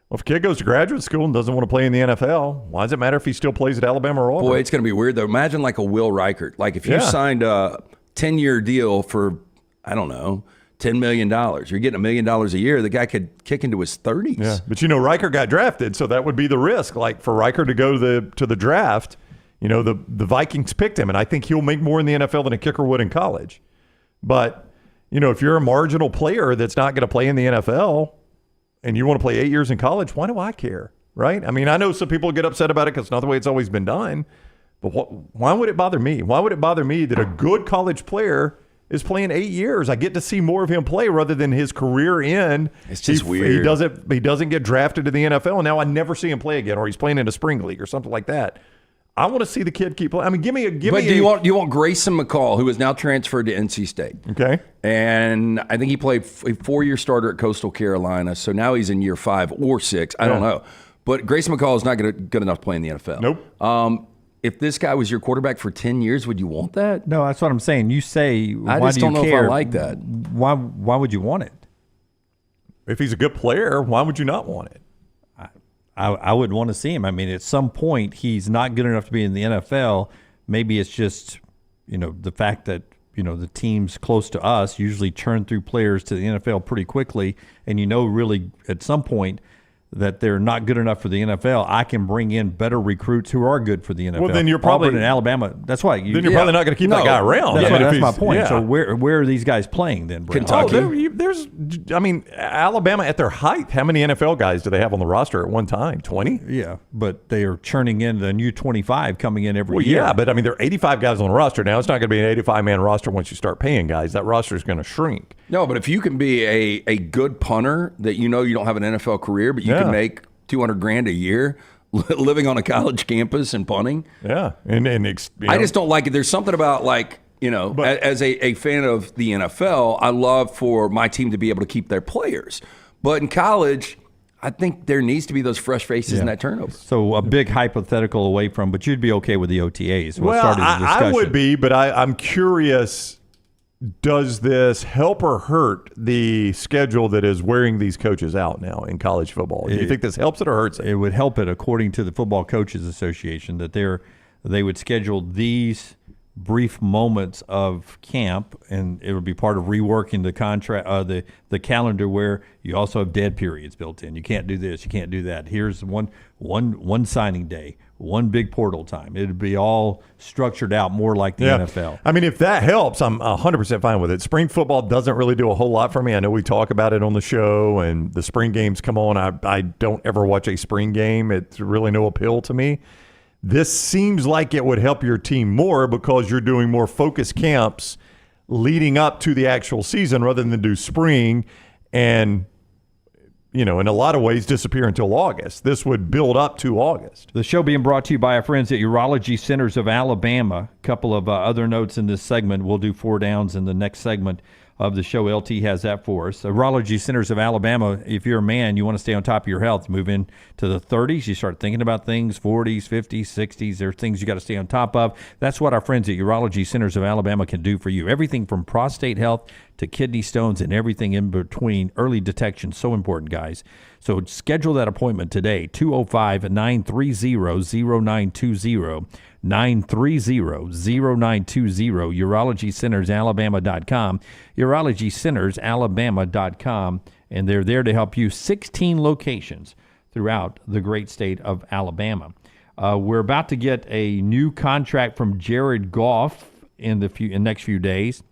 Speaker 8: Well, if a kid goes to graduate school and doesn't want to play in the NFL, why does it matter if he still plays at Alabama or Auburn?
Speaker 7: Boy, it's going to be weird, though. Imagine like a Will Reichert. Like if you signed a 10-year deal for, I don't know, $10 million. You're getting $1 million a year. The guy could kick into his 30s.
Speaker 8: Yeah, but Reichert got drafted, so that would be the risk. Like for Reichert to go to the draft, the Vikings picked him, and I think he'll make more in the NFL than a kicker would in college. But, if you're a marginal player that's not going to play in the NFL and you want to play 8 years in college, why do I care, right? I mean, I know some people get upset about it because it's not the way it's always been done, but why would it bother me? Why would it bother me that a good college player is playing 8 years? I get to see more of him play rather than his career end.
Speaker 7: It's just weird.
Speaker 8: He doesn't get drafted to the NFL, and now I never see him play again, or he's playing in a spring league or something like that. I want to see the kid keep playing. I mean, give me.
Speaker 7: Do you want Grayson McCall, who is now transferred to NC State?
Speaker 8: Okay.
Speaker 7: And I think he played a 4-year starter at Coastal Carolina, so now he's in year 5 or 6. I don't know. But Grayson McCall is not good enough to play in the NFL.
Speaker 8: Nope.
Speaker 7: If this guy was your quarterback for 10 years, would you want that?
Speaker 1: No, that's what I'm saying. You say,
Speaker 7: I
Speaker 1: why
Speaker 7: just
Speaker 1: do you
Speaker 7: don't know
Speaker 1: care?
Speaker 7: if I like that.
Speaker 1: Why would you want it?
Speaker 8: If he's a good player, why would you not want it?
Speaker 1: I would want to see him. I mean, at some point, he's not good enough to be in the NFL. Maybe it's just, the fact that, the teams close to us usually churn through players to the NFL pretty quickly. And really at some point that they're not good enough for the NFL, I can bring in better recruits who are good for the NFL.
Speaker 8: Well, then you're probably
Speaker 1: Auburn and Alabama. That's why.
Speaker 8: Then you're probably not going to keep that guy around.
Speaker 1: That's my point. Yeah. So where are these guys playing then, Brent?
Speaker 7: Kentucky.
Speaker 8: Alabama at their height, how many NFL guys do they have on the roster at one time? 20?
Speaker 1: Yeah, but they are churning in the new 25 coming in every year.
Speaker 8: Yeah, but there are 85 guys on the roster now. It's not going to be an 85-man roster once you start paying guys. That roster is going to shrink.
Speaker 7: No, but if you can be a good punter that you don't have an NFL career, but you can make $200,000 a year living on a college campus and punting.
Speaker 8: Yeah,
Speaker 7: I just don't like it. There's something about as a fan of the NFL, I love for my team to be able to keep their players. But in college, I think there needs to be those fresh faces in that turnover.
Speaker 1: So a big hypothetical away from, but you'd be okay with the OTAs.
Speaker 8: I would be, but I'm curious. Does this help or hurt the schedule that is wearing these coaches out now in college football? Do you think this helps it or hurts it?
Speaker 1: It would help it, according to the Football Coaches Association, that they would schedule these brief moments of camp, and it would be part of reworking the contract, the calendar, where you also have dead periods built in. You can't do this, you can't do that. Here's one signing day, one big portal time. It'd be all structured out more like the NFL.
Speaker 8: I mean, if that helps, I'm 100% fine with it. Spring football doesn't really do a whole lot for me. I know we talk about it on the show, and the spring games come on. I don't ever watch a spring game. It's really no appeal to me. This seems like it would help your team more because you're doing more focused camps leading up to the actual season rather than do spring and, in a lot of ways disappear until August. This would build up to August.
Speaker 1: The show being brought to you by our friends at Urology Centers of Alabama. A couple of other notes in this segment. We'll do 4 downs in the next segment of the show. LT has that for us. Urology Centers of Alabama, if you're a man, you want to stay on top of your health, move into the 30s, you start thinking about things, 40s, 50s, 60s, there are things you got to stay on top of. That's what our friends at Urology Centers of Alabama can do for you. Everything from prostate health to kidney stones and everything in between. Early detection, so important, guys. So schedule that appointment today, 205-930-0920. 930-0920, UrologyCentersAlabama.com, UrologyCentersAlabama.com, and they're there to help you. 16 locations throughout the great state of Alabama. We're about to get a new contract from Jared Goff in the next few days,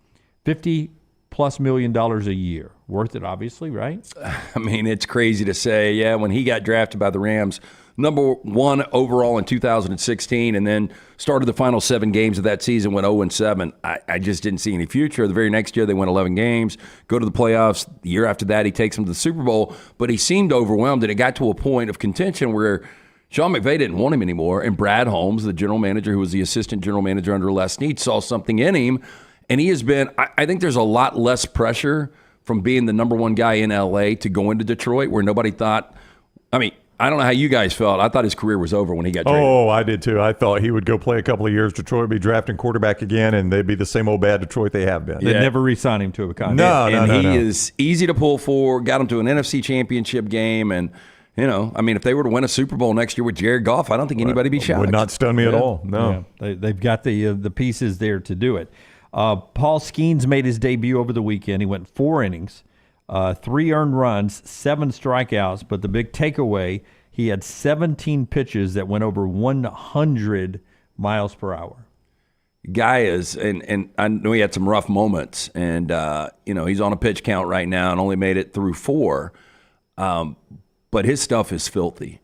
Speaker 1: $50+ million a year. Worth it, obviously, right?
Speaker 7: I mean, it's crazy to say, when he got drafted by the Rams, number 1 overall in 2016, and then started the final 7 games of that season, went 0-7. I just didn't see any future. The very next year, they went 11 games, go to the playoffs. The year after that, he takes them to the Super Bowl, but he seemed overwhelmed, and it got to a point of contention where Sean McVay didn't want him anymore, and Brad Holmes, the general manager who was the assistant general manager under Les Snead, saw something in him, and he has been – I think there's a lot less pressure from being the number 1 guy in L.A. to go into Detroit where nobody thought – I mean – I don't know how you guys felt. I thought his career was over when he got traded.
Speaker 8: Oh, I did too. I thought he would go play a couple of years. Detroit would be drafting quarterback again, and they'd be the same old bad Detroit they have been.
Speaker 1: They never re-signed him to a contract.
Speaker 7: No. He is easy to pull for, got him to an NFC championship game, and, if they were to win a Super Bowl next year with Jared Goff, I don't think anybody'd be shocked.
Speaker 8: Would not stun me at all, no.
Speaker 1: Yeah. They've got the pieces there to do it. Paul Skeens made his debut over the weekend. He went 4 innings, 3 earned runs, 7 strikeouts, but the big takeaway, he had 17 pitches that went over 100 miles per hour.
Speaker 7: Guy is, and I know he had some rough moments, and, he's on a pitch count right now and only made it through 4. But his stuff is filthy.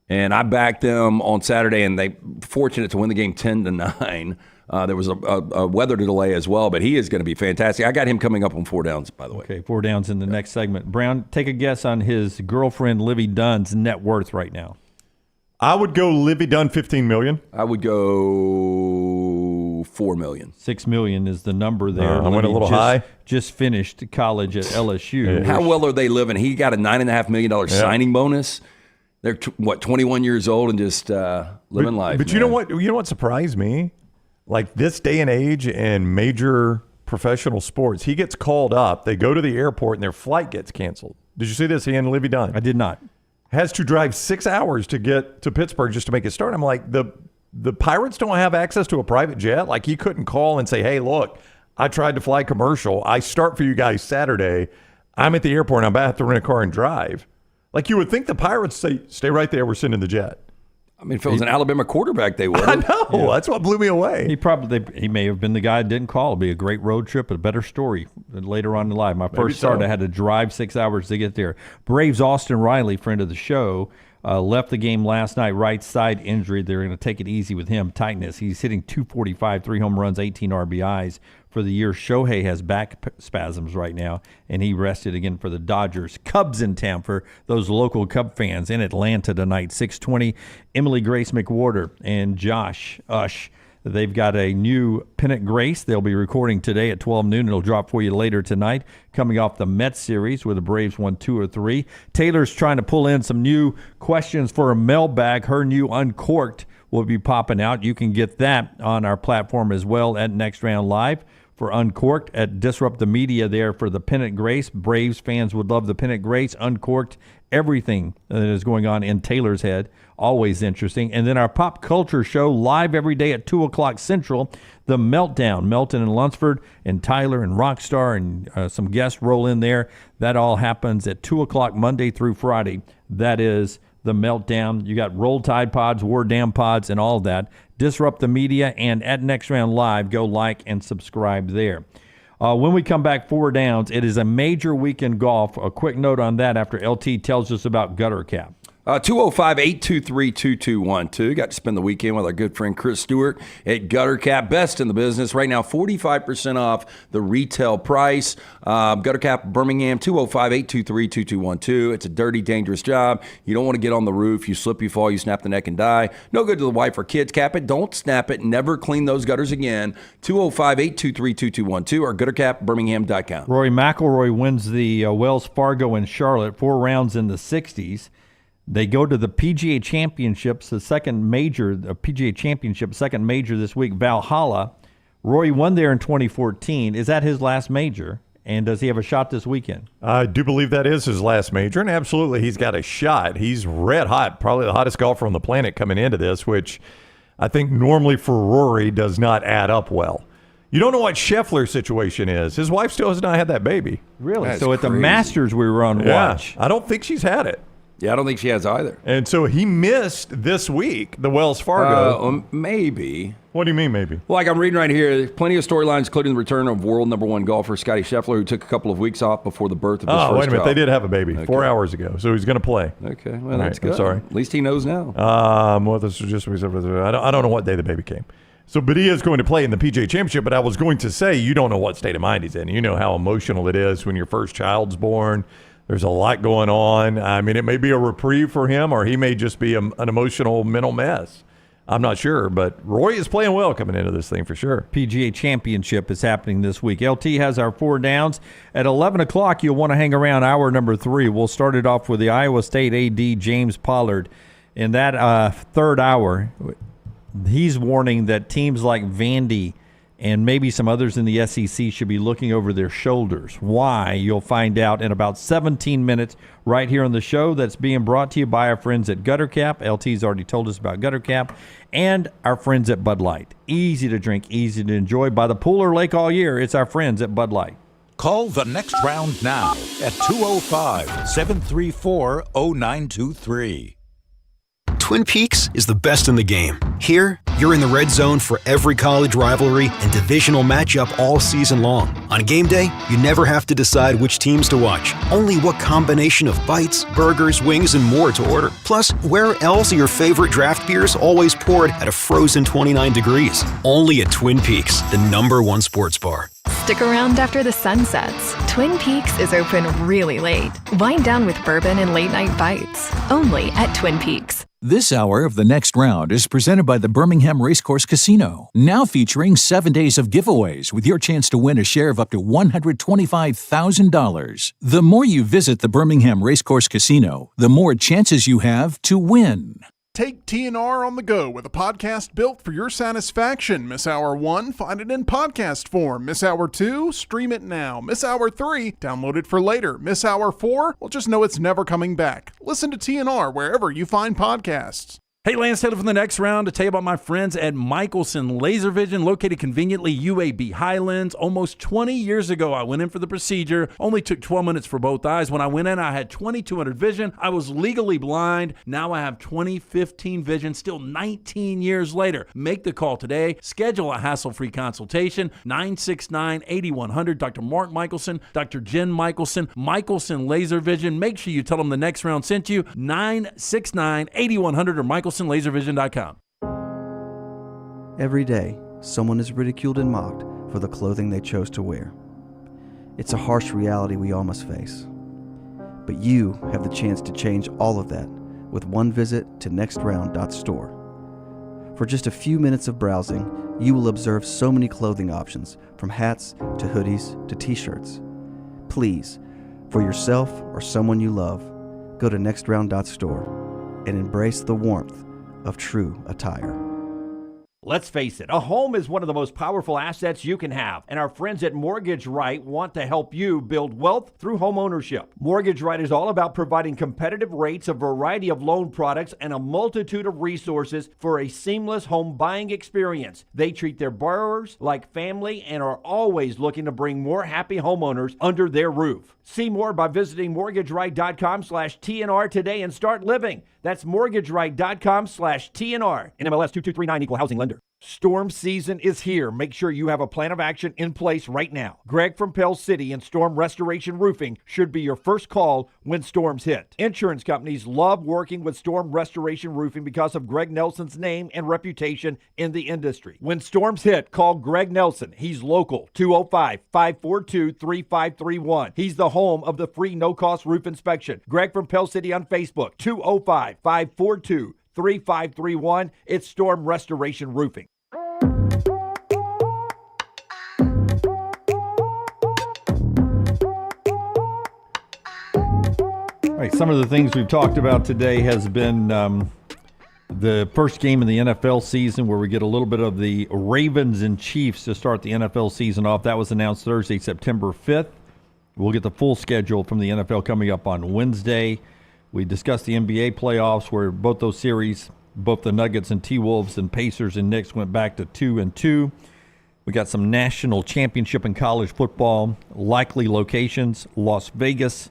Speaker 7: And I backed them on Saturday, and they fortunate to win the game 10-9. There was a weather delay as well, but he is going to be fantastic. I got him coming up on 4 downs, by the way.
Speaker 1: Okay, 4 downs in the next segment. Brown, take a guess on his girlfriend Livy Dunn's net worth right now.
Speaker 8: I would go Livy Dunn, $15 million.
Speaker 7: I would go $4 million.
Speaker 1: $6 million is the number there.
Speaker 8: I went a little high.
Speaker 1: Just finished college at LSU.
Speaker 7: How well are they living? He got a $9.5 million signing bonus. They're 21 years old and just living life.
Speaker 8: But you know what? You know what surprised me? Like this day and age in major professional sports, he gets called up. They go to the airport and their flight gets canceled. Did you see this? He and Livy Dunn.
Speaker 1: I did not.
Speaker 8: Has to drive 6 hours to get to Pittsburgh just to make it start. I'm like, the Pirates don't have access to a private jet. Like he couldn't call and say, hey, look, I tried to fly commercial. I start for you guys Saturday. I'm at the airport and I'm about to have to rent a car and drive. Like you would think the Pirates say, stay right there. We're sending the jet.
Speaker 7: I mean, if it was an Alabama quarterback, they would.
Speaker 8: I know. Yeah. That's what blew me away.
Speaker 1: He may have been the guy that didn't call. It'd be a great road trip, a better story later on in life. My first start, I had to drive 6 hours to get there. Braves' Austin Riley, friend of the show, left the game last night, right side injury. They're going to take it easy with him. Tightness. He's hitting .245, 3 home runs, 18 RBIs for the year. Shohei has back spasms right now, and he rested again for the Dodgers. Cubs in town for those local Cub fans in Atlanta tonight, 6:20. Emily Grace McWhorter and Josh Ush. They've got a new Pennant Grace. They'll be recording today at 12 noon. It'll drop for you later tonight. Coming off the Mets series where the Braves won 2 or 3. Taylor's trying to pull in some new questions for a mailbag. Her new Uncorked will be popping out. You can get that on our platform as well at Next Round Live for Uncorked at Disrupt the Media there for the Pennant Grace. Braves fans would love the Pennant Grace. Uncorked, everything that is going on in Taylor's head. Always interesting. And then our pop culture show live every day at 2 o'clock Central, The Meltdown. Melton and Lunsford and Tyler and Rockstar and some guests roll in there. That all happens at 2 o'clock Monday through Friday. That is The Meltdown. You got Roll Tide Pods, War Damn Pods, and all that. Disrupt the Media and at Next Round Live, go like and subscribe there. When we come back, 4 downs, it is a major week in golf. A quick note on that after LT tells us about Gutter Cap.
Speaker 7: 205-823-2212. Got to spend the weekend with our good friend Chris Stewart at Gutter Cap. Best in the business. Right now, 45% off the retail price. Gutter Cap Birmingham, 205-823-2212. It's a dirty, dangerous job. You don't want to get on the roof. You slip, you fall, you snap the neck and die. No good to the wife or kids. Cap it. Don't snap it. Never clean those gutters again. 205-823-2212 or guttercapbirmingham.com.
Speaker 1: Rory McIlroy wins the Wells Fargo in Charlotte, 4 rounds in the 60s. They go to the PGA Championships, the second major this week, Valhalla. Rory won there in 2014. Is that his last major? And does he have a shot this weekend?
Speaker 8: I do believe that is his last major, and absolutely he's got a shot. He's red hot, probably the hottest golfer on the planet coming into this, which I think normally for Rory does not add up well. You don't know what Scheffler's situation is. His wife still has not had that baby.
Speaker 1: Really? That's so at the Masters we were on watch.
Speaker 8: I don't think she's had it.
Speaker 7: Yeah, I don't think she has either.
Speaker 8: And so he missed this week, the Wells Fargo.
Speaker 7: Maybe.
Speaker 8: What do you mean, maybe?
Speaker 7: Well, like I'm reading right here, there's plenty of storylines, including the return of world number one golfer Scottie Scheffler, who took a couple of weeks off before the birth of his first
Speaker 8: wait a minute.
Speaker 7: child.
Speaker 8: They did have a baby 4 hours ago, so he's going to play.
Speaker 7: Okay, well,
Speaker 8: Right,
Speaker 7: that's good.
Speaker 8: I'm sorry.
Speaker 7: At least he knows now.
Speaker 8: Well, this is just I don't know what day the baby came. So, but he is going to play in the PGA Championship. But I was going to say, you don't know what state of mind he's in. You know how emotional it is when your first child's born. There's a lot going on. I mean, it may be a reprieve for him, or he may just be an emotional mental mess. I'm not sure, but Roy is playing well coming into this thing for sure.
Speaker 1: PGA Championship is happening this week. LT has our 4 downs. At 11 o'clock, you'll want to hang around hour number 3. We'll start it off with the Iowa State AD, James Pollard. In that third hour, he's warning that teams like Vandy and maybe some others in the SEC should be looking over their shoulders. Why? You'll find out in about 17 minutes right here on the show that's being brought to you by our friends at Gutter Cap. LT's already told us about Gutter Cap. And our friends at Bud Light. Easy to drink, easy to enjoy. By the pool or lake all year, it's our friends at Bud Light.
Speaker 6: Call the next round now at 205-734-0923.
Speaker 19: Twin Peaks is the best in the game. Here, you're in the red zone for every college rivalry and divisional matchup all season long. On game day, you never have to decide which teams to watch, only what combination of bites, burgers, wings, and more to order. Plus, where else are your favorite draft beers always poured at a frozen 29 degrees? Only at Twin Peaks, the #1 sports bar.
Speaker 20: Stick around after the sun sets. Twin Peaks is open really late. Wind down with bourbon and late night bites. Only at Twin Peaks.
Speaker 11: This hour of The Next Round is presented by the Birmingham Racecourse Casino, now featuring 7 days of giveaways with your chance to win a share of up to $125,000. The more you visit the Birmingham Racecourse Casino, the more chances you have to win.
Speaker 15: Take TNR on the go with a podcast built for your satisfaction. Miss Hour 1? Find it in podcast form. Miss Hour 2? Stream it now. Miss Hour 3? Download it for later. Miss Hour 4? Well, just know it's never coming back. Listen to TNR wherever you find podcasts.
Speaker 10: Hey, Lance Taylor from the next round to tell you about my friends at Michelson Laser Vision, located conveniently UAB Highlands. Almost 20 years ago, I went in for the procedure. Only took 12 minutes for both eyes. When I went in, I had 20/200 vision. I was legally blind. Now I have 20/15 vision, still 19 years later. Make the call today. Schedule a hassle-free consultation. 969-8100. Dr. Mark Michelson, Dr. Jen Michelson, Michelson Laser Vision. Make sure you tell them the next round sent you. 969-8100 or MichelsonLaserVision.com.
Speaker 4: Every day, someone is ridiculed and mocked for the clothing they chose to wear. It's a harsh reality we all must face. But you have the chance to change all of that with one visit to nextround.store. For just a few minutes of browsing, you will observe so many clothing options, from hats to hoodies to t-shirts. Please, for yourself or someone you love, go to nextround.store and embrace the warmth of true attire.
Speaker 18: Let's face it, a home is one of the most powerful assets you can have, and our friends at Mortgage Right want to help you build wealth through home ownership. Mortgage Right is all about providing competitive rates, a variety of loan products, and a multitude of resources for a seamless home buying experience. They treat their borrowers like family and are always looking to bring more happy homeowners under their roof. See more by visiting mortgageright.com/TNR today and start living. That's mortgageright.com/TNR. NMLS 2239, Equal Housing Lender. Storm season is here. Make sure you have a plan of action in place right now. Greg from Pell City and Storm Restoration Roofing should be your first call when storms hit. Insurance companies love working with Storm Restoration Roofing because of Greg Nelson's name and reputation in the industry. When storms hit, call Greg Nelson. He's local, 205-542-3531. He's the home of the free no-cost roof inspection. Greg from Pell City on Facebook, 205-542-3531. It's Storm Restoration Roofing.
Speaker 1: All right, some of the things we've talked about today has been the first game in the NFL season, where we get a little bit of the Ravens and Chiefs to start the NFL season off. That was announced Thursday, September 5th. We'll get the full schedule from the NFL coming up on Wednesday. We discussed the NBA playoffs, where both those series, both the Nuggets and T-Wolves and Pacers and Knicks, went back to 2-2. We got some national championship in college football, likely locations, Las Vegas,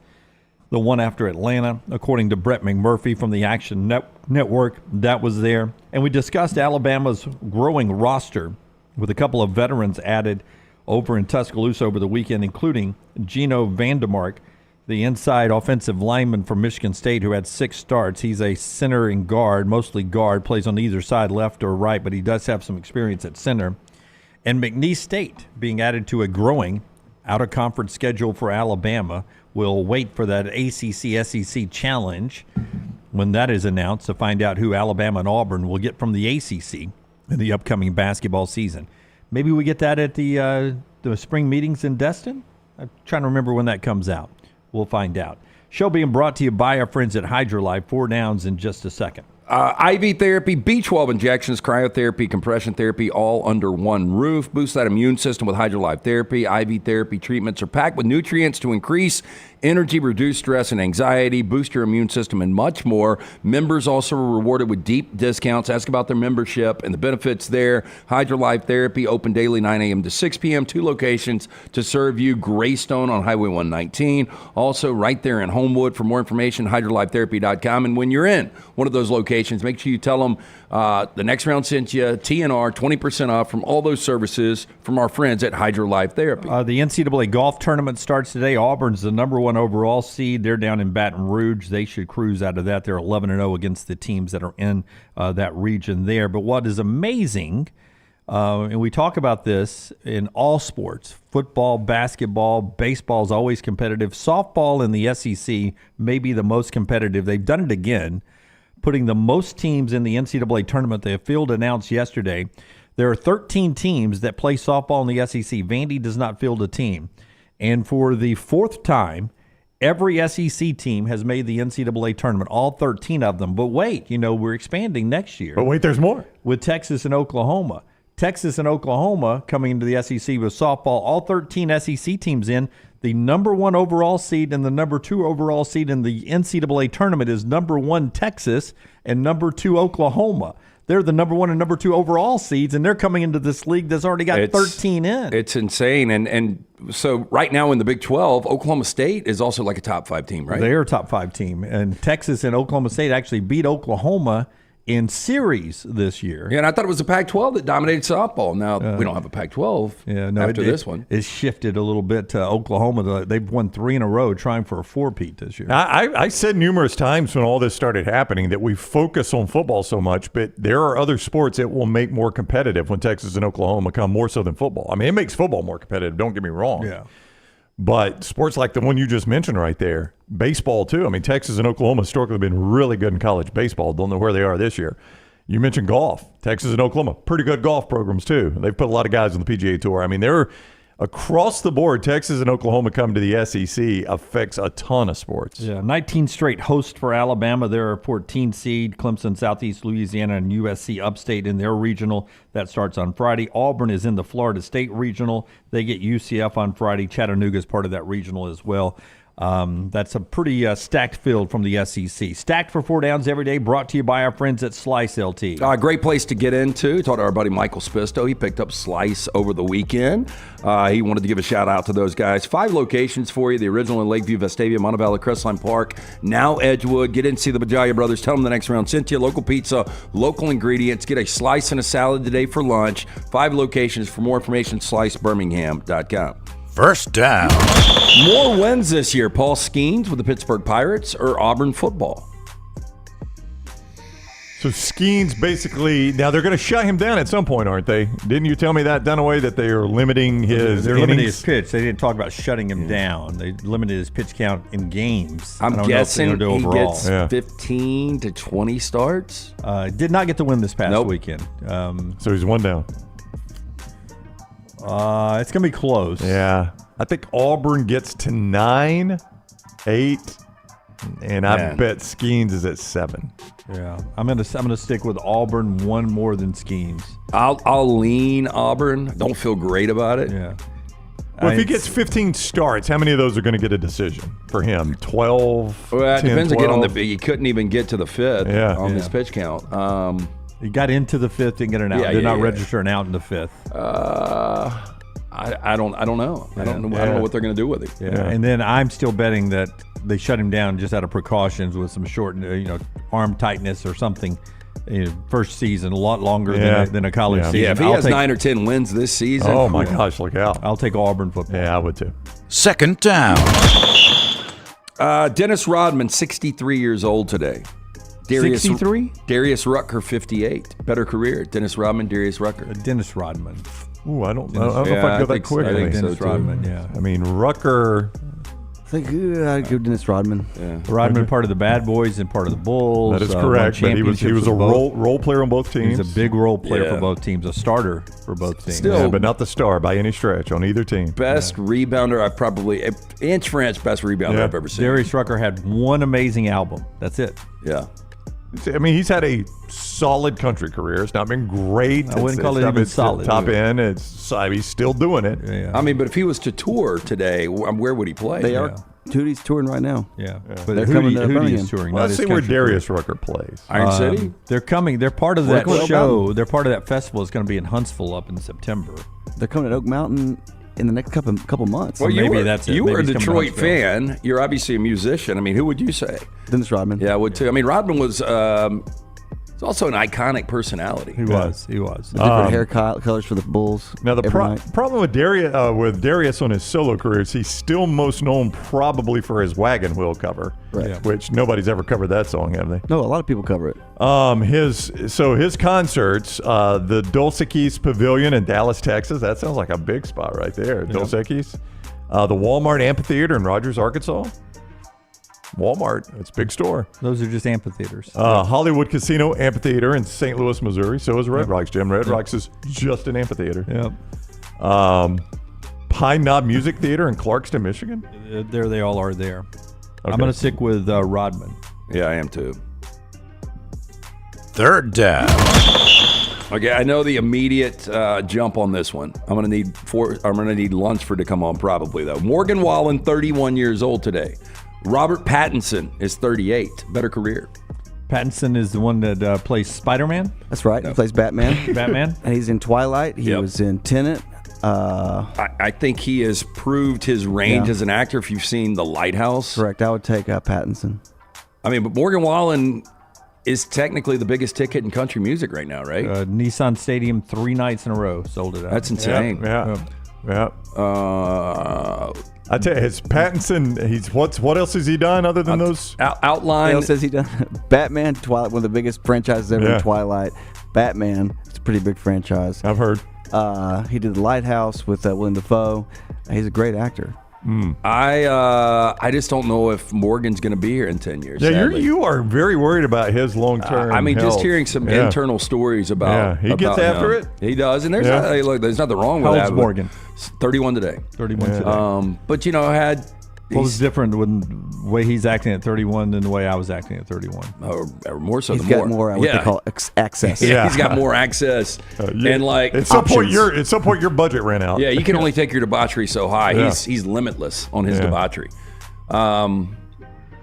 Speaker 1: the one after Atlanta, according to Brett McMurphy from the Action Network. That was there. And we discussed Alabama's growing roster with a couple of veterans added over in Tuscaloosa over the weekend, including Gino Vandermark, the inside offensive lineman from Michigan State who had 6 starts. He's a center and guard, mostly guard, plays on either side, left or right, but he does have some experience at center. And McNeese State being added to a growing out-of-conference schedule for Alabama. We'll wait for that ACC-SEC challenge when that is announced to find out who Alabama and Auburn will get from the ACC in the upcoming basketball season. Maybe we get that at the spring meetings in Destin? I'm trying to remember when that comes out. We'll find out. Show being brought to you by our friends at HydroLife. 4 downs in just a second.
Speaker 7: IV therapy, B12 injections, cryotherapy, compression therapy, all under one roof. Boost that immune system with HydroLife therapy. IV therapy treatments are packed with nutrients to increase energy, reduce stress and anxiety, boost your immune system, and much more. Members also are rewarded with deep discounts. Ask about their membership and the benefits there. HydroLife therapy, open daily 9 a.m. to 6 p.m. 2 locations to serve you. Greystone on Highway 119. Also right there in Homewood. For more information, hydrolifetherapy.com. And when you're in one of those locations, make sure you tell them the next round sent you, TNR, 20% off from all those services from our friends at HydroLife Therapy.
Speaker 1: The NCAA golf tournament starts today. Auburn's the number 1 overall seed. They're down in Baton Rouge. They should cruise out of that. They're 11-0 against the teams that are in that region there. But what is amazing, and we talk about this in all sports, football, basketball, baseball is always competitive. Softball in the SEC may be the most competitive. They've done it again, putting the most teams in the NCAA tournament. The field announced yesterday there are 13 teams that play softball in the SEC. Vandy does not field a team. And for the 4th time, every SEC team has made the NCAA tournament, all 13 of them. But wait, we're expanding next year.
Speaker 8: But wait, there's more.
Speaker 1: With Texas and Oklahoma. Texas and Oklahoma coming into the SEC with softball, all 13 SEC teams in. The number 1 overall seed and the number 2 overall seed in the NCAA tournament is number 1 Texas and number 2 Oklahoma. They're the number 1 and number 2 overall seeds, and they're coming into this league that's already got 13 in.
Speaker 7: It's insane. And so right now in the Big 12, Oklahoma State is also like a top 5 team, right?
Speaker 1: They're a top 5 team. And Texas and Oklahoma State actually beat Oklahoma in series this year.
Speaker 7: Yeah, and I thought it was the Pac-12 that dominated softball. Now, we don't have a Pac-12 after this one.
Speaker 1: It's shifted a little bit to Oklahoma. They've won 3 in a row trying for a 4-peat this year.
Speaker 8: I said numerous times when all this started happening that we focus on football so much, but there are other sports that will make more competitive when Texas and Oklahoma come, more so than football. I mean, it makes football more competitive, don't get me wrong.
Speaker 1: Yeah.
Speaker 8: But sports like the one you just mentioned right there, baseball too. I mean, Texas and Oklahoma historically have been really good in college baseball. Don't know where they are this year. You mentioned golf. Texas and Oklahoma, pretty good golf programs too. They've put a lot of guys on the PGA Tour. I mean, they're across the board. Texas and Oklahoma come to the SEC affects a ton of sports.
Speaker 1: Yeah, 19 straight hosts for Alabama. They're a 14 seed. Clemson, Southeast Louisiana, and USC Upstate in their regional. That starts on Friday. Auburn is in the Florida State regional. They get UCF on Friday. Chattanooga is part of that regional as well. That's a pretty stacked field from the SEC. Stacked for 4 downs every day, brought to you by our friends at Slice LT.
Speaker 7: Great place to get into. Talked to our buddy Michael Spisto. He picked up Slice over the weekend. He wanted to give a shout out to those guys. 5 locations for you. The original in Lakeview, Vestavia, Montevallo, Crestline Park, now Edgewood. Get in and see the Bajalia brothers. Tell them the next round sent you. Local pizza, local ingredients. Get a slice and a salad today for lunch. 5 locations. For more information, slicebirmingham.com.
Speaker 6: First down.
Speaker 7: More wins this year. Paul Skeens with the Pittsburgh Pirates or Auburn football?
Speaker 8: So Skeens basically, now they're going to shut him down at some point, aren't they? Didn't you tell me that, Dunaway, that they are limiting his
Speaker 1: They're
Speaker 8: innings?
Speaker 1: limiting his pitch. They didn't talk about shutting him down. They limited his pitch count in games.
Speaker 7: I'm guessing
Speaker 1: do
Speaker 7: he
Speaker 1: overall.
Speaker 7: gets 15 to 20 starts.
Speaker 1: Did not get the win this past weekend.
Speaker 8: So he's 1 down.
Speaker 1: It's going to be close.
Speaker 8: Yeah. I think Auburn gets to 9, 8, and I bet Skeens is at 7.
Speaker 1: Yeah. I'm gonna stick with Auburn 1 more than Skeens.
Speaker 7: I'll lean Auburn. Don't feel great about it.
Speaker 1: Yeah.
Speaker 8: Well, if he gets 15 starts, how many of those are going to get a decision for him? 12?
Speaker 7: Well, it
Speaker 8: 10,
Speaker 7: depends
Speaker 8: 12?
Speaker 7: again on he couldn't even get to the 5th on his pitch count.
Speaker 1: He got into the 5th, didn't get an out. Did not register an out in the 5th.
Speaker 7: I don't know. I don't know what they're going to do with it.
Speaker 1: Yeah. And then I'm still betting that they shut him down just out of precautions with some short, arm tightness or something. First season, a lot longer than a college season.
Speaker 7: Yeah, if he has 9 or 10 wins this season.
Speaker 8: Oh, my gosh, look out.
Speaker 1: I'll take Auburn football.
Speaker 8: Yeah, I would too.
Speaker 6: Second down.
Speaker 7: Dennis Rodman, 63 years old today.
Speaker 1: 63?
Speaker 7: Darius Rucker, 58. Better career. Dennis Rodman, Darius Rucker.
Speaker 1: Dennis Rodman.
Speaker 8: Ooh, I don't know if I'd go that quick.
Speaker 7: I think
Speaker 1: Dennis
Speaker 7: so
Speaker 1: Rodman, yeah.
Speaker 8: I mean, Rucker.
Speaker 13: I think I'd go Dennis Rodman.
Speaker 7: Yeah.
Speaker 1: Rodman, part of the Bad Boys and part of the Bulls.
Speaker 8: That is correct, but he was a role player on both teams.
Speaker 1: He's a big role player for both teams, a starter for both teams.
Speaker 7: Still,
Speaker 8: but not the star by any stretch on either team.
Speaker 7: Best rebounder I've probably inch for inch best rebounder I've ever seen.
Speaker 1: Darius Rucker had one amazing album. That's it.
Speaker 7: Yeah.
Speaker 8: I mean, he's had a solid country career. It's not been great.
Speaker 1: I wouldn't call it even solid.
Speaker 8: Top end. He's still doing it.
Speaker 1: Yeah.
Speaker 7: I mean, but if he was to tour today, where would he play?
Speaker 13: They are. Tootie's touring right now.
Speaker 1: Yeah.
Speaker 13: But they're coming to Birmingham.
Speaker 1: is touring.
Speaker 8: Well, let's see where Darius Rucker plays.
Speaker 7: Iron City?
Speaker 1: They're coming. They're part of that show. They're part of that festival. It's going to be in Huntsville up in September.
Speaker 13: They're coming to Oak Mountain in the next couple months.
Speaker 7: Well,
Speaker 1: maybe that's it.
Speaker 7: You
Speaker 1: Maybe
Speaker 7: were a
Speaker 1: he's coming to
Speaker 7: Detroit
Speaker 1: Huntsville.
Speaker 7: fan. You're obviously a musician. I mean, who would you say?
Speaker 13: Dennis Rodman.
Speaker 7: Yeah, I would too. I mean, Rodman was he's also an iconic personality.
Speaker 1: He was.
Speaker 13: The different hair colors for the Bulls.
Speaker 8: Now, the problem with Darius on his solo career is he's still most known probably for his Wagon Wheel cover,
Speaker 13: right?
Speaker 8: Which nobody's ever covered that song, have they?
Speaker 13: No, a lot of people cover it.
Speaker 8: His concerts, the Dos Equis Pavilion in Dallas, Texas. That sounds like a big spot right there. Dos Equis. The Walmart Amphitheater in Rogers, Arkansas. Walmart, it's a big store.
Speaker 1: Those are just amphitheaters.
Speaker 8: Hollywood Casino Amphitheater in St. Louis, Missouri. So is Red Rocks, Jim. Red Rocks is just an amphitheater.
Speaker 1: Yep.
Speaker 8: Pine Knob Music Theater in Clarkston, Michigan.
Speaker 1: There they all are there.
Speaker 8: Okay.
Speaker 1: I'm going to stick with Rodman.
Speaker 7: Yeah, I am too.
Speaker 6: Third down.
Speaker 7: Okay, I know the immediate jump on this one. I'm going to need Lunsford to come on probably though. Morgan Wallen, 31 years old today. Robert Pattinson is 38. Better career.
Speaker 1: Pattinson is the one that plays Spider-Man?
Speaker 13: That's right.
Speaker 7: No.
Speaker 13: He plays Batman.
Speaker 1: Batman?
Speaker 13: And he's in Twilight. He was in Tenet.
Speaker 7: I think he has proved his range as an actor if you've seen The Lighthouse.
Speaker 13: Correct. I would take Pattinson.
Speaker 7: I mean, but Morgan Wallen is technically the biggest ticket in country music right now, right?
Speaker 1: Nissan Stadium 3 nights in a row sold it out.
Speaker 7: That's insane.
Speaker 8: Yeah. I tell you, his Pattinson. What else has he done other than those?
Speaker 7: Outline.
Speaker 13: What else has he done? Batman, Twilight, one of the biggest franchises ever in Twilight. Batman, it's a pretty big franchise.
Speaker 8: I've heard.
Speaker 13: He did The Lighthouse with Willem Dafoe. He's a great actor.
Speaker 7: I just don't know if Morgan's going to be here in 10 years.
Speaker 8: Yeah, you are very worried about his long term.
Speaker 7: I mean,
Speaker 8: health.
Speaker 7: just hearing some internal stories about.
Speaker 8: Yeah, he gets after it.
Speaker 7: He does, and there's there's nothing wrong with
Speaker 1: How
Speaker 7: that.
Speaker 1: old's Morgan?
Speaker 7: 31 today.
Speaker 1: 31 today.
Speaker 7: But
Speaker 1: What was different when the way he's acting at 31 than the way I was acting at 31?
Speaker 7: Or more so.
Speaker 13: He's got more what they call access.
Speaker 7: Yeah, he's got more access, and like
Speaker 8: at some point your budget ran out.
Speaker 7: Yeah, you can only take your debauchery so high. Yeah. He's limitless on his debauchery.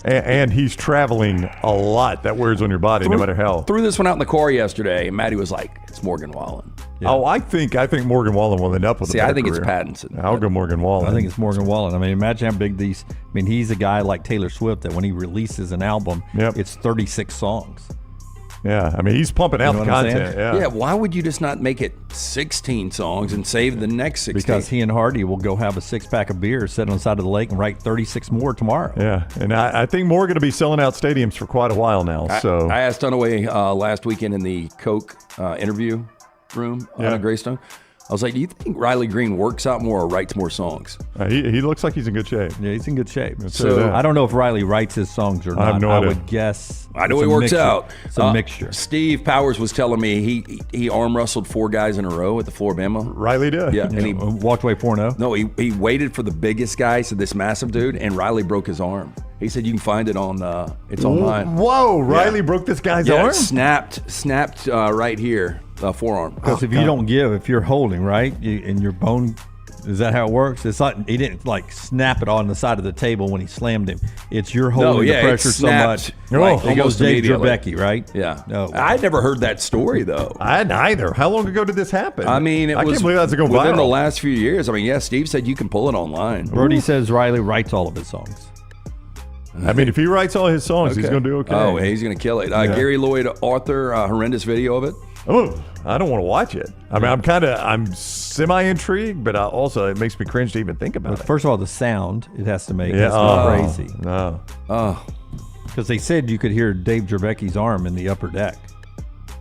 Speaker 8: And he's traveling a lot. That wears on your body, no matter how.
Speaker 7: Threw this one out in the car yesterday, and Maddie was like, "It's Morgan Wallen."
Speaker 8: Yeah. Oh, I think Morgan Wallen will end up with.
Speaker 7: I think it's Pattinson.
Speaker 8: I'll go Morgan Wallen.
Speaker 1: I think it's Morgan Wallen. I mean, imagine how big these. I mean, he's a guy like Taylor Swift that when he releases an album, it's 36 songs.
Speaker 8: Yeah, I mean, he's pumping out the content.
Speaker 7: Yeah, why would you just not make it 16 songs and save the next 16?
Speaker 1: Because he and Hardy will go have a 6-pack of beer, sit on the side of the lake, and write 36 more tomorrow.
Speaker 8: Yeah, and I think more going to be selling out stadiums for quite a while now. So
Speaker 7: I asked Dunaway last weekend in the Coke interview room on Greystone. I was like, do you think Riley Green works out more or writes more songs?
Speaker 8: He looks like he's in good shape.
Speaker 1: Yeah, he's in good shape.
Speaker 8: So
Speaker 1: I don't know if Riley writes his songs or not.
Speaker 8: I have no idea.
Speaker 1: I would guess.
Speaker 7: I know he works out.
Speaker 1: It's a mixture.
Speaker 7: Steve Powers was telling me he arm wrestled 4 guys in a row at the Floribama.
Speaker 8: Riley did.
Speaker 7: Yeah, and he
Speaker 1: walked away 4-0.
Speaker 7: No, he waited for the biggest guy, so this massive dude, and Riley broke his arm. He said you can find it on it's online.
Speaker 8: Whoa! Riley broke this guy's arm.
Speaker 7: It snapped right here, forearm.
Speaker 1: Because if you don't give, if you're holding right, and your bone Is that how it works? It's not. He didn't like snap it on the side of the table when he slammed him. It's you're holding the pressure so much.
Speaker 7: It
Speaker 1: goes Dave
Speaker 7: immediately.
Speaker 1: Drebecki, right?
Speaker 7: Yeah.
Speaker 1: No,
Speaker 7: I'd never heard that story though.
Speaker 8: I hadn't either. How long ago did this happen?
Speaker 7: I mean,
Speaker 8: I can't believe that's going
Speaker 7: within
Speaker 8: viral.
Speaker 7: the last few years. I mean, yeah, Steve said you can pull it online.
Speaker 1: Brody says Riley writes all of his songs.
Speaker 8: I mean, if he writes all his songs, he's going to do okay.
Speaker 7: Oh, he's going to kill it. Gary Lloyd, author, horrendous video of it.
Speaker 8: Oh, I don't want to watch it. I mean, I'm semi-intrigued, but also it makes me cringe to even think about it.
Speaker 1: First of all, the sound it has to make is crazy.
Speaker 8: No.
Speaker 7: Oh.
Speaker 1: Because they said you could hear Dave Drebecki's arm in the upper deck.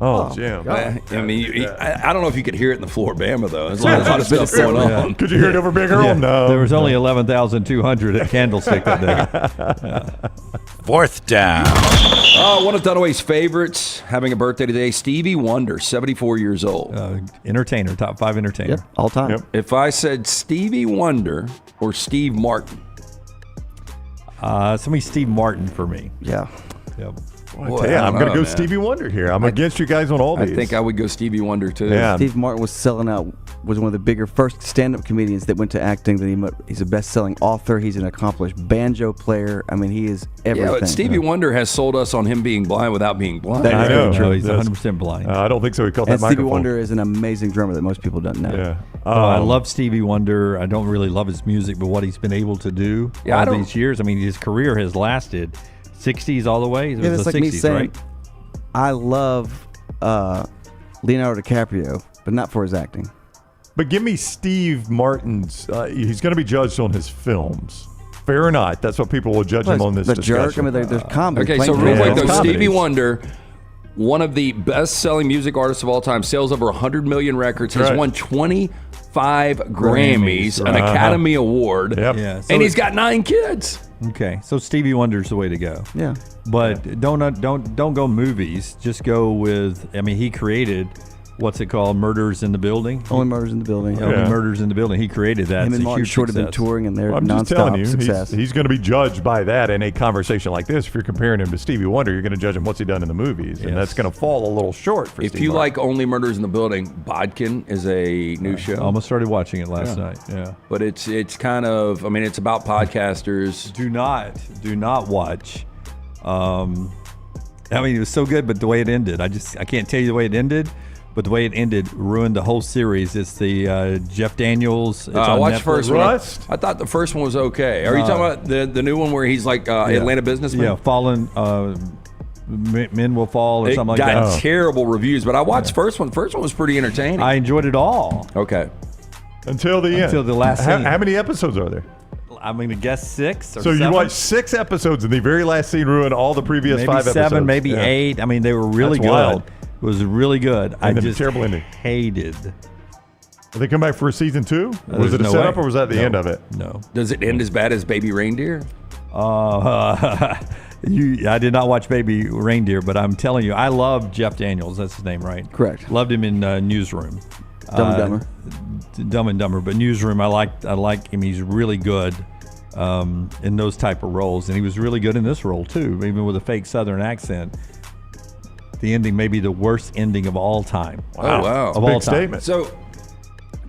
Speaker 8: Oh, Jim.
Speaker 7: I mean, I don't know if you could hear it in the Floribama, though. There's a lot of stuff going on.
Speaker 8: Could you hear it over Big Earl? No.
Speaker 1: There was only 11,200 at Candlestick that day.
Speaker 6: Fourth down.
Speaker 7: One of Dunaway's favorites, having a birthday today, Stevie Wonder, 74 years old.
Speaker 1: Entertainer, top 5 entertainer.
Speaker 13: Yep, all time.
Speaker 8: Yep.
Speaker 7: If I said Stevie Wonder or Steve Martin.
Speaker 1: Somebody Steve Martin for me.
Speaker 13: Yeah.
Speaker 1: Yep.
Speaker 8: Boy, I'm going to go Stevie Wonder here. I'm against you guys on all these.
Speaker 7: I think I would go Stevie Wonder, too.
Speaker 8: Yeah.
Speaker 13: Steve Martin was selling out, was one of the bigger first stand-up comedians that went to acting. He's a best-selling author. He's an accomplished banjo player. I mean, he is everything.
Speaker 7: Yeah, but Stevie Wonder has sold us on him being blind without being blind.
Speaker 8: I know.
Speaker 1: True. He's 100% blind.
Speaker 8: I don't think so. He caught
Speaker 13: and
Speaker 8: that
Speaker 13: Stevie
Speaker 8: microphone.
Speaker 13: Wonder is an amazing drummer that most people don't know.
Speaker 8: Yeah.
Speaker 1: I love Stevie Wonder. I don't really love his music, but what he's been able to do all these years, I mean, his career has lasted 60s all the way. It was
Speaker 13: that's
Speaker 1: the
Speaker 13: like
Speaker 1: 60s,
Speaker 13: me saying,
Speaker 1: right?
Speaker 13: I love Leonardo DiCaprio, but not for his acting.
Speaker 8: But give me Steve Martin's. He's going to be judged on his films. Fair or not, that's what people will judge him on this
Speaker 13: The
Speaker 8: discussion.
Speaker 13: Jerk. I mean, there's comedy.
Speaker 7: Okay, so real quick, though,
Speaker 8: comedies.
Speaker 7: Stevie Wonder, one of the best-selling music artists of all time, sells over 100 million records, has won 25 Grammys, an Academy Award,
Speaker 1: Yeah, so
Speaker 7: and he's got 9 kids.
Speaker 1: Okay, so Stevie Wonder's the way to go.
Speaker 13: Yeah.
Speaker 1: But don't go movies. Just go with. I mean, he created what's it called? Murders in the Building.
Speaker 13: Only Murders in the Building.
Speaker 1: Only Murders in the Building. He created that.
Speaker 13: Him
Speaker 1: It's
Speaker 13: and
Speaker 1: a
Speaker 13: Martin
Speaker 1: huge
Speaker 13: Short have been
Speaker 1: success.
Speaker 13: touring, and they're
Speaker 8: Well, I'm just
Speaker 13: nonstop
Speaker 8: telling you,
Speaker 13: success.
Speaker 8: he's going to be judged by that in a conversation like this. If you're comparing him to Stevie Wonder, you're going to judge him what's he done in the movies, and that's going to fall a little short for
Speaker 7: If
Speaker 8: Steve
Speaker 7: you
Speaker 8: Martin.
Speaker 7: like Only Murders in the Building, Bodkin is a new show.
Speaker 1: Almost started watching it last night. Yeah.
Speaker 7: But it's kind of, I mean, it's about podcasters.
Speaker 1: Do not watch. I mean, it was so good, but the way it ended, I can't tell you the way it ended. But the way it ended ruined the whole series. It's the Jeff Daniels. It's
Speaker 7: I
Speaker 1: on
Speaker 7: watched
Speaker 1: Netflix.
Speaker 7: first one. I thought the first one was okay. Are you talking about the new one where he's like Atlanta businessman?
Speaker 1: Yeah, Fallen Men Will Fall or something like that.
Speaker 7: It got terrible reviews, but I watched first one. First one was pretty entertaining.
Speaker 1: I enjoyed it all.
Speaker 7: Okay.
Speaker 8: Until the end.
Speaker 1: Until the last scene.
Speaker 8: How many episodes are there?
Speaker 1: I'm going to guess 6 or
Speaker 8: So
Speaker 1: 7.
Speaker 8: you watched 6 episodes, and the very last scene ruined all the previous
Speaker 1: maybe
Speaker 8: 5 episodes.
Speaker 1: 7, maybe 8. I mean, they were really
Speaker 8: That's
Speaker 1: good.
Speaker 8: wild.
Speaker 1: It was really good.
Speaker 8: And
Speaker 1: I
Speaker 8: then
Speaker 1: just
Speaker 8: terrible ending.
Speaker 1: hated.
Speaker 8: Did they come back for a season 2? Was
Speaker 1: There's
Speaker 8: it a
Speaker 1: no
Speaker 8: setup,
Speaker 1: way.
Speaker 8: or was that the
Speaker 1: No.
Speaker 8: end of it?
Speaker 1: No.
Speaker 7: Does it end as bad as Baby Reindeer?
Speaker 1: I did not watch Baby Reindeer, but I'm telling you, I love Jeff Daniels. That's his name, right?
Speaker 13: Correct.
Speaker 1: Loved him in Newsroom.
Speaker 13: Dumb and Dumber.
Speaker 1: Dumb and Dumber, but Newsroom, I like him. He's really good in those type of roles, and he was really good in this role too, even with a fake Southern accent. The ending may be the worst ending of all time.
Speaker 7: Wow. Oh, wow.
Speaker 1: Of all
Speaker 8: Big
Speaker 1: time.
Speaker 8: statement.
Speaker 7: So,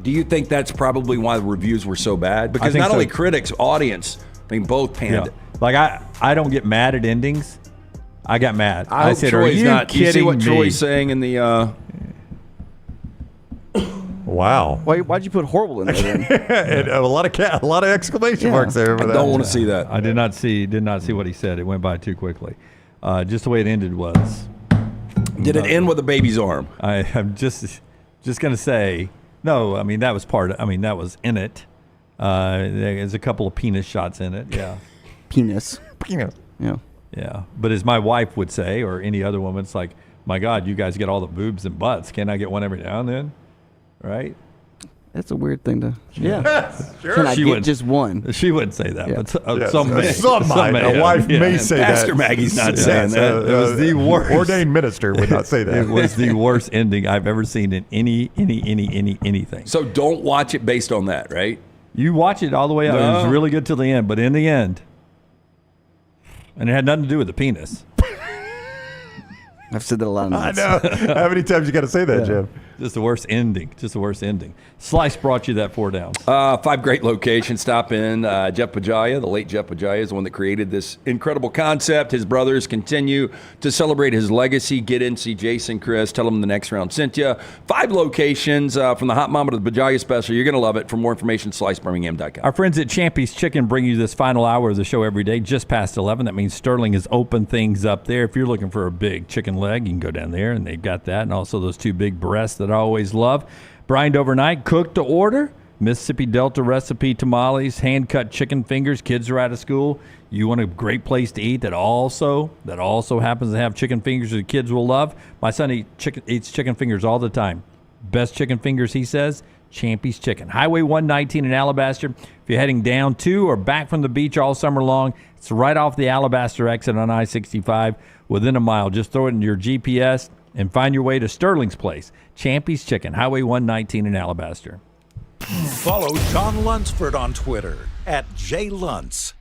Speaker 7: do you think that's probably why the reviews were so bad? Because
Speaker 1: think
Speaker 7: not
Speaker 1: so.
Speaker 7: only critics, audience, I mean, both panned
Speaker 1: Yeah.
Speaker 7: it.
Speaker 1: Like I don't get mad at endings. I got mad.
Speaker 7: I hope
Speaker 1: said,
Speaker 7: Troy's
Speaker 1: "Are you
Speaker 7: not.
Speaker 1: kidding
Speaker 7: You see what
Speaker 1: me?"
Speaker 7: Troy's saying in the.
Speaker 8: Wow.
Speaker 13: Why'd you put horrible in there then?
Speaker 8: And a lot of exclamation marks there. For
Speaker 7: I
Speaker 8: that.
Speaker 7: don't want to see that.
Speaker 1: I did not see what he said. It went by too quickly. Just the way it ended was.
Speaker 7: Did it end with a baby's arm?
Speaker 1: I'm just gonna say no. I mean that was that was in it. There's a couple of penis shots in it. Yeah.
Speaker 13: Penis.
Speaker 8: Penis.
Speaker 13: Yeah.
Speaker 1: Yeah. But as my wife would say, or any other woman, it's like, my God, you guys get all the boobs and butts. Can I get one every now and then? Right?
Speaker 13: That's a weird thing to. Yeah.
Speaker 8: Sure.
Speaker 13: Can I
Speaker 1: She
Speaker 13: get
Speaker 1: would-
Speaker 13: just one?
Speaker 1: She wouldn't say that,
Speaker 13: Yeah.
Speaker 1: but
Speaker 8: Yes.
Speaker 1: some may.
Speaker 8: Some might. A wife may say
Speaker 7: Pastor
Speaker 8: that.
Speaker 7: Maggie's not saying that.
Speaker 1: It was the worst.
Speaker 8: Ordained minister would not say that.
Speaker 1: It was the worst ending I've ever seen in anything.
Speaker 7: So don't watch it based on that, right?
Speaker 1: You watch it all the way out. It was
Speaker 7: No.
Speaker 1: really good till the end, but in the end, and it had nothing to do with the penis.
Speaker 13: I've said that a lot of
Speaker 8: I
Speaker 13: nights.
Speaker 8: know. How many times you got to say that, Jim?
Speaker 1: Just the worst ending. Slice brought you that 4 downs.
Speaker 7: 5 great locations. Stop in. Jeff Pajaya, the late Jeff Pajaya, is the one that created this incredible concept. His brothers continue to celebrate his legacy. Get in, see Jason, Chris. Tell them the next round sent you. 5 locations from the Hot Mama to the Pajaya Special. You're going to love it. For more information, slicebirmingham.com.
Speaker 1: Our friends at Champy's Chicken bring you this final hour of the show every day, just past 11. That means Sterling has opened things up there. If you're looking for a big chicken leg, you can go down there, and they've got that, and also those 2 big breasts that I always love. Brined overnight, cooked to order. Mississippi Delta recipe tamales, hand-cut chicken fingers. Kids are out of school. You want a great place to eat that also happens to have chicken fingers that the kids will love. My son eats chicken fingers all the time. Best chicken fingers, he says, Champy's Chicken. Highway 119 in Alabaster. If you're heading down to or back from the beach all summer long, it's right off the Alabaster exit on I-65, within a mile. Just throw it in your GPS and find your way to Sterling's place. Champy's Chicken, Highway 119 in Alabaster.
Speaker 6: Follow Sean Lunsford on Twitter @JLuntz.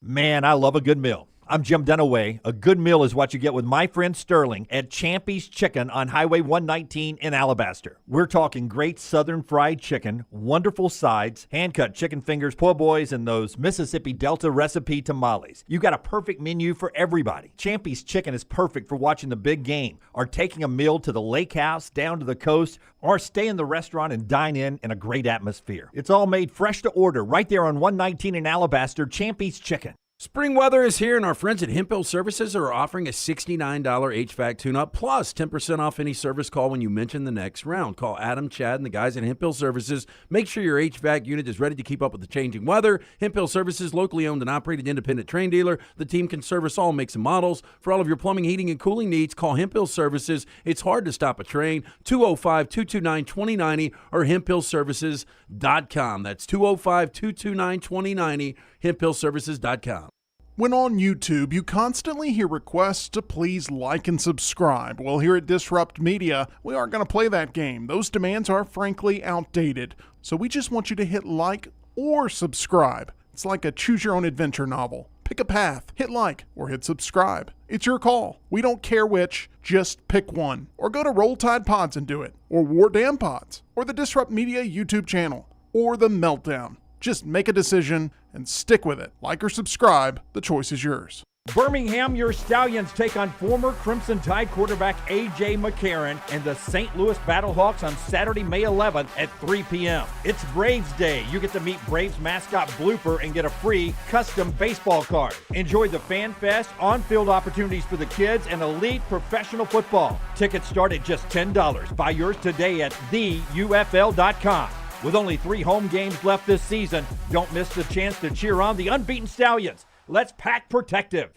Speaker 18: Man, I love a good meal. I'm Jim Dunaway. A good meal is what you get with my friend Sterling at Champy's Chicken on Highway 119 in Alabaster. We're talking great southern fried chicken, wonderful sides, hand-cut chicken fingers, po' boys, and those Mississippi Delta recipe tamales. You got a perfect menu for everybody. Champy's Chicken is perfect for watching the big game, or taking a meal to the lake house, down to the coast, or stay in the restaurant and dine in a great atmosphere. It's all made fresh to order right there on 119 in Alabaster. Champy's Chicken.
Speaker 10: Spring weather is here, and our friends at Hemp Hill Services are offering a $69 HVAC tune-up plus 10% off any service call when you mention the next round. Call Adam, Chad, and the guys at Hemp Hill Services. Make sure your HVAC unit is ready to keep up with the changing weather. Hemp Hill Services, locally owned and operated independent train dealer. The team can service all makes and models. For all of your plumbing, heating, and cooling needs, call Hemp Hill Services. It's hard to stop a train. 205-229-2090 or hemphillservices.com. That's 205-229-2090, hemphillservices.com.
Speaker 15: When on YouTube, you constantly hear requests to please like and subscribe. Well, here at Disrupt Media, we aren't going to play that game. Those demands are frankly outdated. So we just want you to hit like or subscribe. It's like a choose-your-own-adventure novel. Pick a path, hit like, or hit subscribe. It's your call. We don't care which, just pick one. Or go to Roll Tide Pods and do it. Or War Damn Pods. Or the Disrupt Media YouTube channel. Or The Meltdown. Just make a decision and stick with it. Like or subscribe, the choice is yours.
Speaker 18: Birmingham, your Stallions take on former Crimson Tide quarterback A.J. McCarron and the St. Louis Battlehawks on Saturday, May 11th at 3 p.m. It's Braves Day. You get to meet Braves mascot Blooper and get a free custom baseball card. Enjoy the Fan Fest, on-field opportunities for the kids, and elite professional football. Tickets start at just $10. Buy yours today at theufl.com. With only 3 home games left this season, don't miss the chance to cheer on the unbeaten Stallions. Let's pack protective.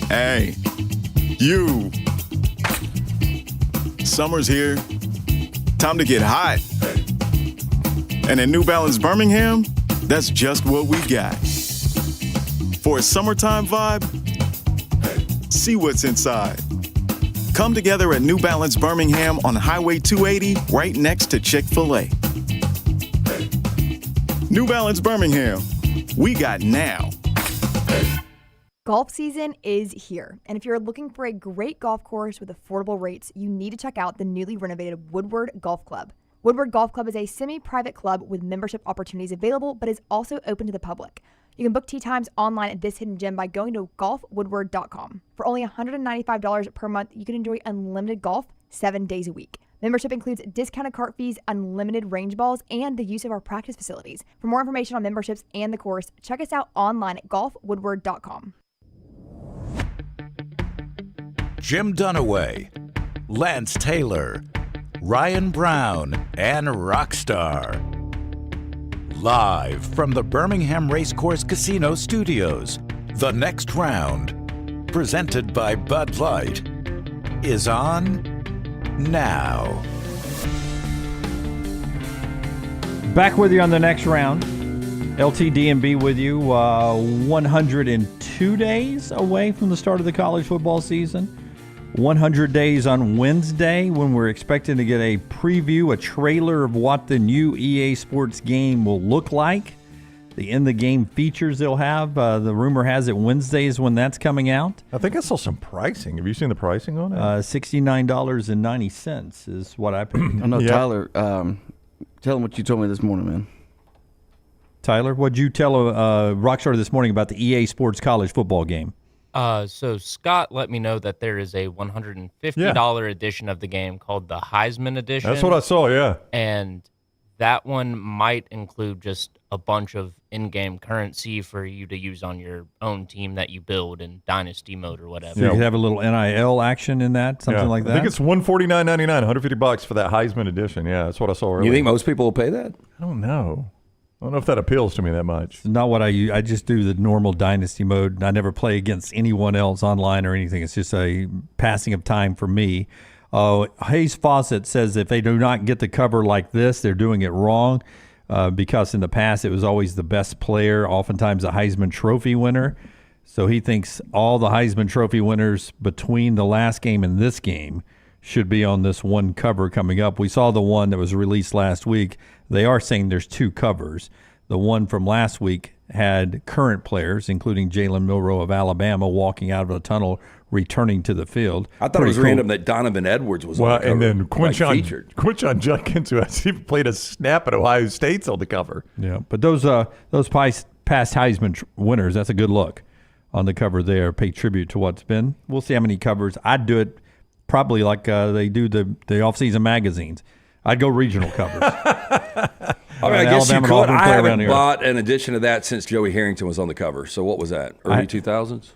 Speaker 14: Hey, you. Summer's here. Time to get hot. And at New Balance Birmingham, that's just what we got. For a summertime vibe, see what's inside. Come together at New Balance Birmingham on Highway 280, right next to Chick-fil-A. New Balance Birmingham, we got now.
Speaker 3: Golf season is here, and if you're looking for a great golf course with affordable rates, you need to check out the newly renovated Woodward Golf Club. Woodward Golf Club is a semi-private club with membership opportunities available, but is also open to the public. You can book tee times online at this hidden gem by going to golfwoodward.com. For only $195 per month, you can enjoy unlimited golf 7 days a week. Membership includes discounted cart fees, unlimited range balls, and the use of our practice facilities. For more information on memberships and the course, check us out online at golfwoodward.com.
Speaker 6: Jim Dunaway, Lance Taylor, Ryan Brown, and Rockstar. Live from the Birmingham Racecourse Casino Studios, the next round, presented by Bud Light, is on now.
Speaker 1: Back with you on the next round. LTD&B with you, 102 days away from the start of the college football season. 100 days on Wednesday when we're expecting to get a preview, a trailer of what the new EA Sports game will look like. the in-the-game features they'll have. The rumor has it Wednesday is when that's coming out.
Speaker 8: I think I saw some pricing. Have you seen the pricing on it?
Speaker 1: $69.90 is what I paid.
Speaker 13: I know, Tyler. Tell him what you told me this morning, man.
Speaker 1: Tyler, what'd you tell Rockstar this morning about the EA Sports college football game?
Speaker 16: So Scott let me know that there is a $150 edition of the game called the Heisman edition.
Speaker 8: That's what I saw, yeah.
Speaker 16: And that one might include just a bunch of in-game currency for you to use on your own team that you build in Dynasty mode or whatever.
Speaker 1: So you could have a little NIL action in that, something like that?
Speaker 8: I think it's $149.99, $150 for that Heisman edition. Yeah, that's what I saw earlier.
Speaker 7: You think most people will pay that?
Speaker 8: I don't know. I don't know if that appeals to me that much.
Speaker 1: It's not what I use. I just do the normal Dynasty mode. I never play against anyone else online or anything. It's just a passing of time for me. Hayes Fawcett says if they do not get the cover like this, they're doing it wrong because in the past it was always the best player, oftentimes a Heisman Trophy winner. So he thinks all the Heisman Trophy winners between the last game and this game should be on this one cover coming up. We saw the one that was released last week. They are saying there's two covers. The one from last week had current players, including Jalen Milroe of Alabama, walking out of the tunnel, returning to the field.
Speaker 7: I thought it was random that Donovan Edwards was on the cover.
Speaker 8: And then Quinshon Judkins, who has even played a snap at Ohio State's on the cover.
Speaker 1: Yeah, but those past Heisman winners, that's a good look on the cover there. Pay tribute to what's been. We'll see how many covers. I'd do it probably like they do the off-season magazines. I'd go regional covers.
Speaker 7: I mean, I guess you could. I haven't bought an edition of that since Joey Harrington was on the cover. So what was that? Early 2000s?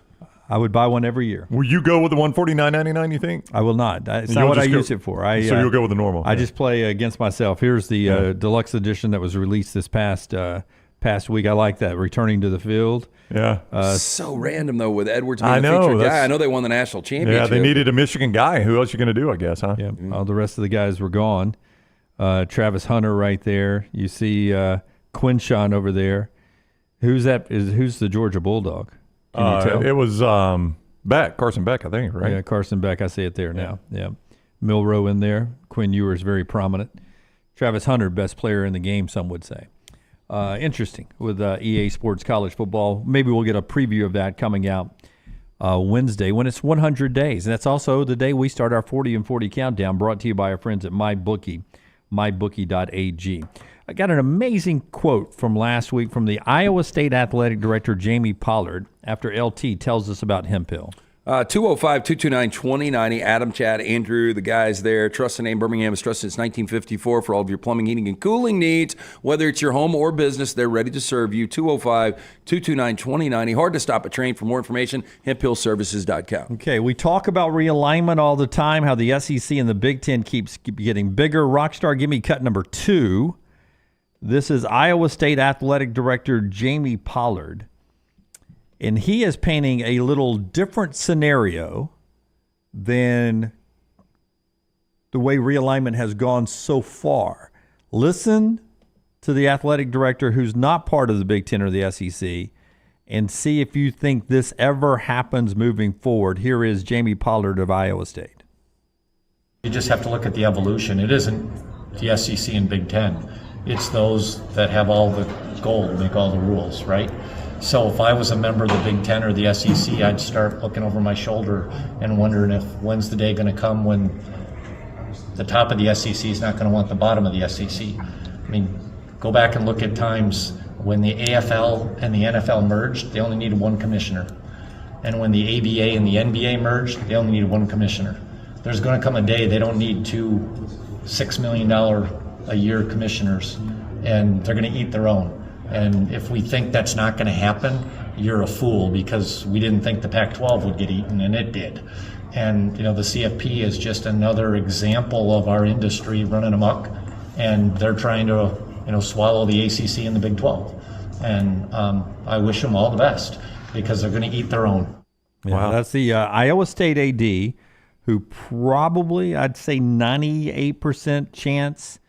Speaker 1: I would buy one every year.
Speaker 8: Will you go with the $149.99, you think?
Speaker 1: I will not. It's not what I use it for.
Speaker 8: So you'll go with the normal.
Speaker 1: I just play against myself. Here's the deluxe edition that was released this past week. I like that. Returning to the field.
Speaker 8: Yeah.
Speaker 7: So random, though, with Edwards being the featured guy. I know they won the national championship.
Speaker 8: Yeah, they needed a Michigan guy. Who else are you going to do, I guess, huh?
Speaker 1: Yeah. All the rest of the guys were gone. Travis Hunter right there. You see Quinshon over there. Who's that? Who's the Georgia Bulldog? Can you tell?
Speaker 8: It was Beck, Carson Beck, I think, right?
Speaker 1: Yeah, Carson Beck. I see it there now. Yeah. Milroe in there. Quinn Ewers very prominent. Travis Hunter, best player in the game, some would say. Interesting with EA Sports College Football. Maybe we'll get a preview of that coming out Wednesday when it's 100 days. And that's also the day we start our 40 and 40 countdown, brought to you by our friends at MyBookie, mybookie.ag. I got an amazing quote from last week from the Iowa State Athletic Director, Jamie Pollard, after LT tells us about Hemp Hill.
Speaker 7: 205-229-2090. Adam, Chad, Andrew, the guys there. Trust the name. Birmingham has trusted since 1954 for all of your plumbing, heating, and cooling needs. Whether it's your home or business, they're ready to serve you. 205-229-2090. Hard to stop a train. For more information, hemphillservices.com.
Speaker 1: Okay, we talk about realignment all the time, how the SEC and the Big Ten keeps getting bigger. Rockstar, give me cut number 2. This is Iowa State Athletic Director Jamie Pollard. And he is painting a little different scenario than the way realignment has gone so far. Listen to the athletic director who's not part of the Big Ten or the SEC and see if you think this ever happens moving forward. Here is Jamie Pollard of Iowa State.
Speaker 21: You just have to look at the evolution. It isn't the SEC and Big Ten. It's those that have all the gold, make all the rules, right? So if I was a member of the Big Ten or the SEC, I'd start looking over my shoulder and wondering when's the day going to come when the top of the SEC is not going to want the bottom of the SEC. I mean, go back and look at times when the AFL and the NFL merged, they only needed one commissioner. And when the ABA and the NBA merged, they only needed one commissioner. There's going to come a day they don't need two $6 million a year commissioners, and they're going to eat their own. And if we think that's not going to happen, you're a fool, because we didn't think the Pac-12 would get eaten, and it did. And the CFP is just another example of our industry running amok, and they're trying to swallow the ACC and the Big 12. And I wish them all the best, because they're going to eat their own.
Speaker 1: Yeah, wow. That's the Iowa State AD, who probably, I'd say 98% chance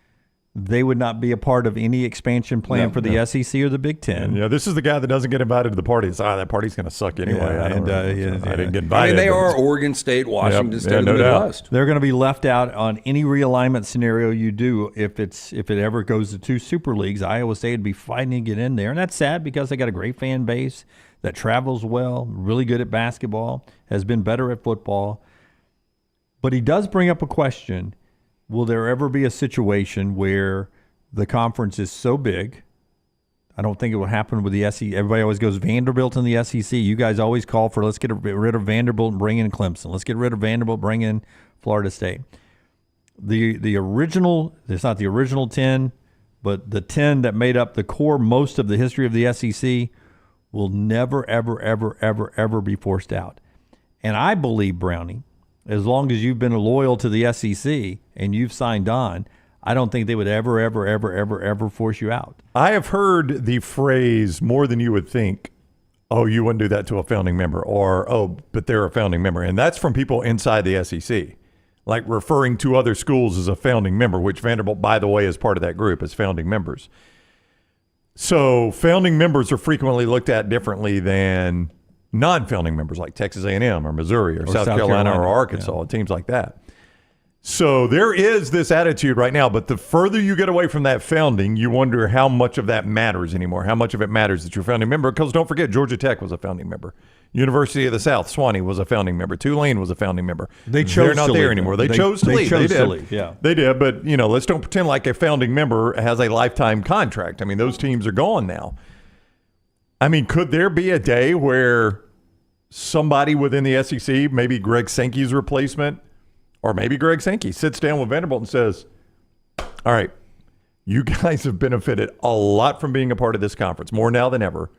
Speaker 1: they would not be a part of any expansion plan for the SEC or the Big Ten.
Speaker 8: Yeah, this is the guy that doesn't get invited to the party. It's, that party's going to suck anyway. I didn't get invited.
Speaker 7: I mean, they are Oregon State, Washington State,
Speaker 8: no
Speaker 7: the Midwest.
Speaker 1: They're going to be left out on any realignment scenario you do if it ever goes to 2 super leagues. Iowa State would be fighting to get in there, and that's sad because they got a great fan base that travels well, really good at basketball, has been better at football. But he does bring up a question. Will there ever be a situation where the conference is so big? I don't think it will happen with the SEC. Everybody always goes Vanderbilt in the SEC. You guys always call for let's get rid of Vanderbilt and bring in Clemson. Let's get rid of Vanderbilt, bring in Florida State. The original, it's not the original 10, but the 10 that made up the core most of the history of the SEC will never, ever, ever, ever, ever be forced out. And I believe, Brownie, as long as you've been loyal to the SEC and you've signed on, I don't think they would ever, ever, ever, ever, ever force you out.
Speaker 8: I have heard the phrase more than you would think, oh, you wouldn't do that to a founding member, or, oh, but they're a founding member. And that's from people inside the SEC, like referring to other schools as a founding member, which Vanderbilt, by the way, is part of that group as founding members. So founding members are frequently looked at differently than non-founding members like Texas A&M or Missouri or South Carolina or Arkansas, teams like that. So there is this attitude right now, but the further you get away from that founding, you wonder how much of that matters anymore, how much of it matters that you're a founding member, because don't forget, Georgia Tech was a founding member. University of the South, Swanee was a founding member. Tulane was a founding member. They're not there anymore. They chose to leave. They did.
Speaker 1: Yeah.
Speaker 8: They did, but let's don't pretend like a founding member has a lifetime contract. I mean, those teams are gone now. I mean, could there be a day where somebody within the SEC, maybe Greg Sankey's replacement, or maybe Greg Sankey sits down with Vanderbilt and says, all right, you guys have benefited a lot from being a part of this conference, more now than ever.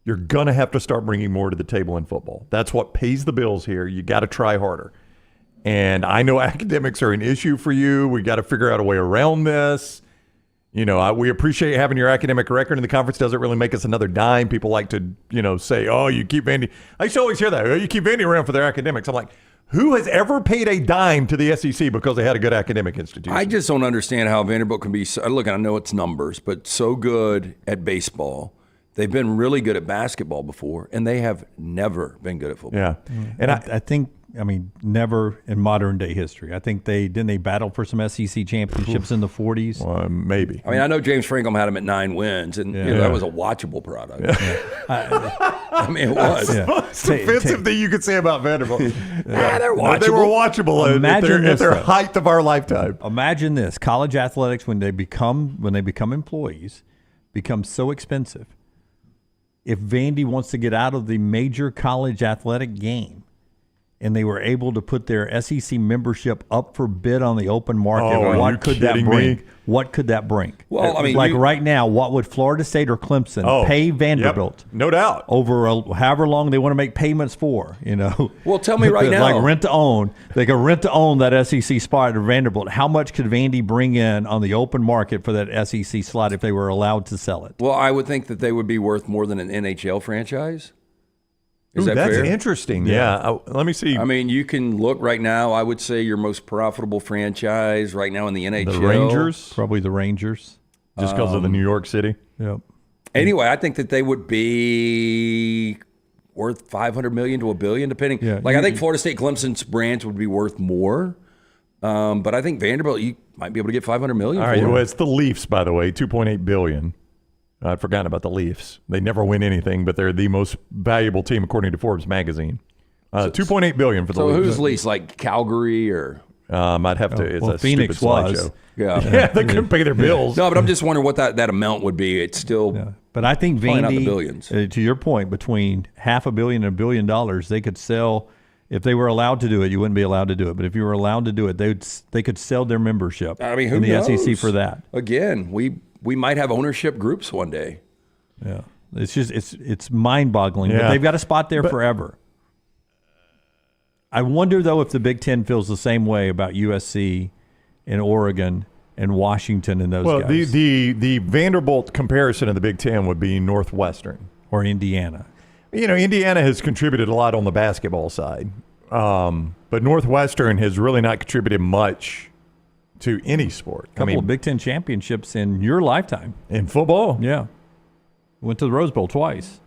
Speaker 8: You're going to have to start bringing more to the table in football. That's what pays the bills here. You got to try harder. And I know academics are an issue for you. We got to figure out a way around this. We appreciate having your academic record, and the conference doesn't really make us another dime. People like to, say, oh, you keep Vandy. I used to always hear that. Oh, you keep Vandy around for their academics. I'm like, who has ever paid a dime to the SEC because they had a good academic institution?
Speaker 7: I just don't understand how Vanderbilt can be look, I know it's numbers, but so good at baseball. They've been really good at basketball before, and they have never been good at football.
Speaker 8: Yeah.
Speaker 1: And I think, never in modern day history. I think they battle for some SEC championships in the 40s.
Speaker 8: Maybe.
Speaker 7: I know James Franklin had them at 9 wins, and that was a watchable product. It was.
Speaker 8: That's the most offensive thing you could say about Vanderbilt.
Speaker 7: They're watchable.
Speaker 8: They were watchable at their height of our lifetime.
Speaker 1: Imagine this: college athletics, when they become employees, become so expensive. If Vandy wants to get out of the major college athletic game, and they were able to put their SEC membership up for bid on the open market, what could that bring? What could that bring?
Speaker 7: Well,
Speaker 1: right now, what would Florida State or Clemson pay Vanderbilt?
Speaker 8: Yep, no doubt.
Speaker 1: Over however long they want to make payments for,
Speaker 7: Well, tell me right now.
Speaker 1: Like rent to own. They could rent to own that SEC spot at Vanderbilt. How much could Vandy bring in on the open market for that SEC slot if they were allowed to sell it?
Speaker 7: Well, I would think that they would be worth more than an NHL franchise.
Speaker 8: Is that fair? That's interesting. Yeah. Let me see.
Speaker 7: You can look right now. I would say your most profitable franchise right now in the NHL.
Speaker 8: The Rangers?
Speaker 1: Probably the Rangers.
Speaker 8: Just because of the New York City?
Speaker 1: Yep.
Speaker 7: Anyway, I think that they would be worth $500 million to $1 billion, depending. Yeah, I think Florida State Clemson's branch would be worth more. But I think Vanderbilt, you might be able to get $500 million.
Speaker 8: All right. Well, it's the Leafs, by the way, $2.8 billion. I'd forgotten about the Leafs. They never win anything, but they're the most valuable team according to Forbes magazine. $2.8 billion for the Leafs.
Speaker 7: So who's Leafs? Like Calgary or?
Speaker 8: I'd have to. It's a
Speaker 1: Phoenix
Speaker 8: stupid slideshow.
Speaker 7: Yeah,
Speaker 8: they couldn't pay their bills.
Speaker 7: No, but I'm just wondering what that amount would be. It's still.
Speaker 1: Yeah. But I think
Speaker 7: Vandy,
Speaker 1: the
Speaker 7: billions.
Speaker 1: To your point, between $500 million and $1 billion, they could sell. If they were allowed to do it, you wouldn't be allowed to do it. But if you were allowed to do it, they could sell their membership.
Speaker 7: Who
Speaker 1: in the
Speaker 7: knows?
Speaker 1: SEC for that.
Speaker 7: Again, we might have ownership groups one day.
Speaker 1: Yeah, it's mind-boggling. But they've got a spot there forever. I wonder though if the Big Ten feels the same way about USC and Oregon and Washington and those guys.
Speaker 8: Well, the Vanderbilt comparison in the Big Ten would be Northwestern
Speaker 1: or Indiana.
Speaker 8: Indiana has contributed a lot on the basketball side, but Northwestern has really not contributed much to any sport.
Speaker 1: A couple of Big Ten championships in your lifetime.
Speaker 8: In football?
Speaker 1: Yeah. Went to the Rose Bowl twice.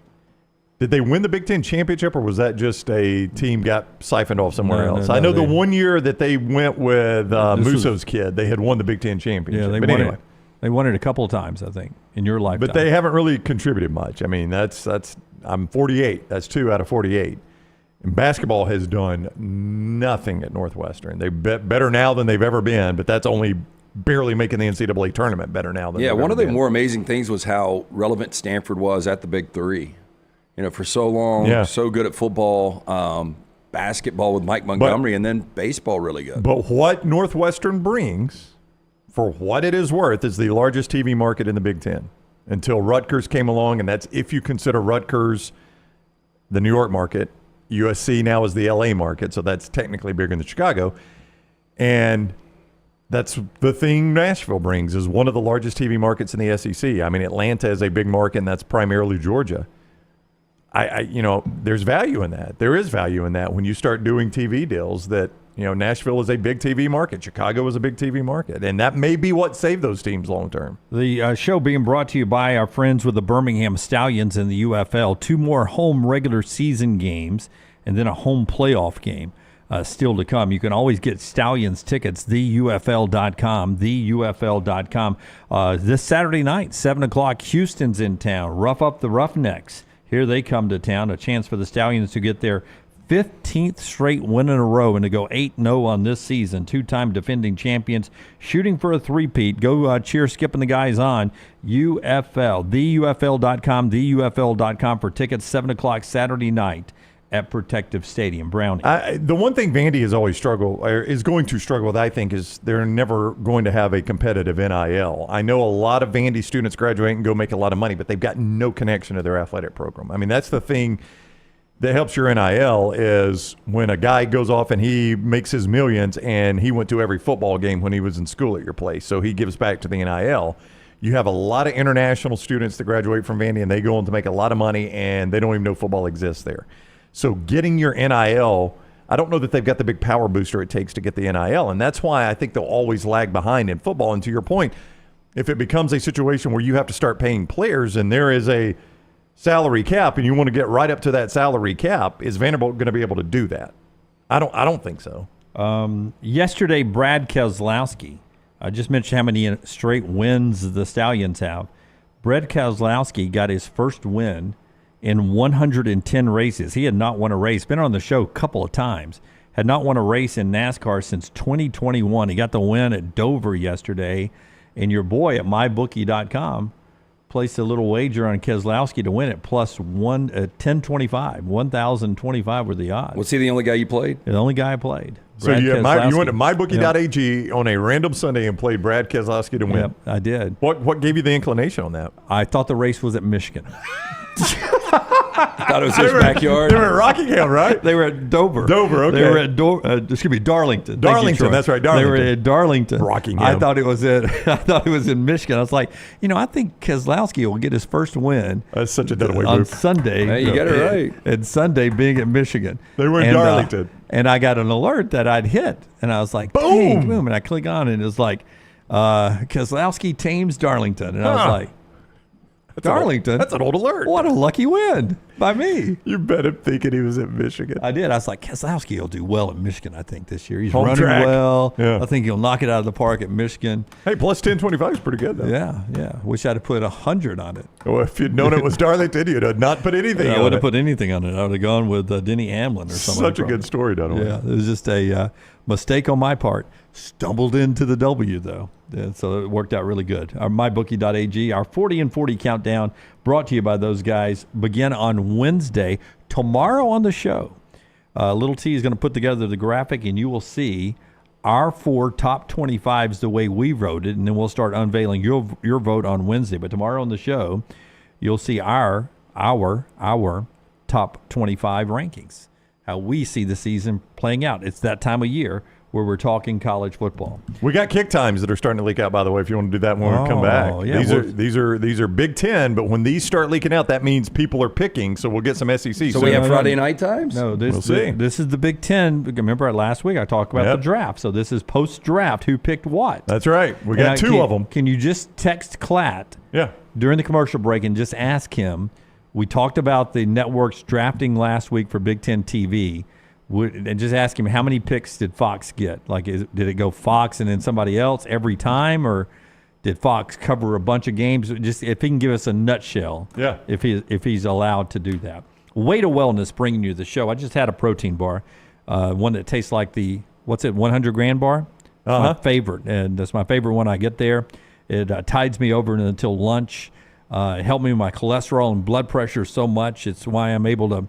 Speaker 8: Did they win the Big Ten championship, or was that just a team got siphoned off somewhere else? I know the one year that they went with Musso's kid, they had won the Big Ten championship.
Speaker 1: Yeah, they won it a couple of times, I think, in your lifetime.
Speaker 8: But they haven't really contributed much. I mean, I'm 48. That's 2 out of 48. And basketball has done nothing at Northwestern. They're better now than they've ever been, but that's only barely making the NCAA tournament better now than they've ever been.
Speaker 7: One of the more amazing things was how relevant Stanford was at the Big Three. For so long, so good at football, basketball with Mike Montgomery, and then baseball really good.
Speaker 8: But what Northwestern brings, for what it is worth, is the largest TV market in the Big Ten. Until Rutgers came along, and that's if you consider Rutgers the New York market. USC now is the LA market, so that's technically bigger than Chicago. And that's the thing Nashville brings, is one of the largest TV markets in the SEC. I mean, Atlanta is a big market, and that's primarily Georgia. There's value in that. There is value in that when you start doing TV deals that, Nashville is a big TV market. Chicago is a big TV market. And that may be what saved those teams long term.
Speaker 1: The show being brought to you by our friends with the Birmingham Stallions in the UFL. 2 more home regular season games and then a home playoff game still to come. You can always get Stallions tickets, theufl.com, theufl.com. This Saturday night, 7 o'clock, Houston's in town. Rough up the Roughnecks. Here they come to town, a chance for the Stallions to get their 15th straight win in a row and to go 8-0 on this season. 2-time defending champions, shooting for a three-peat. Go cheer Skip and the guys on. UFL, theufl.com, theufl.com for tickets, 7 o'clock Saturday night at Protective Stadium. Brownie.
Speaker 8: The one thing Vandy has always struggled, or is going to struggle with, I think, is they're never going to have a competitive NIL. I know a lot of Vandy students graduate and go make a lot of money, but they've got no connection to their athletic program. I mean, that's the thing that helps your NIL, is when a guy goes off and he makes his millions and he went to every football game when he was in school at your place, so he gives back to the NIL. You have a lot of international students that graduate from Vandy and they go on to make a lot of money and they don't even know football exists there. So getting your NIL, I don't know that they've got the big power booster it takes to get the NIL, and that's why I think they'll always lag behind in football. And to your point, if it becomes a situation where you have to start paying players and there is a salary cap and you want to get right up to that salary cap, is Vanderbilt going to be able to do that? I don't think so.
Speaker 1: Yesterday, Brad Keslowski, I just mentioned how many straight wins the Stallions have. Brad Keslowski got his first win in 110 races. He had not won a race. Been on the show a couple of times. Had not won a race in NASCAR since 2021. He got the win at Dover yesterday. And your boy at mybookie.com placed a little wager on Keslowski to win it, plus 1025. 1,025 were the odds.
Speaker 7: Was he the only guy you played?
Speaker 1: The only guy I played.
Speaker 8: So you went to mybookie.ag on a random Sunday and played Brad Keslowski to win.
Speaker 1: Yep, I did.
Speaker 8: What gave you the inclination on that?
Speaker 1: I thought the race was at Michigan.
Speaker 7: I thought it was his backyard.
Speaker 8: They were at Rockingham, right?
Speaker 1: They were at Dover.
Speaker 8: Dover, okay.
Speaker 1: They were at Darlington.
Speaker 8: Darlington, that's right. Darlington.
Speaker 1: They were at Darlington.
Speaker 8: Rockingham.
Speaker 1: I thought it was in Michigan. I was like, I think Keslowski will get his first win.
Speaker 8: That's such a Dunaway
Speaker 1: on
Speaker 8: move.
Speaker 1: Sunday.
Speaker 7: Hey, you got it right.
Speaker 1: And Sunday being at Michigan.
Speaker 8: They were in Darlington.
Speaker 1: And I got an alert that I'd hit, and I was like,
Speaker 8: boom,
Speaker 1: boom, and I click on it, and it was like, Keslowski tames Darlington, and I was like, Darlington?
Speaker 8: That's an old alert.
Speaker 1: What a lucky win by me.
Speaker 8: You bet him thinking he was at Michigan.
Speaker 1: I did. I was like, Keslowski will do well at Michigan, I think, this year. He's
Speaker 8: Home
Speaker 1: running
Speaker 8: track.
Speaker 1: well.
Speaker 8: Yeah.
Speaker 1: I think he'll knock it out of the park at Michigan.
Speaker 8: Hey, plus 1025 is pretty good, though.
Speaker 1: Yeah. Wish I'd have put 100 on it.
Speaker 8: Well, if you'd known it was Darlington, you'd have not put anything on it.
Speaker 1: I wouldn't have put anything on it. I would have gone with Denny Hamlin or something.
Speaker 8: Such a good story, Dunaway.
Speaker 1: Yeah, it was just a mistake on my part. Stumbled into the W, though. So it worked out really good. Our mybookie.ag, our 40 and 40 countdown, brought to you by those guys, begin on Wednesday. Tomorrow on the show, Little T is going to put together the graphic, and you will see our 4 top 25s the way we voted, and then we'll start unveiling your vote on Wednesday. But tomorrow on the show, you'll see our top 25 rankings, how we see the season playing out. It's that time of year where we're talking college football.
Speaker 8: We got kick times that are starting to leak out, by the way, if you want to do that when we come back.
Speaker 1: Yeah,
Speaker 8: these are Big Ten, but when these start leaking out, that means people are picking, so we'll get some SEC.
Speaker 7: So we have Friday night times?
Speaker 1: No,
Speaker 8: we'll see.
Speaker 1: This is the Big Ten. Remember last week I talked about the draft. So this is post-draft, who picked what.
Speaker 8: That's right. We got two of them.
Speaker 1: Can you just text Klatt during the commercial break and just ask him, we talked about the networks drafting last week for Big Ten TV. And just ask him, how many picks did Fox get? Like, did it go Fox and then somebody else every time, or did Fox cover a bunch of games? Just if he can give us a nutshell, if he's allowed to do that. Way to Wellness bringing you the show. I just had a protein bar, one that tastes like the 100 Grand bar. My favorite, and that's my favorite one. I get there, it tides me over until lunch. It helped me with my cholesterol and blood pressure so much. It's why I'm able to,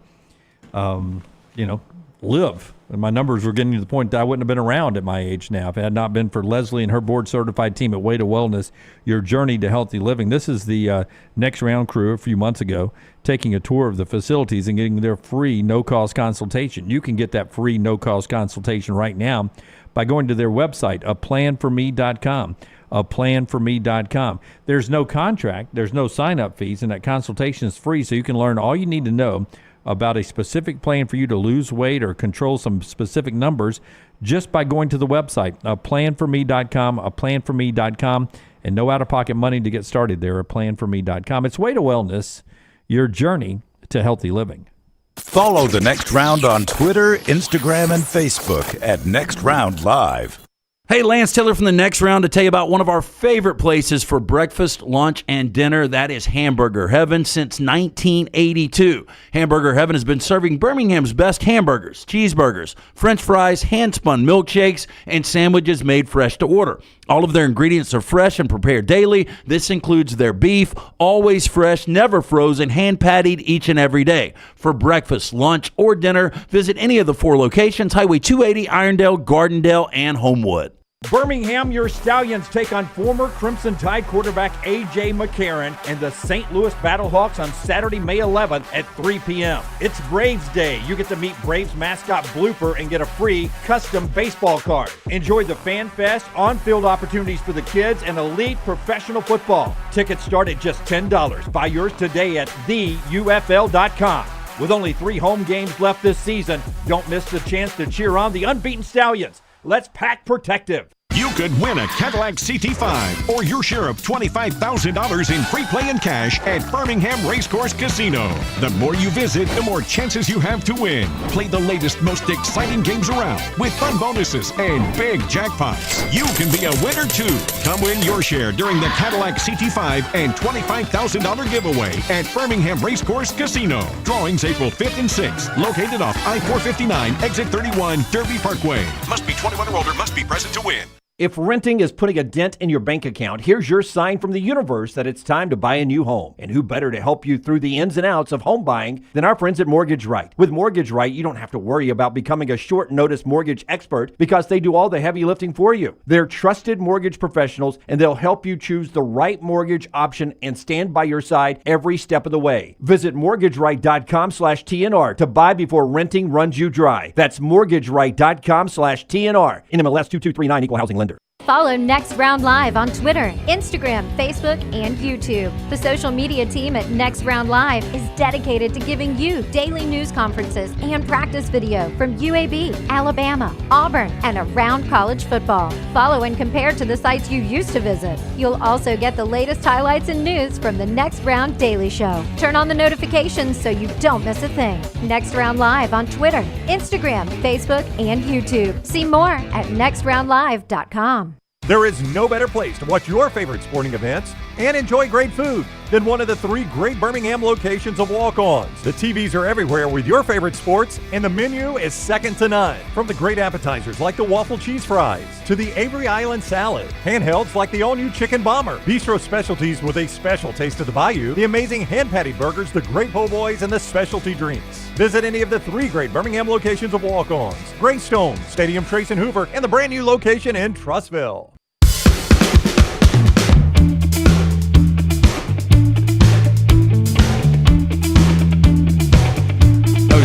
Speaker 1: live. And my numbers were getting to the point that I wouldn't have been around at my age now if it had not been for Leslie and her board-certified team at Way to Wellness, your journey to healthy living. This is the Next Round crew a few months ago taking a tour of the facilities and getting their free no-cost consultation. You can get that free no-cost consultation right now by going to their website, aplanforme.com. aplanforme.com. There's no contract, there's no sign-up fees, and that consultation is free, so you can learn all you need to know about a specific plan for you to lose weight or control some specific numbers just by going to the website, aplanforme.com, aplanforme.com, and no out-of-pocket money to get started there, aplanforme.com. It's Way to Wellness, your journey to healthy living.
Speaker 6: Follow The Next Round on Twitter, Instagram, and Facebook at Next Round Live.
Speaker 10: Hey, Lance Taylor from The Next Round to tell you about one of our favorite places for breakfast, lunch, and dinner. That is Hamburger Heaven since 1982. Hamburger Heaven has been serving Birmingham's best hamburgers, cheeseburgers, French fries, hand-spun milkshakes, and sandwiches made fresh to order. All of their ingredients are fresh and prepared daily. This includes their beef, always fresh, never frozen, hand-pattied each and every day. For breakfast, lunch, or dinner, visit any of the 4 locations, Highway 280, Irondale, Gardendale, and Homewood.
Speaker 18: Birmingham, your Stallions take on former Crimson Tide quarterback A.J. McCarron and the St. Louis Battlehawks on Saturday, May 11th at 3 p.m. It's Braves Day. You get to meet Braves mascot Blooper and get a free custom baseball card. Enjoy the Fan Fest, on-field opportunities for the kids, and elite professional football. Tickets start at just $10. Buy yours today at theufl.com. With only 3 home games left this season, don't miss the chance to cheer on the unbeaten Stallions. Let's pack protective.
Speaker 5: You could win a Cadillac CT5 or your share of $25,000 in free play and cash at Birmingham Racecourse Casino. The more you visit, the more chances you have to win. Play the latest, most exciting games around with fun bonuses and big jackpots. You can be a winner too. Come win your share during the Cadillac CT5 and $25,000 giveaway at Birmingham Racecourse Casino. Drawings April 5th and 6th. Located off I-459, exit 31, Derby Parkway. Must be 21 or older, must be present to win.
Speaker 18: If renting is putting a dent in your bank account, here's your sign from the universe that it's time to buy a new home. And who better to help you through the ins and outs of home buying than our friends at Mortgage Right. With Mortgage Right, you don't have to worry about becoming a short notice mortgage expert because they do all the heavy lifting for you. They're trusted mortgage professionals and they'll help you choose the right mortgage option and stand by your side every step of the way. Visit mortgageright.com/TNR to buy before renting runs you dry. That's mortgageright.com/TNR. NMLS 2239, Equal Housing Lender.
Speaker 2: Follow Next Round Live on Twitter, Instagram, Facebook, and YouTube. The social media team at Next Round Live is dedicated to giving you daily news conferences and practice video from UAB, Alabama, Auburn, and around college football. Follow and compare to the sites you used to visit. You'll also get the latest highlights and news from the Next Round Daily Show. Turn on the notifications so you don't miss a thing. Next Round Live on Twitter, Instagram, Facebook, and YouTube. See more at nextroundlive.com.
Speaker 18: There is no better place to watch your favorite sporting events and enjoy great food than one of the 3 great Birmingham locations of Walk-Ons. The TVs are everywhere with your favorite sports, and the menu is second to none. From the great appetizers like the waffle cheese fries to the Avery Island salad, handhelds like the all-new chicken bomber, bistro specialties with a special taste of the bayou, the amazing hand-patty burgers, the great po' boys, and the specialty drinks. Visit any of the 3 great Birmingham locations of Walk-Ons: Greystone, Stadium Trace and Hoover, and the brand new location in Trussville.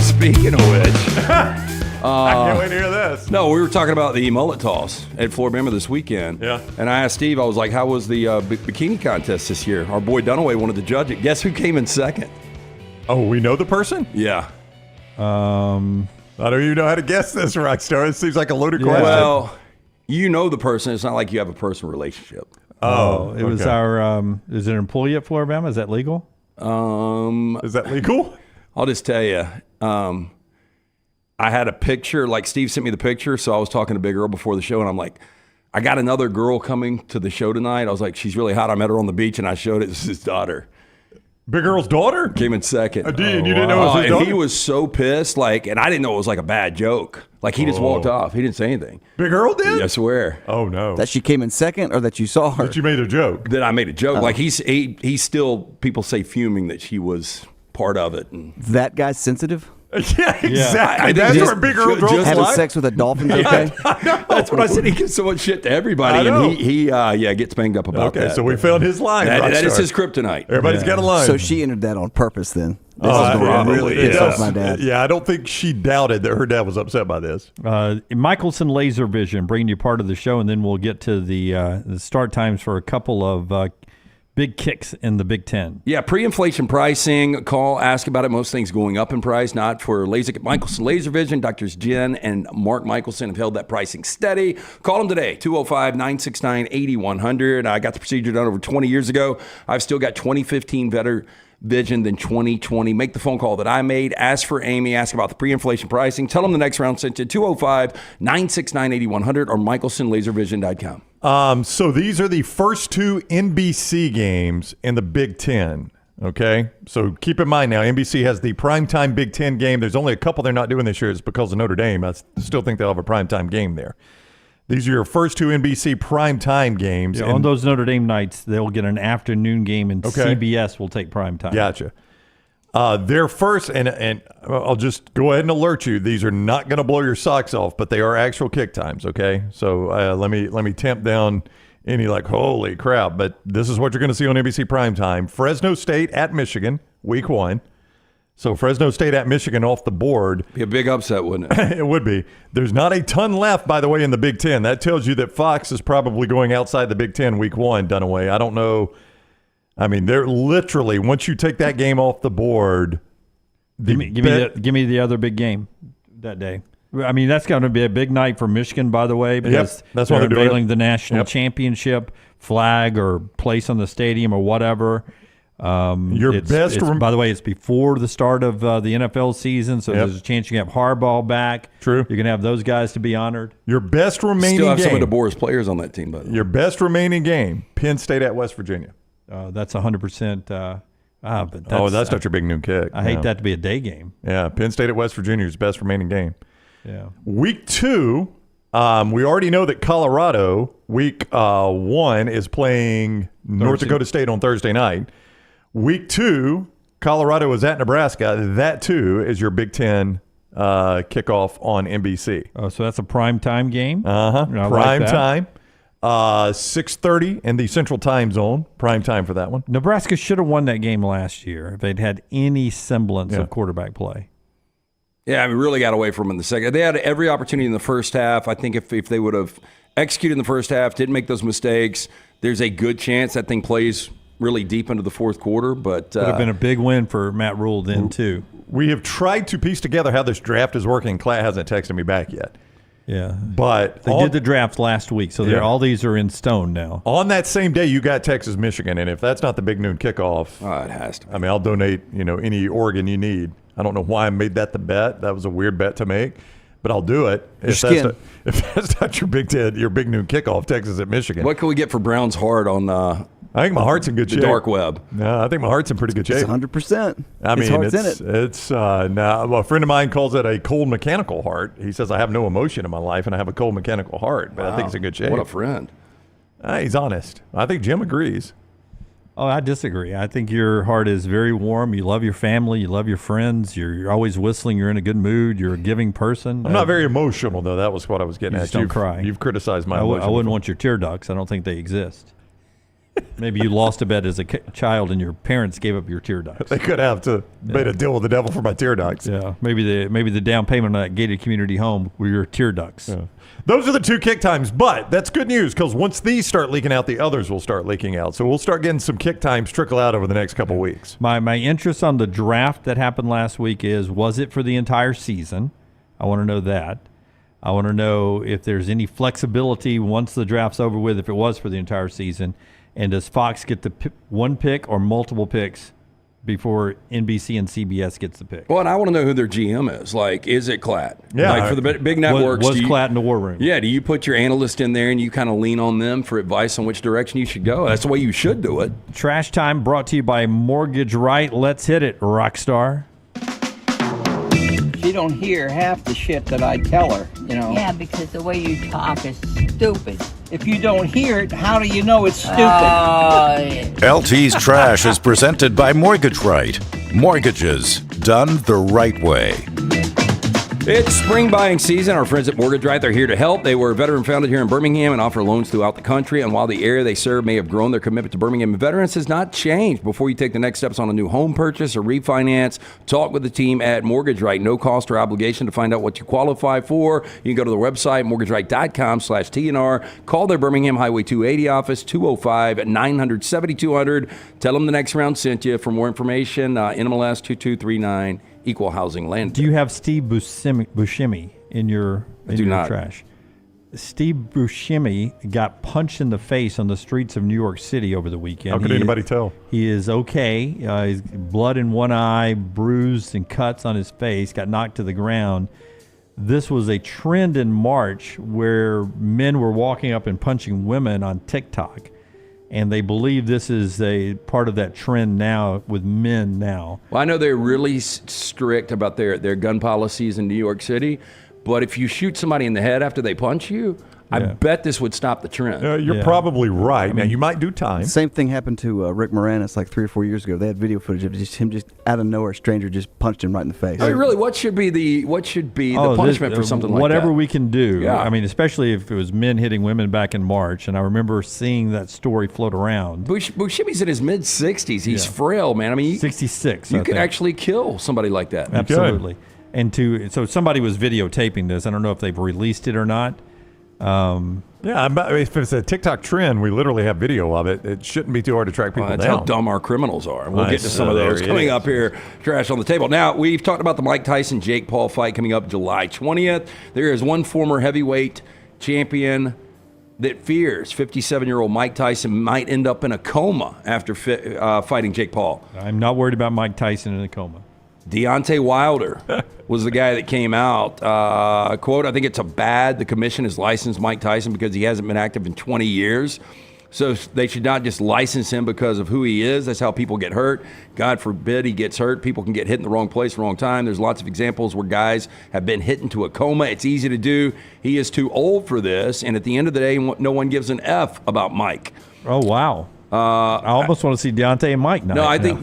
Speaker 7: Speaking of which,
Speaker 8: I can't wait to hear this.
Speaker 7: No, we were talking about the mullet toss at Floribama this weekend.
Speaker 8: Yeah.
Speaker 7: And I asked Steve, I was like, how was the bikini contest this year? Our boy Dunaway wanted to judge it. Guess who came in second?
Speaker 8: Oh, we know the person?
Speaker 7: Yeah.
Speaker 8: I don't even know how to guess this, Rockstar. It seems like a loaded question.
Speaker 7: Well, you know the person. It's not like you have a personal relationship.
Speaker 1: It was our, is it an employee at Floribama? Is that legal?
Speaker 8: Is that legal?
Speaker 7: I'll just tell you. I had a picture, like Steve sent me the picture, so I was talking to Big Earl before the show, and I'm like, I got another girl coming to the show tonight. I was like, she's really hot. I met her on the beach, and I showed it. This is his daughter.
Speaker 8: Big Earl's daughter?
Speaker 7: Came in second.
Speaker 8: You didn't know it was his daughter?
Speaker 7: And he was so pissed, and I didn't know it was like a bad joke. Like, he just walked off. He didn't say anything.
Speaker 8: Big Earl did?
Speaker 7: I swear.
Speaker 8: Oh, no.
Speaker 13: That she came in second, or that you saw her?
Speaker 8: That you made a joke.
Speaker 7: That I made a joke. Like, he's still, people say, fuming that she was part of it. And
Speaker 13: that guy's sensitive?
Speaker 8: Yeah, exactly. That's where Big Earl draws the line.
Speaker 13: Having sex with a dolphin's okay?
Speaker 7: That's what I said. He gives so much shit to everybody, and he gets banged up about that.
Speaker 8: Okay, so we found his line.
Speaker 7: That is his kryptonite.
Speaker 8: Everybody's got a line.
Speaker 13: So she entered that on purpose then.
Speaker 7: Probably.
Speaker 13: Piss off my dad.
Speaker 8: Yeah, I don't think she doubted that her dad was upset by this.
Speaker 1: Michelson Laser Vision, bringing you part of the show, and then we'll get to the start times for a couple of big kicks in the Big Ten.
Speaker 7: Yeah, pre-inflation pricing. Call, ask about it. Most things going up in price, not for LASIK. Michelson Laser Vision. Doctors Jen and Mark Michelson have held that pricing steady. Call them today, 205-969-8100. I got the procedure done over 20 years ago. I've still got 2015 better vision than 2020. Make the phone call that I made. Ask for Amy. Ask about the pre-inflation pricing. Tell them the next round sent to 205-969-8100 or michelsonlaservision.com.
Speaker 8: So these are the first two NBC games in the Big Ten. Okay, so keep in mind now, NBC has the primetime Big Ten game. There's only a couple they're not doing this year. It's because of Notre Dame. I still think they'll have a primetime game there. These are your first two NBC primetime games.
Speaker 1: Yeah, on those Notre Dame nights, they'll get an afternoon game, and CBS will take primetime.
Speaker 8: Gotcha. They're first, and I'll just go ahead and alert you, these are not going to blow your socks off, but they are actual kick times, okay? So let me tamp down any holy crap, but this is what you're going to see on NBC primetime. Fresno State at Michigan, week 1. So Fresno State at Michigan off the board.
Speaker 7: Be a big upset, wouldn't it?
Speaker 8: It would be. There's not a ton left, by the way, in the Big Ten. That tells you that Fox is probably going outside the Big Ten week 1, Dunaway. I don't know. I mean, they're literally, once you take that game off the board.
Speaker 1: Give me the other big game that day. I mean, that's going to be a big night for Michigan, by the way, because
Speaker 8: that's why
Speaker 1: they're
Speaker 8: they're
Speaker 1: unveiling the national championship flag or place on the stadium or whatever.
Speaker 8: By the way, it's before
Speaker 1: the start of the NFL season, so there's a chance you can have Harbaugh back.
Speaker 8: True.
Speaker 1: You're going to have those guys to be honored.
Speaker 8: Your best remaining
Speaker 7: Still have
Speaker 8: game.
Speaker 7: some of DeBoer's players on that team, by the way.
Speaker 8: Your best remaining game, Penn State at West Virginia.
Speaker 1: That's 100%. But
Speaker 8: that's not your big noon kick.
Speaker 1: I hate that to be a day game.
Speaker 8: Yeah, Penn State at West Virginia is best remaining game.
Speaker 1: Yeah.
Speaker 8: Week 2, we already know that Colorado, week 1, is playing North Dakota State on Thursday night. Week 2, Colorado is at Nebraska. That, too, is your Big Ten kickoff on NBC.
Speaker 1: Oh, so that's a primetime game?
Speaker 8: Prime time. 6:30 in the Central Time Zone. Prime time for that one.
Speaker 1: Nebraska should have won that game last year if they'd had any semblance of quarterback play.
Speaker 7: Yeah, we really got away from them in the second. They had every opportunity in the first half. I think if they would have executed in the first half, didn't make those mistakes, there's a good chance that thing plays really deep into the fourth quarter. But
Speaker 1: would have been a big win for Matt Rule then, too.
Speaker 8: We have tried to piece together how this draft is working. Clay hasn't texted me back yet.
Speaker 1: Yeah.
Speaker 8: But
Speaker 1: they did the draft last week, so all these are in stone now.
Speaker 8: On that same day, you got Texas, Michigan, and if that's not the big noon kickoff,
Speaker 7: it has to be.
Speaker 8: I mean, I'll donate, any organ you need. I don't know why I made that the bet. That was a weird bet to make, but I'll do it. If that's not your big noon kickoff, Texas at Michigan.
Speaker 7: What can we get for Brown's heart on
Speaker 8: I think my heart's in good shape.
Speaker 7: The dark web.
Speaker 8: No, I think my heart's in pretty good shape.
Speaker 13: It's 100%.
Speaker 8: I mean,
Speaker 13: his heart's in it.
Speaker 8: It's now a friend of mine calls it a cold mechanical heart. He says I have no emotion in my life and I have a cold mechanical heart, but I think it's in good shape.
Speaker 7: What a friend.
Speaker 8: He's honest. I think Jim agrees.
Speaker 1: Oh, I disagree. I think your heart is very warm. You love your family. You love your friends. You're always whistling. You're in a good mood. You're a giving person.
Speaker 8: I'm not very emotional, though. That was what I was getting at.
Speaker 1: Don't cry.
Speaker 8: You've criticized my
Speaker 1: I
Speaker 8: emotion.
Speaker 1: wouldn't want your tear ducts. I don't think they exist. Maybe you lost a bet as a child and your parents gave up your tear ducts.
Speaker 8: They could have made a deal with the devil for my tear ducts.
Speaker 1: Yeah, maybe the down payment on that gated community home were your tear ducts.
Speaker 8: Yeah. Those are the 2 kick times, but that's good news because once these start leaking out, the others will start leaking out. So we'll start getting some kick times trickle out over the next couple weeks.
Speaker 1: My interest on the draft that happened last week was it for the entire season? I want to know that. I want to know if there's any flexibility once the draft's over with, if it was for the entire season. And does Fox get the one pick or multiple picks before NBC and CBS gets the pick?
Speaker 7: Well, and I want to know who their GM is. Like, is it Klatt?
Speaker 8: Yeah.
Speaker 7: Like, for the big networks.
Speaker 1: Was Klatt in the war room?
Speaker 7: Yeah. Do you put your analyst in there and you kind of lean on them for advice on which direction you should go? That's the way you should do it.
Speaker 1: Trash Time brought to you by Mortgage Right. Let's hit it, Rockstar.
Speaker 9: She don't hear half the shit that I tell her,
Speaker 22: Yeah, because the way you talk is stupid.
Speaker 9: If you don't hear it, how do you know it's stupid?
Speaker 6: LT's Trash is presented by Mortgage Right. Mortgages done the right way.
Speaker 7: It's spring buying season. Our friends at Mortgage Right, they're here to help. They were veteran founded here in Birmingham and offer loans throughout the country. And while the area they serve may have grown, their commitment to Birmingham veterans has not changed. Before you take the next steps on a new home purchase or refinance, talk with the team at Mortgage Right. No cost or obligation to find out what you qualify for. You can go to the website, mortgageright.com/TNR. Call their Birmingham Highway 280 office, 205-900-7200. Tell them the next round sent you. For more information, NMLS 2239. Equal housing land.
Speaker 1: Do you have Steve Buscemi in your
Speaker 7: not.
Speaker 1: trash? Steve Buscemi got punched in the face on the streets of New York City over the weekend.
Speaker 8: How could anybody tell?
Speaker 1: He is okay. He's blood in one eye, bruised and cuts on his face, got knocked to the ground. This was a trend in March where men were walking up and punching women on TikTok. And they believe this is a part of that trend now with men now.
Speaker 7: Well, I know they're really strict about their gun policies in New York City, but if you shoot somebody in the head after they punch you, I bet this would stop the trend.
Speaker 8: You're probably right. Now, you might do time.
Speaker 13: Same thing happened to Rick Moranis like 3 or 4 years ago. They had video footage of him just out of nowhere, a stranger just punched him right in the face.
Speaker 7: I mean, really, what should be the punishment for something like that?
Speaker 1: Whatever we can do.
Speaker 7: Yeah.
Speaker 1: I mean, especially if it was men hitting women back in March, and I remember seeing that story float around.
Speaker 7: Buscemi's in his mid-60s. He's frail, man. I mean,
Speaker 1: 66.
Speaker 7: You could actually kill somebody like that.
Speaker 1: Absolutely. And so somebody was videotaping this. I don't know if they've released it or not.
Speaker 8: If it's a TikTok trend, we literally have video of it. It shouldn't be too hard to track people
Speaker 7: That's
Speaker 8: down.
Speaker 7: how dumb our criminals are. We'll
Speaker 8: Nice.
Speaker 7: get to some of those
Speaker 8: There it
Speaker 7: coming
Speaker 8: is.
Speaker 7: up here. Trash on the table. Now, we've talked about the Mike Tyson-Jake Paul fight coming up July 20th. There is one former heavyweight champion that fears 57-year-old Mike Tyson might end up in a coma after fighting Jake Paul.
Speaker 1: I'm not worried about Mike Tyson in a coma.
Speaker 7: Deontay Wilder was the guy that came out. Quote, I think it's the commission has licensed Mike Tyson because he hasn't been active in 20 years. So they should not just license him because of who he is. That's how people get hurt. God forbid he gets hurt. People can get hit in the wrong place, wrong time. There's lots of examples where guys have been hit into a coma. It's easy to do. He is too old for this. And at the end of the day, no one gives an F about Mike.
Speaker 1: Oh, wow. I almost want to see Deontay and Mike now.
Speaker 7: No, I think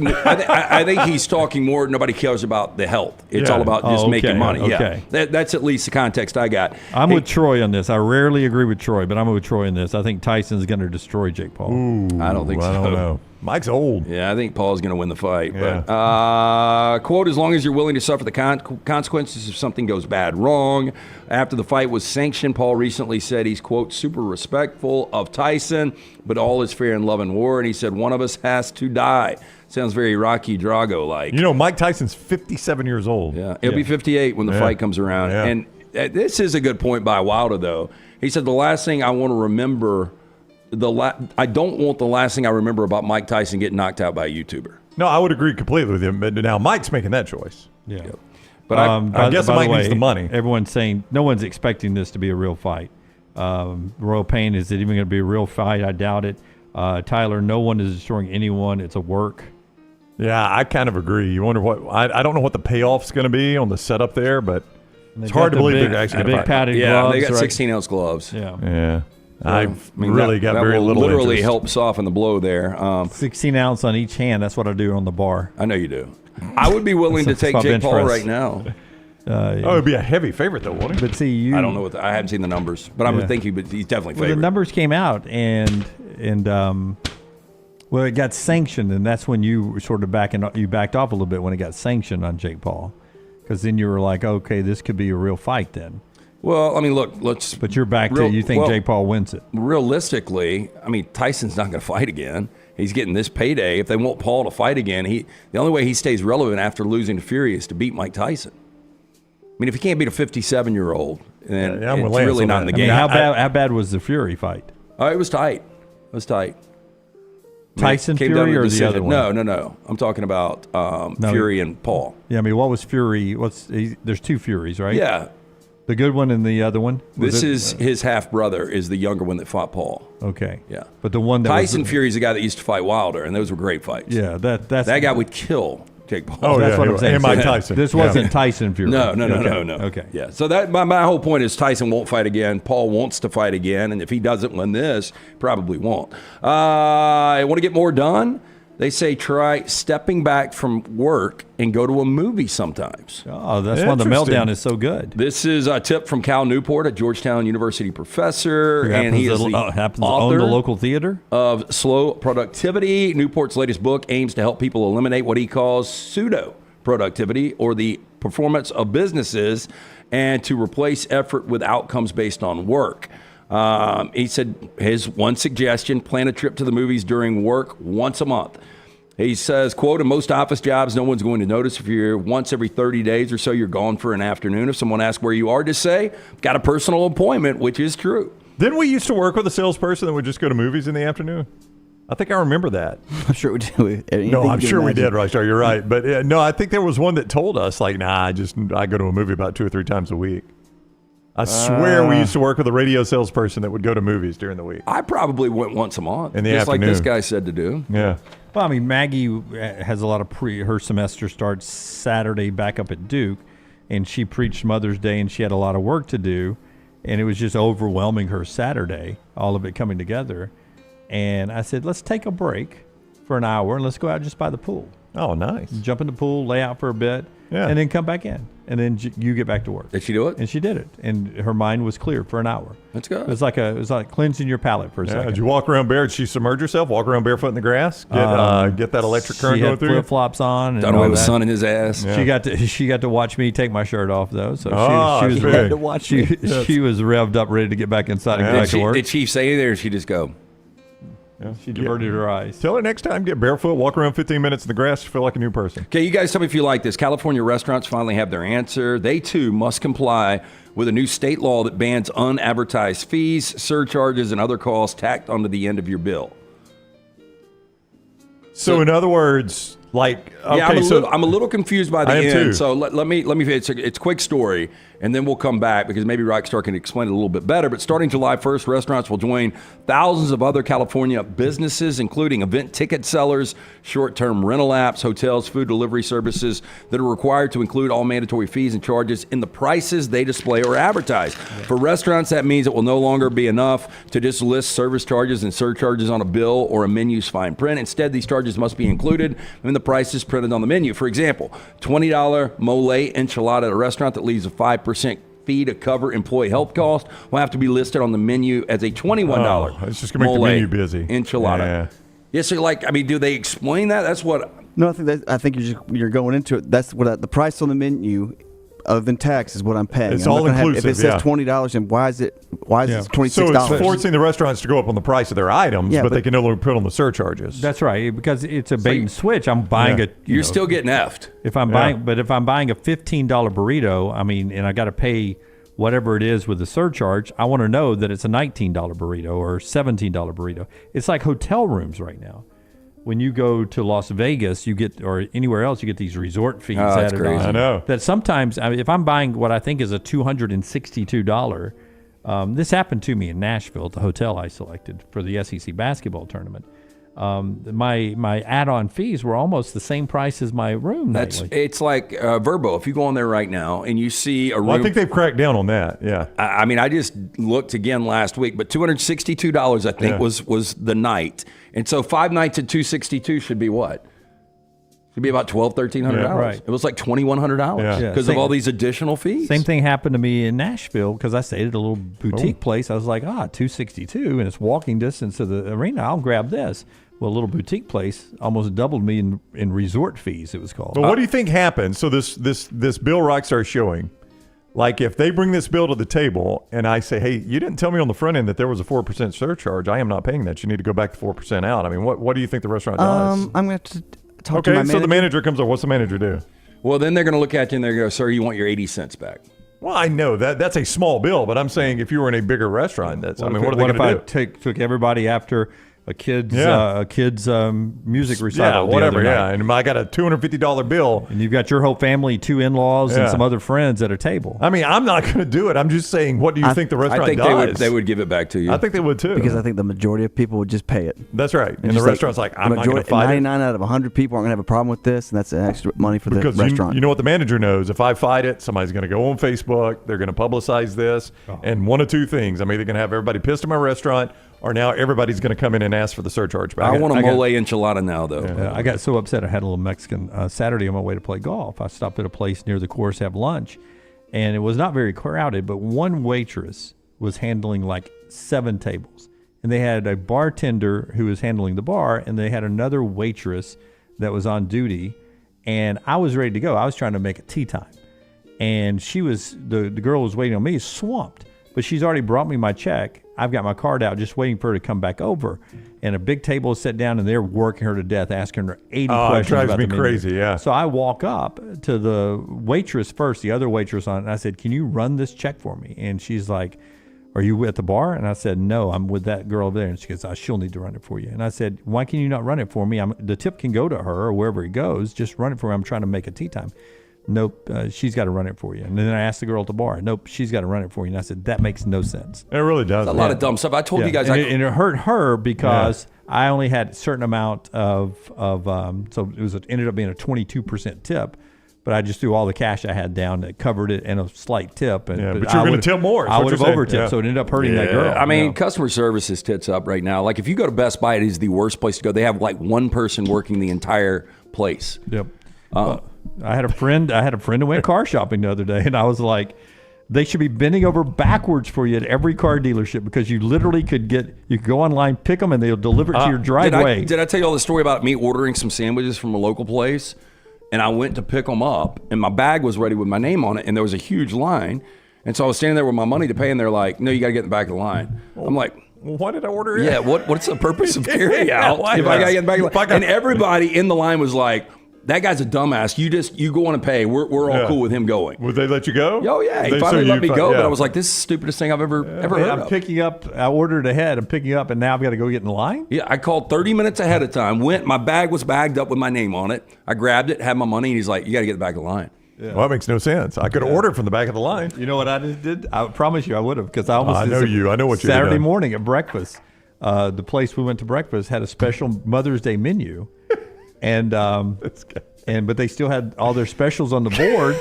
Speaker 7: he's talking more. Nobody cares about the health. It's all about just making money.
Speaker 1: Okay.
Speaker 7: Yeah, that's at least the context I got.
Speaker 1: I'm with Troy on this. I rarely agree with Troy, but I'm with Troy on this. I think Tyson's going to destroy Jake Paul.
Speaker 8: Ooh,
Speaker 7: I don't think so.
Speaker 8: I don't know. Mike's old.
Speaker 7: Yeah, I think Paul's going to win the fight.
Speaker 8: Yeah.
Speaker 7: But, quote, as long as you're willing to suffer the consequences if something goes bad wrong. After the fight was sanctioned, Paul recently said he's, quote, super respectful of Tyson, but all is fair in love and war. And he said, one of us has to die. Sounds very Rocky Drago-like.
Speaker 8: You know, Mike Tyson's 57 years old.
Speaker 7: Yeah, he'll be 58 when the fight comes around.
Speaker 8: Yeah.
Speaker 7: And this is a good point by Wilder, though. He said, the last thing I want to remember... I don't want the last thing I remember about Mike Tyson getting knocked out by a YouTuber.
Speaker 8: No, I would agree completely with him. But now Mike's making that choice.
Speaker 1: Yeah.
Speaker 7: Yep. But
Speaker 8: I guess Mike needs the money.
Speaker 1: Everyone's saying no one's expecting this to be a real fight. Royal Pain, is it even going to be a real fight? I doubt it. Tyler, no one is destroying anyone. It's a work.
Speaker 8: Yeah, I kind of agree. You wonder what I don't know what the payoff's going to be on the setup there, but it's hard to believe they're actually going to fight.
Speaker 1: Padded
Speaker 7: yeah,
Speaker 1: gloves,
Speaker 7: they got
Speaker 1: right?
Speaker 7: 16-ounce gloves.
Speaker 8: Yeah. I've really got very little
Speaker 7: literally
Speaker 8: interest.
Speaker 7: help soften the blow there.
Speaker 1: 16 ounce on each hand. That's what I do on the bar.
Speaker 7: I know you do. I would be willing to take Jake Paul right now.
Speaker 8: It'd be a heavy favorite though, wouldn't it?
Speaker 1: But see,
Speaker 7: I don't know I haven't seen the numbers, but I would think but he's definitely
Speaker 1: Well,
Speaker 7: favored.
Speaker 1: the numbers came out, and Well, it got sanctioned, and that's when you were sort of backed off a little bit when it got sanctioned on Jake Paul, because then you were like, okay, this could be a real fight then.
Speaker 7: Well, I mean, look,
Speaker 1: But you're back to you think Jake Paul wins it.
Speaker 7: Realistically, I mean, Tyson's not going to fight again. He's getting this payday. If they want Paul to fight again, the only way he stays relevant after losing to Fury is to beat Mike Tyson. I mean, if he can't beat a 57-year-old, then it's really not in the game.
Speaker 1: How bad was the Fury fight?
Speaker 7: It was tight.
Speaker 1: Tyson Fury or the other one?
Speaker 7: No. I'm talking about Fury and Paul.
Speaker 1: Yeah, I mean, what was Fury? There's two Furies, right?
Speaker 7: Yeah.
Speaker 1: The good one and the other one?
Speaker 7: This is his half-brother is the younger one that fought Paul.
Speaker 1: Okay.
Speaker 7: Yeah.
Speaker 1: But the one that
Speaker 7: Tyson Fury's the guy that used to fight Wilder, and those were great fights.
Speaker 1: Yeah, that
Speaker 7: guy would kill Jake Paul.
Speaker 1: Oh, that's what I'm saying.
Speaker 8: And Mike Tyson.
Speaker 1: This wasn't Tyson Fury.
Speaker 7: No.
Speaker 1: Okay.
Speaker 7: Yeah. So that my whole point is Tyson won't fight again. Paul wants to fight again, and if he doesn't win this, probably won't. I want to get more done. They say try stepping back from work and go to a movie sometimes.
Speaker 1: Oh, that's why the Meltdown is so good.
Speaker 7: This is a tip from Cal Newport, a Georgetown University professor, and he is
Speaker 1: happens
Speaker 7: the
Speaker 1: to own
Speaker 7: author
Speaker 1: the local theater
Speaker 7: of Slow Productivity. Newport's latest book aims to help people eliminate what he calls pseudo productivity, or the performance of businesses, and to replace effort with outcomes based on work. He said his one suggestion, plan a trip to the movies during work once a month. He says, quote, in most office jobs, no one's going to notice if you're once every 30 days or so, you're gone for an afternoon. If someone asks where you are, just say, got a personal appointment, which is true.
Speaker 8: Didn't we used to work with a salesperson that would just go to movies in the afternoon? I think I remember that.
Speaker 13: I'm sure we did.
Speaker 8: No, I'm sure we did, Rashar. You're right. But no, I think there was one that told us, like, I go to a movie about 2 or 3 times a week. I swear we used to work with a radio salesperson that would go to movies during the week.
Speaker 7: I probably went once a month.
Speaker 8: In the
Speaker 7: just
Speaker 8: afternoon.
Speaker 7: like this guy said to do.
Speaker 8: Yeah.
Speaker 1: Well, I mean, Maggie has a lot of her semester starts Saturday back up at Duke, and she preached Mother's Day, and she had a lot of work to do, and it was just overwhelming her Saturday, all of it coming together. And I said, let's take a break for an hour, and let's go out just by the pool.
Speaker 8: Oh, nice.
Speaker 1: Jump in the pool, lay out for a bit, and then come back in. And then you get back to work.
Speaker 7: Did she do it?
Speaker 1: And she did it. And her mind was clear for an hour.
Speaker 7: That's good.
Speaker 1: It was like cleansing your palate for a second.
Speaker 8: Did you walk around bare? Did she submerge herself? Walk around barefoot in the grass? Get that electric current going through?
Speaker 1: She had flip-flops on. And
Speaker 7: done away with sun in his ass.
Speaker 1: Yeah. She got to watch me take my shirt off, though. So she was
Speaker 13: ready to watch
Speaker 1: she was revved up, ready to get back inside and get back to work.
Speaker 7: Did she say anything, or did she just go?
Speaker 1: Yeah. She diverted her eyes.
Speaker 8: Tell her next time, get barefoot, walk around 15 minutes in the grass, feel like a new person.
Speaker 7: Okay, you guys tell me if you like this. California restaurants finally have their answer. They, too, must comply with a new state law that bans unadvertised fees, surcharges, and other costs tacked onto the end of your bill.
Speaker 8: So in other words, like, okay,
Speaker 7: yeah, I'm a little confused by the end.
Speaker 8: Too.
Speaker 7: So let me. It's a quick story, and then we'll come back because maybe Rockstar can explain it a little bit better. But starting July 1st, restaurants will join thousands of other California businesses, including event ticket sellers, short-term rental apps, hotels, food delivery services that are required to include all mandatory fees and charges in the prices they display or advertise. Yeah. For restaurants, that means it will no longer be enough to just list service charges and surcharges on a bill or a menu's fine print. Instead, these charges must be included in the prices printed on the menu. For example, $20 mole enchilada at a restaurant that leaves a 5% fee to cover employee health costs will have to be listed on the menu as a $21
Speaker 8: it's just going to make the menu busy.
Speaker 7: Enchilada. Yeah, so do they explain that? That's what...
Speaker 13: No, I think you're going into it. That's what the price on the menu, other than tax, is what I'm paying.
Speaker 8: It's all inclusive.
Speaker 13: If it says $20, then why is it $26?
Speaker 8: So it's forcing the restaurants to go up on the price of their items, but they can no longer put on the surcharges.
Speaker 1: That's right, because it's a bait and switch. I'm buying
Speaker 7: You're still getting effed.
Speaker 1: If I'm buying a $15 burrito, I mean, and I got to pay whatever it is with the surcharge, I want to know that it's a $19 burrito or $17 burrito. It's like hotel rooms right now. When you go to Las Vegas, or anywhere else, you get these resort fees added on.
Speaker 8: I know.
Speaker 1: That sometimes, if I'm buying what I think is a $262, this happened to me in Nashville at the hotel I selected for the SEC basketball tournament. My add-on fees were almost the same price as my room nightly.
Speaker 7: It's like Verbo. If you go on there right now and you see a room...
Speaker 8: Well, I think they've cracked down on that, yeah.
Speaker 7: I mean, I just looked again last week, but $262, I think, was the night. And so 5 nights at $262 should be what? Should be about $1,200-$1,300.
Speaker 1: Yeah, right.
Speaker 7: It was like $2,100 because of all these additional fees.
Speaker 1: Same thing happened to me in Nashville because I stayed at a little boutique place. I was like, $262, and it's walking distance to the arena. I'll grab this. Well, a little boutique place almost doubled me in resort fees, it was called.
Speaker 8: But what do you think happens? So this bill Rockstar's showing, like if they bring this bill to the table and I say, hey, you didn't tell me on the front end that there was a 4% surcharge. I am not paying that. You need to go back to 4% out. I mean, what do you think the restaurant does?
Speaker 13: I'm going to talk to my manager.
Speaker 8: So the manager comes up. What's the manager do?
Speaker 7: Well, then they're going to look at you and they're going to go, sir, you want your 80 cents back.
Speaker 8: Well, I know that's a small bill, but I'm saying if you were in a bigger restaurant, what are they going to do?
Speaker 1: Took everybody after a kid's music recital.
Speaker 8: Yeah, whatever. Yeah, and I got a $250 bill,
Speaker 1: and you've got your whole family, 2 in-laws, and some other friends at a table.
Speaker 8: I mean, I'm not going to do it. I'm just saying, what do you think the restaurant does?
Speaker 7: I think they would give it back to you.
Speaker 8: I think they would too,
Speaker 13: because I think the majority of people would just pay it.
Speaker 8: That's right. And the restaurant's like, I'm not going to fight
Speaker 13: 99 out of 100 people aren't going to have a problem with this, and that's extra money for the restaurant.
Speaker 8: You know what the manager knows? If I fight it, somebody's going to go on Facebook. They're going to publicize this, and one of two things: I'm either going to have everybody pissed at my restaurant, or now everybody's going to come in and ask for the surcharge back.
Speaker 7: I want a mole enchilada now, though.
Speaker 1: Yeah, I got so upset. I had a little Mexican Saturday on my way to play golf. I stopped at a place near the course to have lunch, and it was not very crowded, but one waitress was handling like 7 tables. And they had a bartender who was handling the bar, and they had another waitress that was on duty, and I was ready to go. I was trying to make it tea time. And she was, the girl who was waiting on me, swamped. But she's already brought me my check. I've got my card out, just waiting for her to come back over. And a big table is set down, and they're working her to death, asking her 80 questions
Speaker 8: it drives
Speaker 1: about
Speaker 8: me
Speaker 1: the menu.
Speaker 8: crazy, yeah.
Speaker 1: So I walk up to the waitress first, the other waitress on it, and I said, can you run this check for me? And she's like, are you at the bar? And I said, no, I'm with that girl over there. And she goes, she'll need to run it for you. And I said, why can you not run it for me? The tip can go to her or wherever it goes. Just run it for me. I'm trying to make a tea time. Nope, she's got to run it for you. And then I asked the girl at the bar, nope, she's got to run it for you. And I said, that makes no sense.
Speaker 8: It really does.
Speaker 7: It's a lot of dumb stuff. I told you guys.
Speaker 1: And it hurt her because I only had a certain amount of so it ended up being a 22% tip. But I just threw all the cash I had down that covered it and a slight tip. But
Speaker 8: you're going to tip more.
Speaker 1: I would have over-tipped, so it ended up hurting that girl.
Speaker 7: I mean, customer service is tits up right now. Like if you go to Best Buy, it is the worst place to go. They have like one person working the entire place.
Speaker 1: Yep. I had a friend who went car shopping the other day, and I was like, they should be bending over backwards for you at every car dealership because you literally could go online, pick them, and they'll deliver it to your driveway.
Speaker 7: Did I tell you all the story about me ordering some sandwiches from a local place? And I went to pick them up, and my bag was ready with my name on it, and there was a huge line. And so I was standing there with my money to pay, and they're like, no, you got to get in the back of the line. I'm like,
Speaker 8: well, why did I order it?
Speaker 7: Yeah, what's the purpose of carry out if I got to get in the back of the line? And everybody in the line was like, that guy's a dumbass. You go on and pay. We're all cool with him going.
Speaker 8: Would they let you go?
Speaker 7: Oh, yeah. He finally let me go, but I was like, this is the stupidest thing I've ever heard of.
Speaker 1: Picking up. I ordered ahead. I'm picking up, and now I've got to go get in line?
Speaker 7: Yeah, I called 30 minutes ahead of time. My bag was bagged up with my name on it. I grabbed it, had my money, and he's like, you got to get in the back of the line.
Speaker 8: Yeah. Well, that makes no sense. I could have ordered from the back of the line.
Speaker 1: You know what I just did? I promise you I would have, because I almost did.
Speaker 8: I know what you did.
Speaker 1: Saturday morning at breakfast, the place we went to breakfast had a special Mother's Day menu, and but they still had all their specials on the board.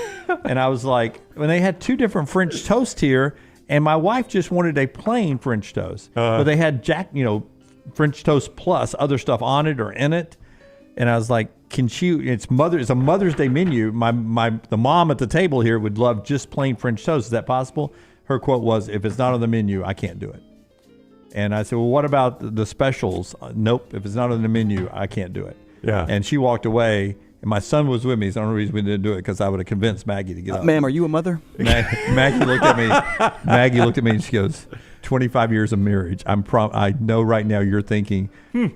Speaker 1: And I was like, when they had 2 different French toast here, and my wife just wanted a plain French toast, but they had French toast plus other stuff on it or in it. And I was like, it's a Mother's Day menu. The mom at the table here would love just plain French toast. Is that possible? Her quote was, if it's not on the menu, I can't do it. And I said, well, what about the specials? Nope. If it's not on the menu, I can't do it.
Speaker 8: Yeah.
Speaker 1: And she walked away. And my son was with me. It's the only reason we didn't do it, because I would have convinced Maggie to get up.
Speaker 13: Ma'am, are you a mother?
Speaker 1: Maggie looked at me. Maggie looked at me and she goes, 25 years of marriage. I know right now you're thinking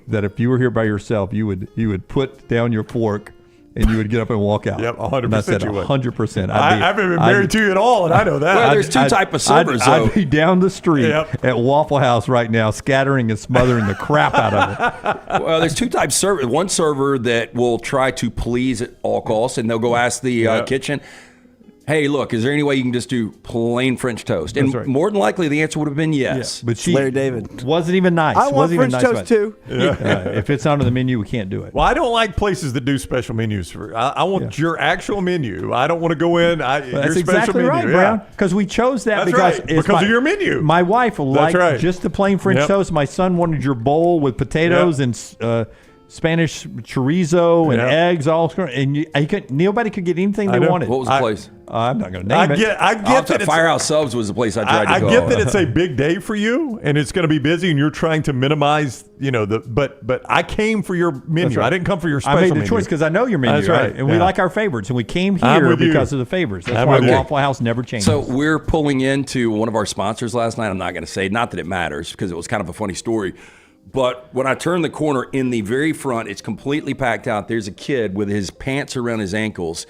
Speaker 1: that if you were here by yourself, you would put down your fork and you would get up and walk out.
Speaker 8: Yep, 100%.
Speaker 1: And I said,
Speaker 8: you would.
Speaker 1: 100%.
Speaker 8: I haven't been married to you at all, and I know that.
Speaker 7: Well, there's 2 types of servers, though.
Speaker 1: I'd be down the street at Waffle House right now, scattering and smothering the crap out of it.
Speaker 7: Well, there's 2 types of server. One server that will try to please at all costs, and they'll go ask the kitchen, hey, look, is there any way you can just do plain French toast? And more than likely, the answer would have been yes.
Speaker 1: Yeah, but
Speaker 13: Larry David
Speaker 1: wasn't even nice.
Speaker 13: I want French toast too.
Speaker 1: If it's not on the menu, we can't do it.
Speaker 8: Well, I don't like places that do special menus. I want your actual menu. I don't want to go in.
Speaker 1: That's exactly right, Brown. Because we chose that because
Speaker 8: of your menu.
Speaker 1: My wife liked just the plain French toast. My son wanted your bowl with potatoes and Spanish chorizo and eggs, all, and nobody could get anything they wanted.
Speaker 7: What was the place?
Speaker 1: I'm not going to name it.
Speaker 8: I get that
Speaker 7: Firehouse Subs was the place I tried to go.
Speaker 8: I get that it's a big day for you, and it's going to be busy, and you're trying to minimize, but I came for your menu.
Speaker 1: Right.
Speaker 8: I didn't come for your special
Speaker 1: menu. I
Speaker 8: menu.
Speaker 1: made the choice because I know your menu.
Speaker 8: That's right.
Speaker 1: And we like our favorites, and we came here because of the favorites. That's why Waffle House never changes.
Speaker 7: So we're pulling into one of our sponsors last night. I'm not going to say, not that it matters, because it was kind of a funny story. But when I turn the corner in the very front, it's completely packed out. There's a kid with his pants around his ankles,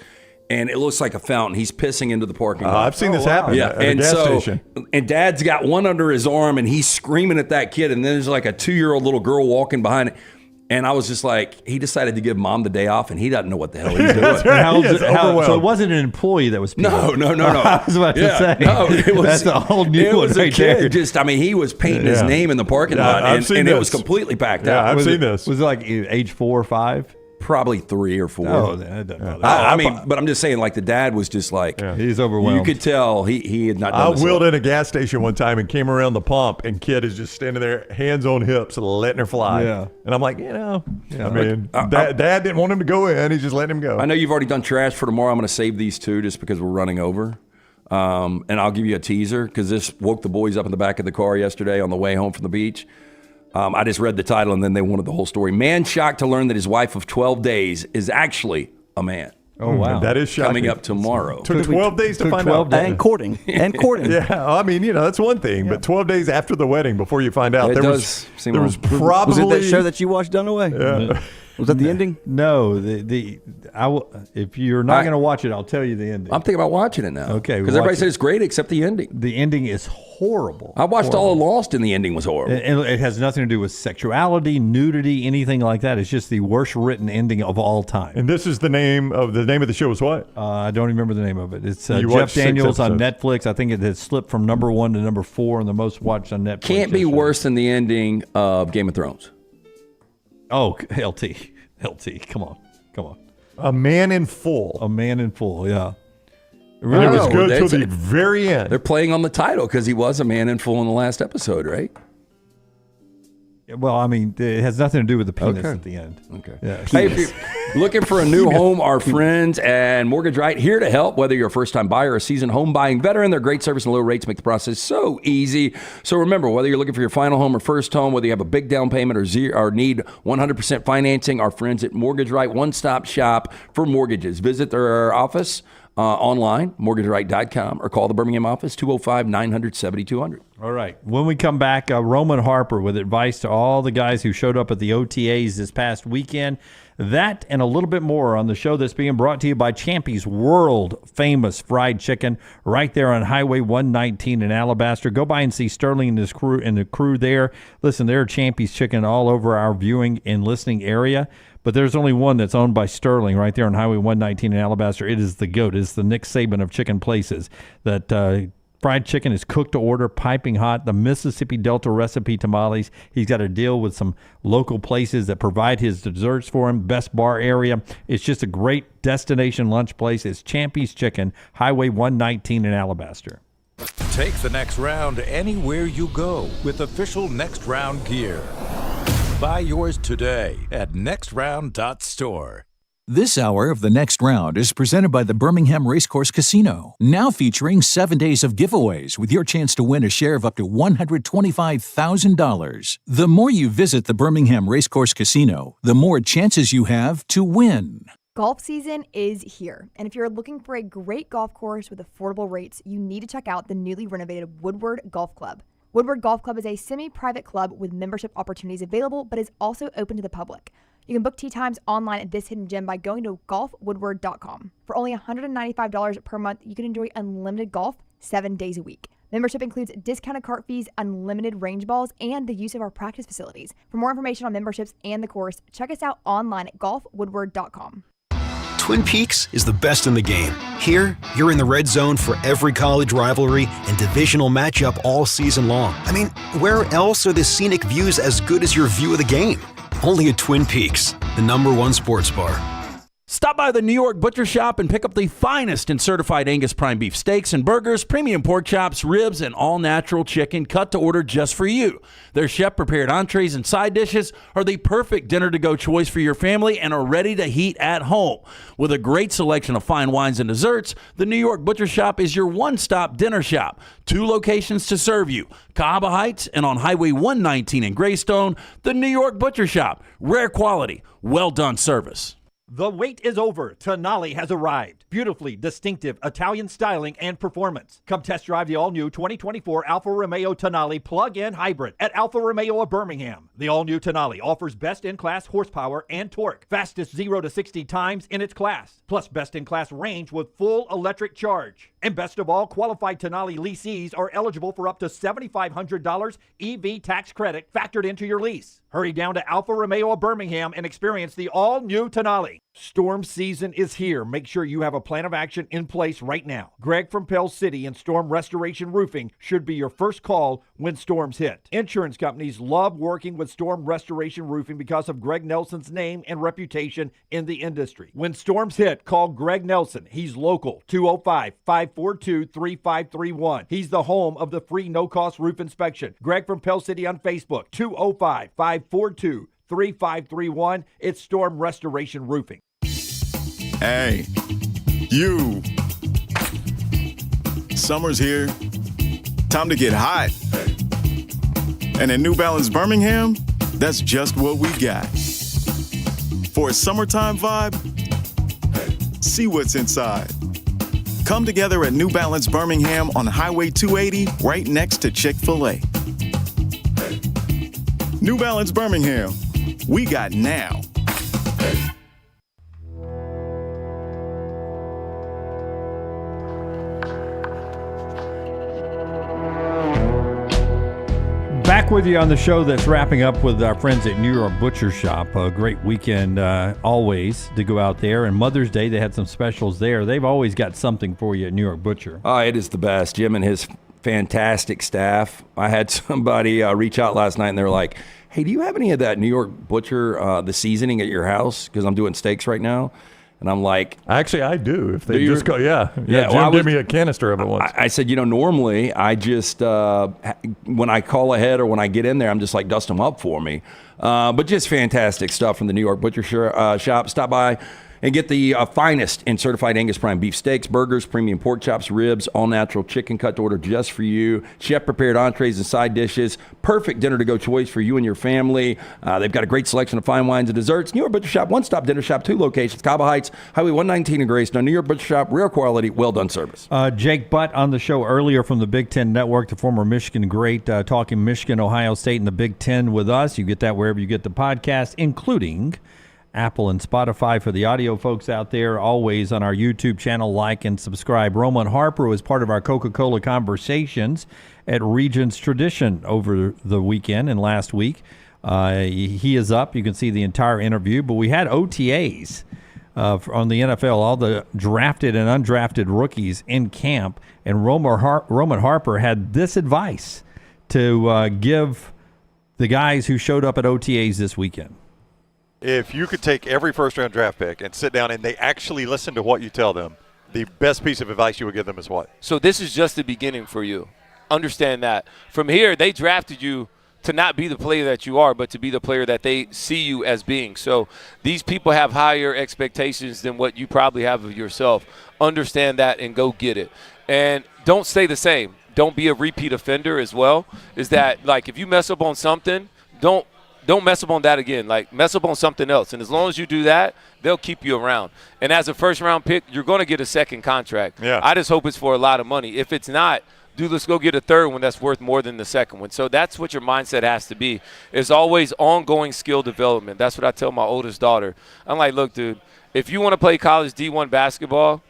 Speaker 7: and it looks like a fountain. He's pissing into the parking lot.
Speaker 8: I've seen this happen at a gas station.
Speaker 7: And Dad's got one under his arm, and he's screaming at that kid. And then there's like a 2-year-old little girl walking behind it. And I was just like, he decided to give Mom the day off, and he doesn't know what the hell he's doing.
Speaker 1: Right. So it wasn't an employee that was peeing.
Speaker 7: No.
Speaker 1: I was about to say.
Speaker 7: No, it was,
Speaker 1: that's a whole new
Speaker 7: it
Speaker 1: one
Speaker 7: was
Speaker 1: right
Speaker 7: a kid.
Speaker 1: there.
Speaker 7: He was painting his name in the parking lot, and it was completely packed out.
Speaker 8: I've seen this.
Speaker 1: Was it like age 4 or 5?
Speaker 7: Probably 3 or 4.
Speaker 1: Oh, that doesn't
Speaker 7: bother. But I'm just saying, like, the dad was just like,
Speaker 1: he's overwhelmed.
Speaker 7: You could tell he had not done this.
Speaker 8: I wheeled in a gas station one time and came around the pump, and kid is just standing there, hands on hips, letting her fly.
Speaker 1: Yeah.
Speaker 8: And I'm like, Dad didn't want him to go in. He's just letting him go.
Speaker 7: I know you've already done trash for tomorrow. I'm going to save these two just because we're running over. And I'll give you a teaser because this woke the boys up in the back of the car yesterday on the way home from the beach. I just read the title, and then they wanted the whole story. Man shocked to learn that his wife of 12 days is actually a man.
Speaker 1: Oh, wow.
Speaker 8: That is shocking.
Speaker 7: Coming up tomorrow.
Speaker 8: Took 12 days to find out.
Speaker 13: And courting.
Speaker 8: Yeah, I mean, that's one thing, but 12 days after the wedding bwas probably...
Speaker 13: Was it that show that you watched, Dunaway?
Speaker 8: Yeah.
Speaker 13: Was that the ending?
Speaker 1: No. If you're not going to watch it, I'll tell you the ending.
Speaker 7: I'm thinking about watching it now.
Speaker 1: Okay.
Speaker 7: Because everybody said it's great except the ending.
Speaker 1: The ending is horrible.
Speaker 7: I watched all of Lost, and the ending was horrible.
Speaker 1: And it has nothing to do with sexuality, nudity, anything like that. It's just the worst written ending of all time.
Speaker 8: And this is the name of the show is what?
Speaker 1: I don't remember the name of it. It's Jeff Daniels on Netflix. I think it has slipped from number 1 to number 4 and the most watched on Netflix.
Speaker 7: Can't be worse than the ending of Game of Thrones.
Speaker 1: Oh, LT, come on.
Speaker 8: A Man in Full.
Speaker 1: Yeah.
Speaker 8: Really? It was good till the very end.
Speaker 7: They're playing on the title because he was a man in full in the last episode, right?
Speaker 1: Well, I mean, it has nothing to do with the penis at the end.
Speaker 7: Okay.
Speaker 1: Yeah.
Speaker 7: Hey, if you're looking for a new home, our friends and Mortgage Right here to help. Whether you're a first-time buyer or a seasoned home buying veteran, their great service and low rates make the process so easy. So remember, whether you're looking for your final home or first home, whether you have a big down payment or need 100% financing, our friends at Mortgage Right, one-stop shop for mortgages. Visit their office online, mortgageright.com, or call the Birmingham office, 205-900-7200.
Speaker 1: All right. When we come back, Roman Harper with advice to all the guys who showed up at the OTAs this past weekend. That and a little bit more on the show that's being brought to you by Champy's world-famous fried chicken right there on Highway 119 in Alabaster. Go by and see Sterling and the crew there. Listen, there are Champy's chicken all over our viewing and listening area. But there's only one that's owned by Sterling right there on Highway 119 in Alabaster. It is the GOAT. It's the Nick Saban of chicken places. That fried chicken is cooked to order, piping hot. The Mississippi Delta recipe tamales. He's got a deal with some local places that provide his desserts for him. Best bar area. It's just a great destination lunch place. It's Champy's Chicken, Highway 119 in Alabaster.
Speaker 6: Take the next round anywhere you go with official Next Round gear. Buy yours today at nextround.store.
Speaker 11: This hour of The Next Round is presented by the Birmingham Racecourse Casino, now featuring 7 days of giveaways with your chance to win a share of up to $125,000. The more you visit the Birmingham Racecourse Casino, the more chances you have to win.
Speaker 3: Golf season is here, and if you're looking for a great golf course with affordable rates, you need to check out the newly renovated Woodward Golf Club. Woodward Golf Club is a semi-private club with membership opportunities available, but is also open to the public. You can book tee times online at this hidden gem by going to golfwoodward.com. For only $195 per month, you can enjoy unlimited golf 7 days a week. Membership includes discounted cart fees, unlimited range balls, and the use of our practice facilities. For more information on memberships and the course, check us out online at golfwoodward.com.
Speaker 19: Twin Peaks is the best in the game. Here, you're in the red zone for every college rivalry and divisional matchup all season long. I mean, where else are the scenic views as good as your view of the game? Only at Twin Peaks, the #1 sports bar.
Speaker 10: Stop by the New York Butcher Shop and pick up the finest in certified Angus prime beef steaks and burgers, premium pork chops, ribs, and all-natural chicken cut to order just for you. Their chef-prepared entrees and side dishes are the perfect dinner-to-go choice for your family and are ready to heat at home. With a great selection of fine wines and desserts, the New York Butcher Shop is your one-stop dinner shop. 2 locations to serve you, Cahaba Heights and on Highway 119 in Greystone. The New York Butcher Shop. Rare quality, well-done service.
Speaker 18: The wait is over. Tonali has arrived. Beautifully distinctive Italian styling and performance. Come test drive the all-new 2024 Alfa Romeo Tonali plug-in hybrid at Alfa Romeo of Birmingham. The all-new Tonali offers best-in-class horsepower and torque, fastest 0 to 60 times in its class, plus best-in-class range with full electric charge. And best of all, qualified Tonali leasees are eligible for up to $7,500 EV tax credit factored into your lease. Hurry down to Alfa Romeo of Birmingham and experience the all-new Tonali. Storm season is here. Make sure you have a plan of action in place right now. Greg from Pell City and Storm Restoration Roofing should be your first call when storms hit. Insurance companies love working with Storm Restoration Roofing because of Greg Nelson's name and reputation in the industry. When storms hit, call Greg Nelson. He's local, 205-542-3531. He's the home of the free no-cost roof inspection. Greg from Pell City on Facebook, 205-542-3531. It's Storm Restoration Roofing.
Speaker 14: Hey, you. Summer's here. Time to get hot. And at New Balance Birmingham, that's just what we got. For a summertime vibe, see what's inside. Come together at New Balance Birmingham on Highway 280, right next to Chick-fil-A. New Balance Birmingham, we got now.
Speaker 1: Back with you on the show that's wrapping up with our friends at New York Butcher Shop. A great weekend always to go out there. And Mother's Day, they had some specials there. They've always got something for you at New York Butcher.
Speaker 7: Oh, it is the best. Jim and his fantastic staff. I had somebody reach out last night and they were like, hey, do you have any of that New York Butcher, the seasoning at your house? Because I'm doing steaks right now. And I'm like,
Speaker 8: actually, I do. If they just go, yeah. Jim
Speaker 7: well,
Speaker 8: gave me a canister of it once.
Speaker 7: I said, normally I just when I call ahead or when I get in there, I'm just like, dust them up for me. But just fantastic stuff from the New York Butcher Shop. Stop by and get the finest in certified Angus prime beef steaks, burgers, premium pork chops, ribs, all-natural chicken cut to order just for you, chef-prepared entrees and side dishes, perfect dinner-to-go choice for you and your family. They've got a great selection of fine wines and desserts. New York Butcher Shop, one-stop dinner shop, 2 locations, Cahaba Heights, Highway 119 in Greystone. New York Butcher Shop, rare quality, well-done service.
Speaker 1: Jake Butt on the show earlier from the Big Ten Network, the former Michigan great, talking Michigan, Ohio State, and the Big Ten with us. You get that wherever you get the podcast, including Apple and Spotify. For the audio folks out there, always on our YouTube channel, like and subscribe. Roman Harper was part of our Coca-Cola Conversations at Regents Tradition over the weekend and last week. He is up. You can see the entire interview. But we had OTAs on the NFL, all the drafted and undrafted rookies in camp. And Roman Harper had this advice to give the guys who showed up at OTAs this weekend.
Speaker 12: If you could take every first-round draft pick and sit down and they actually listen to what you tell them, the best piece of advice you would give them is what?
Speaker 17: So this is just the beginning for you. Understand that. From here, they drafted you to not be the player that you are, but to be the player that they see you as being. So these people have higher expectations than what you probably have of yourself. Understand that and go get it. And don't stay the same. Don't be a repeat offender as well. Is that, like, if you mess up on something, don't mess up on that again. Like, mess up on something else. And as long as you do that, they'll keep you around. And as a first-round pick, you're going to get a second contract.
Speaker 12: Yeah.
Speaker 17: I just hope it's for a lot of money. If it's not, dude, let's go get a third one that's worth more than the second one. So that's what your mindset has to be. It's always ongoing skill development. That's what I tell my oldest daughter. I'm like, look, dude, if you want to play college D1 basketball,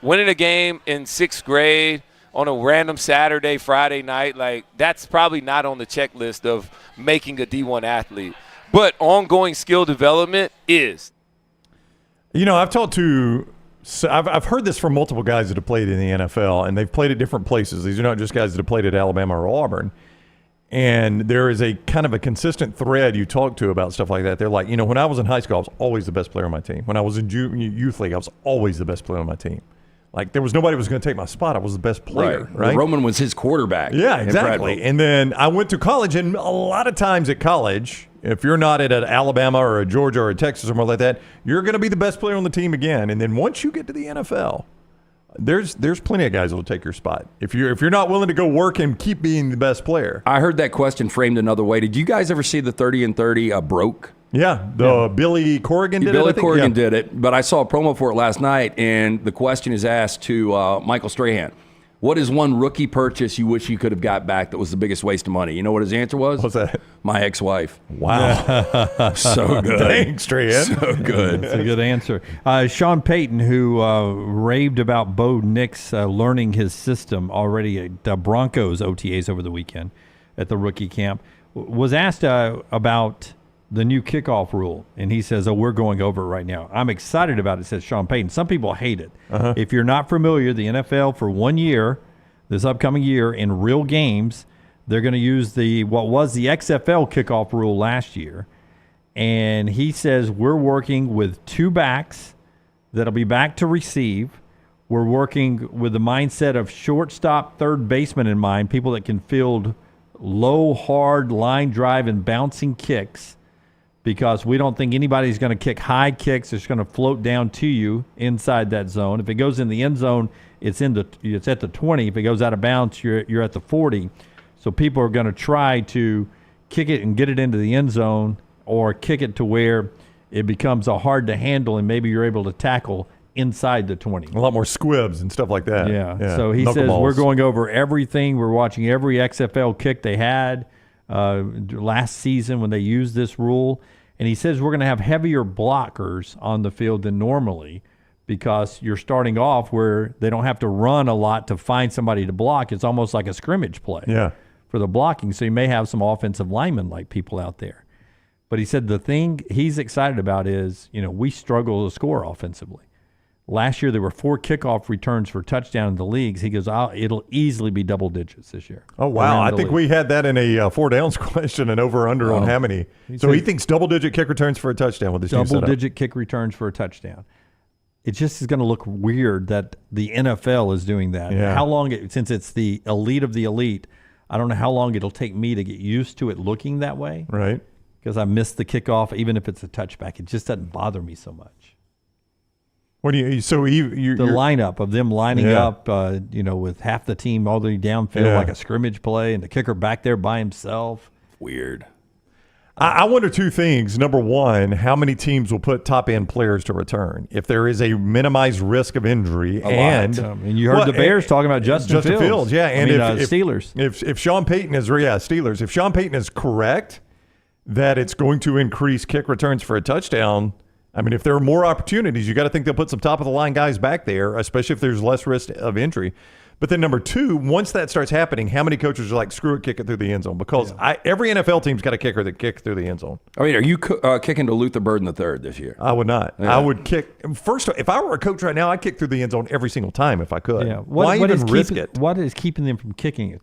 Speaker 17: winning a game in 6th grade on a random Saturday, Friday night, like, that's probably not on the checklist of making a D1 athlete. But ongoing skill development is.
Speaker 8: I've I've heard this from multiple guys that have played in the NFL, and they've played at different places. These are not just guys that have played at Alabama or Auburn. And there is a kind of a consistent thread you talk to about stuff like that. They're like, when I was in high school, I was always the best player on my team. When I was in youth league, I was always the best player on my team. Like, there was nobody who was going to take my spot. I was the best player, right?
Speaker 7: Roman was his quarterback.
Speaker 8: Yeah, exactly. And then I went to college, and a lot of times at college, if you're not at an Alabama or a Georgia or a Texas or somewhere like that, you're going to be the best player on the team again. And then once you get to the NFL, there's plenty of guys that will take your spot. If you're not willing to go work and keep being the best player.
Speaker 7: I heard that question framed another way. Did you guys ever see the 30 and 30 broke?
Speaker 8: Yeah, Billy Corrigan did
Speaker 7: Billy
Speaker 8: it.
Speaker 7: Corrigan did it, but I saw a promo for it last night, and the question is asked to Michael Strahan. What is one rookie purchase you wish you could have got back that was the biggest waste of money? You know what his answer was?
Speaker 8: What's that?
Speaker 7: My ex-wife.
Speaker 8: Wow.
Speaker 7: So good.
Speaker 8: Thanks, Strahan.
Speaker 7: So good.
Speaker 1: That's a good answer. Sean Payton, who raved about Bo Nix learning his system already at the Broncos OTAs over the weekend at the rookie camp, was asked about the new kickoff rule, and he says, we're going over it right now. I'm excited about it, says Sean Payton. Some people hate it. If you're not familiar, the NFL for 1 year, this upcoming year, in real games, they're going to use what was the XFL kickoff rule last year, and he says we're working with 2 backs that'll be back to receive. We're working with the mindset of shortstop, third baseman in mind, people that can field low, hard line drive and bouncing kicks, because we don't think anybody's going to kick high kicks. It's going to float down to you inside that zone. If it goes in the end zone, it's at the 20. If it goes out of bounds, you're at the 40. So people are going to try to kick it and get it into the end zone, or kick it to where it becomes a hard to handle and maybe you're able to tackle inside the 20.
Speaker 8: A lot more squibs and stuff like that.
Speaker 1: Yeah. So he says we're going over everything. We're watching every XFL kick they had last season when they used this rule. And he says we're going to have heavier blockers on the field than normally, because you're starting off where they don't have to run a lot to find somebody to block. It's almost like a scrimmage play for the blocking. So you may have some offensive linemen-like people out there. But he said the thing he's excited about is, we struggle to score offensively. Last year, there were 4 kickoff returns for touchdown in the leagues. He goes, it'll easily be double digits this year.
Speaker 8: Oh, wow. I think we had that in a 4 downs question, and over-under on how many. So he thinks double-digit kick returns for a touchdown with this new setup.
Speaker 1: Double-digit kick returns for a touchdown. It just is going to look weird that the NFL is doing that.
Speaker 8: Yeah.
Speaker 1: How long, since it's the elite of the elite, I don't know how long it'll take me to get used to it looking that way.
Speaker 8: Right.
Speaker 1: Because I miss the kickoff, even if it's a touchback. It just doesn't bother me so much.
Speaker 8: What do you? So the
Speaker 1: lineup of them lining up, with half the team all the way downfield like a scrimmage play, and the kicker back there by himself.
Speaker 7: Weird.
Speaker 8: I wonder 2 things. Number one, how many teams will put top end players to return if there is a minimized risk of injury? And
Speaker 1: you heard the Bears talking about Justin Fields.
Speaker 8: Yeah, and if
Speaker 1: Steelers.
Speaker 8: If Sean Payton is Steelers, if Sean Payton is correct that it's going to increase kick returns for a touchdown. I mean, if there are more opportunities, you got to think they'll put some top-of-the-line guys back there, especially if there's less risk of injury. But then number 2, once that starts happening, how many coaches are like, screw it, kick it through the end zone? Because every NFL team's got a kicker that kicks through the end zone.
Speaker 7: I mean, are you kicking to Luther Burden III this year?
Speaker 8: I would not.
Speaker 7: Yeah.
Speaker 8: I would kick – first, if I were a coach right now, I'd kick through the end zone every single time if I could.
Speaker 1: Yeah.
Speaker 8: Why even risk it?
Speaker 1: What is keeping them from kicking it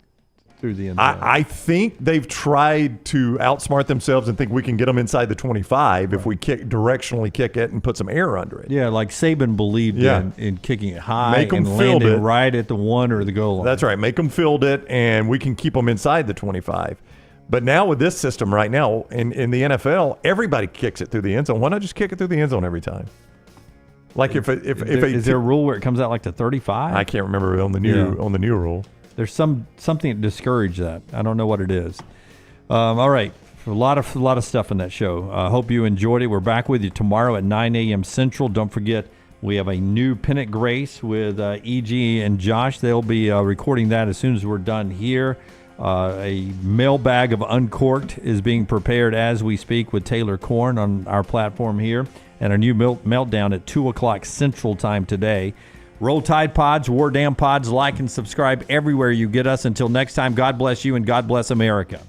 Speaker 1: through the end zone?
Speaker 8: I think they've tried to outsmart themselves and think we can get them inside the 25 if we directionally kick it and put some air under it.
Speaker 1: Yeah, like Saban believed in kicking it high and landing right at the 1 or the goal line.
Speaker 8: That's right. Make them field it, and we can keep them inside the 25. But now with this system right now in the NFL, everybody kicks it through the end zone. Why not just kick it through the end zone every time? Like
Speaker 1: is there a rule where it comes out like to 35?
Speaker 8: I can't remember on the new rule.
Speaker 1: There's something that discouraged that. I don't know what it is. All right, a lot of stuff in that show. Hope you enjoyed it. We're back with you tomorrow at 9 a.m. Central. Don't forget, we have a new Pennant Grace with E.G. and Josh. They'll be recording that as soon as we're done here. A mailbag of Uncorked is being prepared as we speak with Taylor Korn on our platform here. And a new meltdown at 2 o'clock Central Time today. Roll Tide Pods, War Damn Pods, like and subscribe everywhere you get us. Until next time, God bless you and God bless America.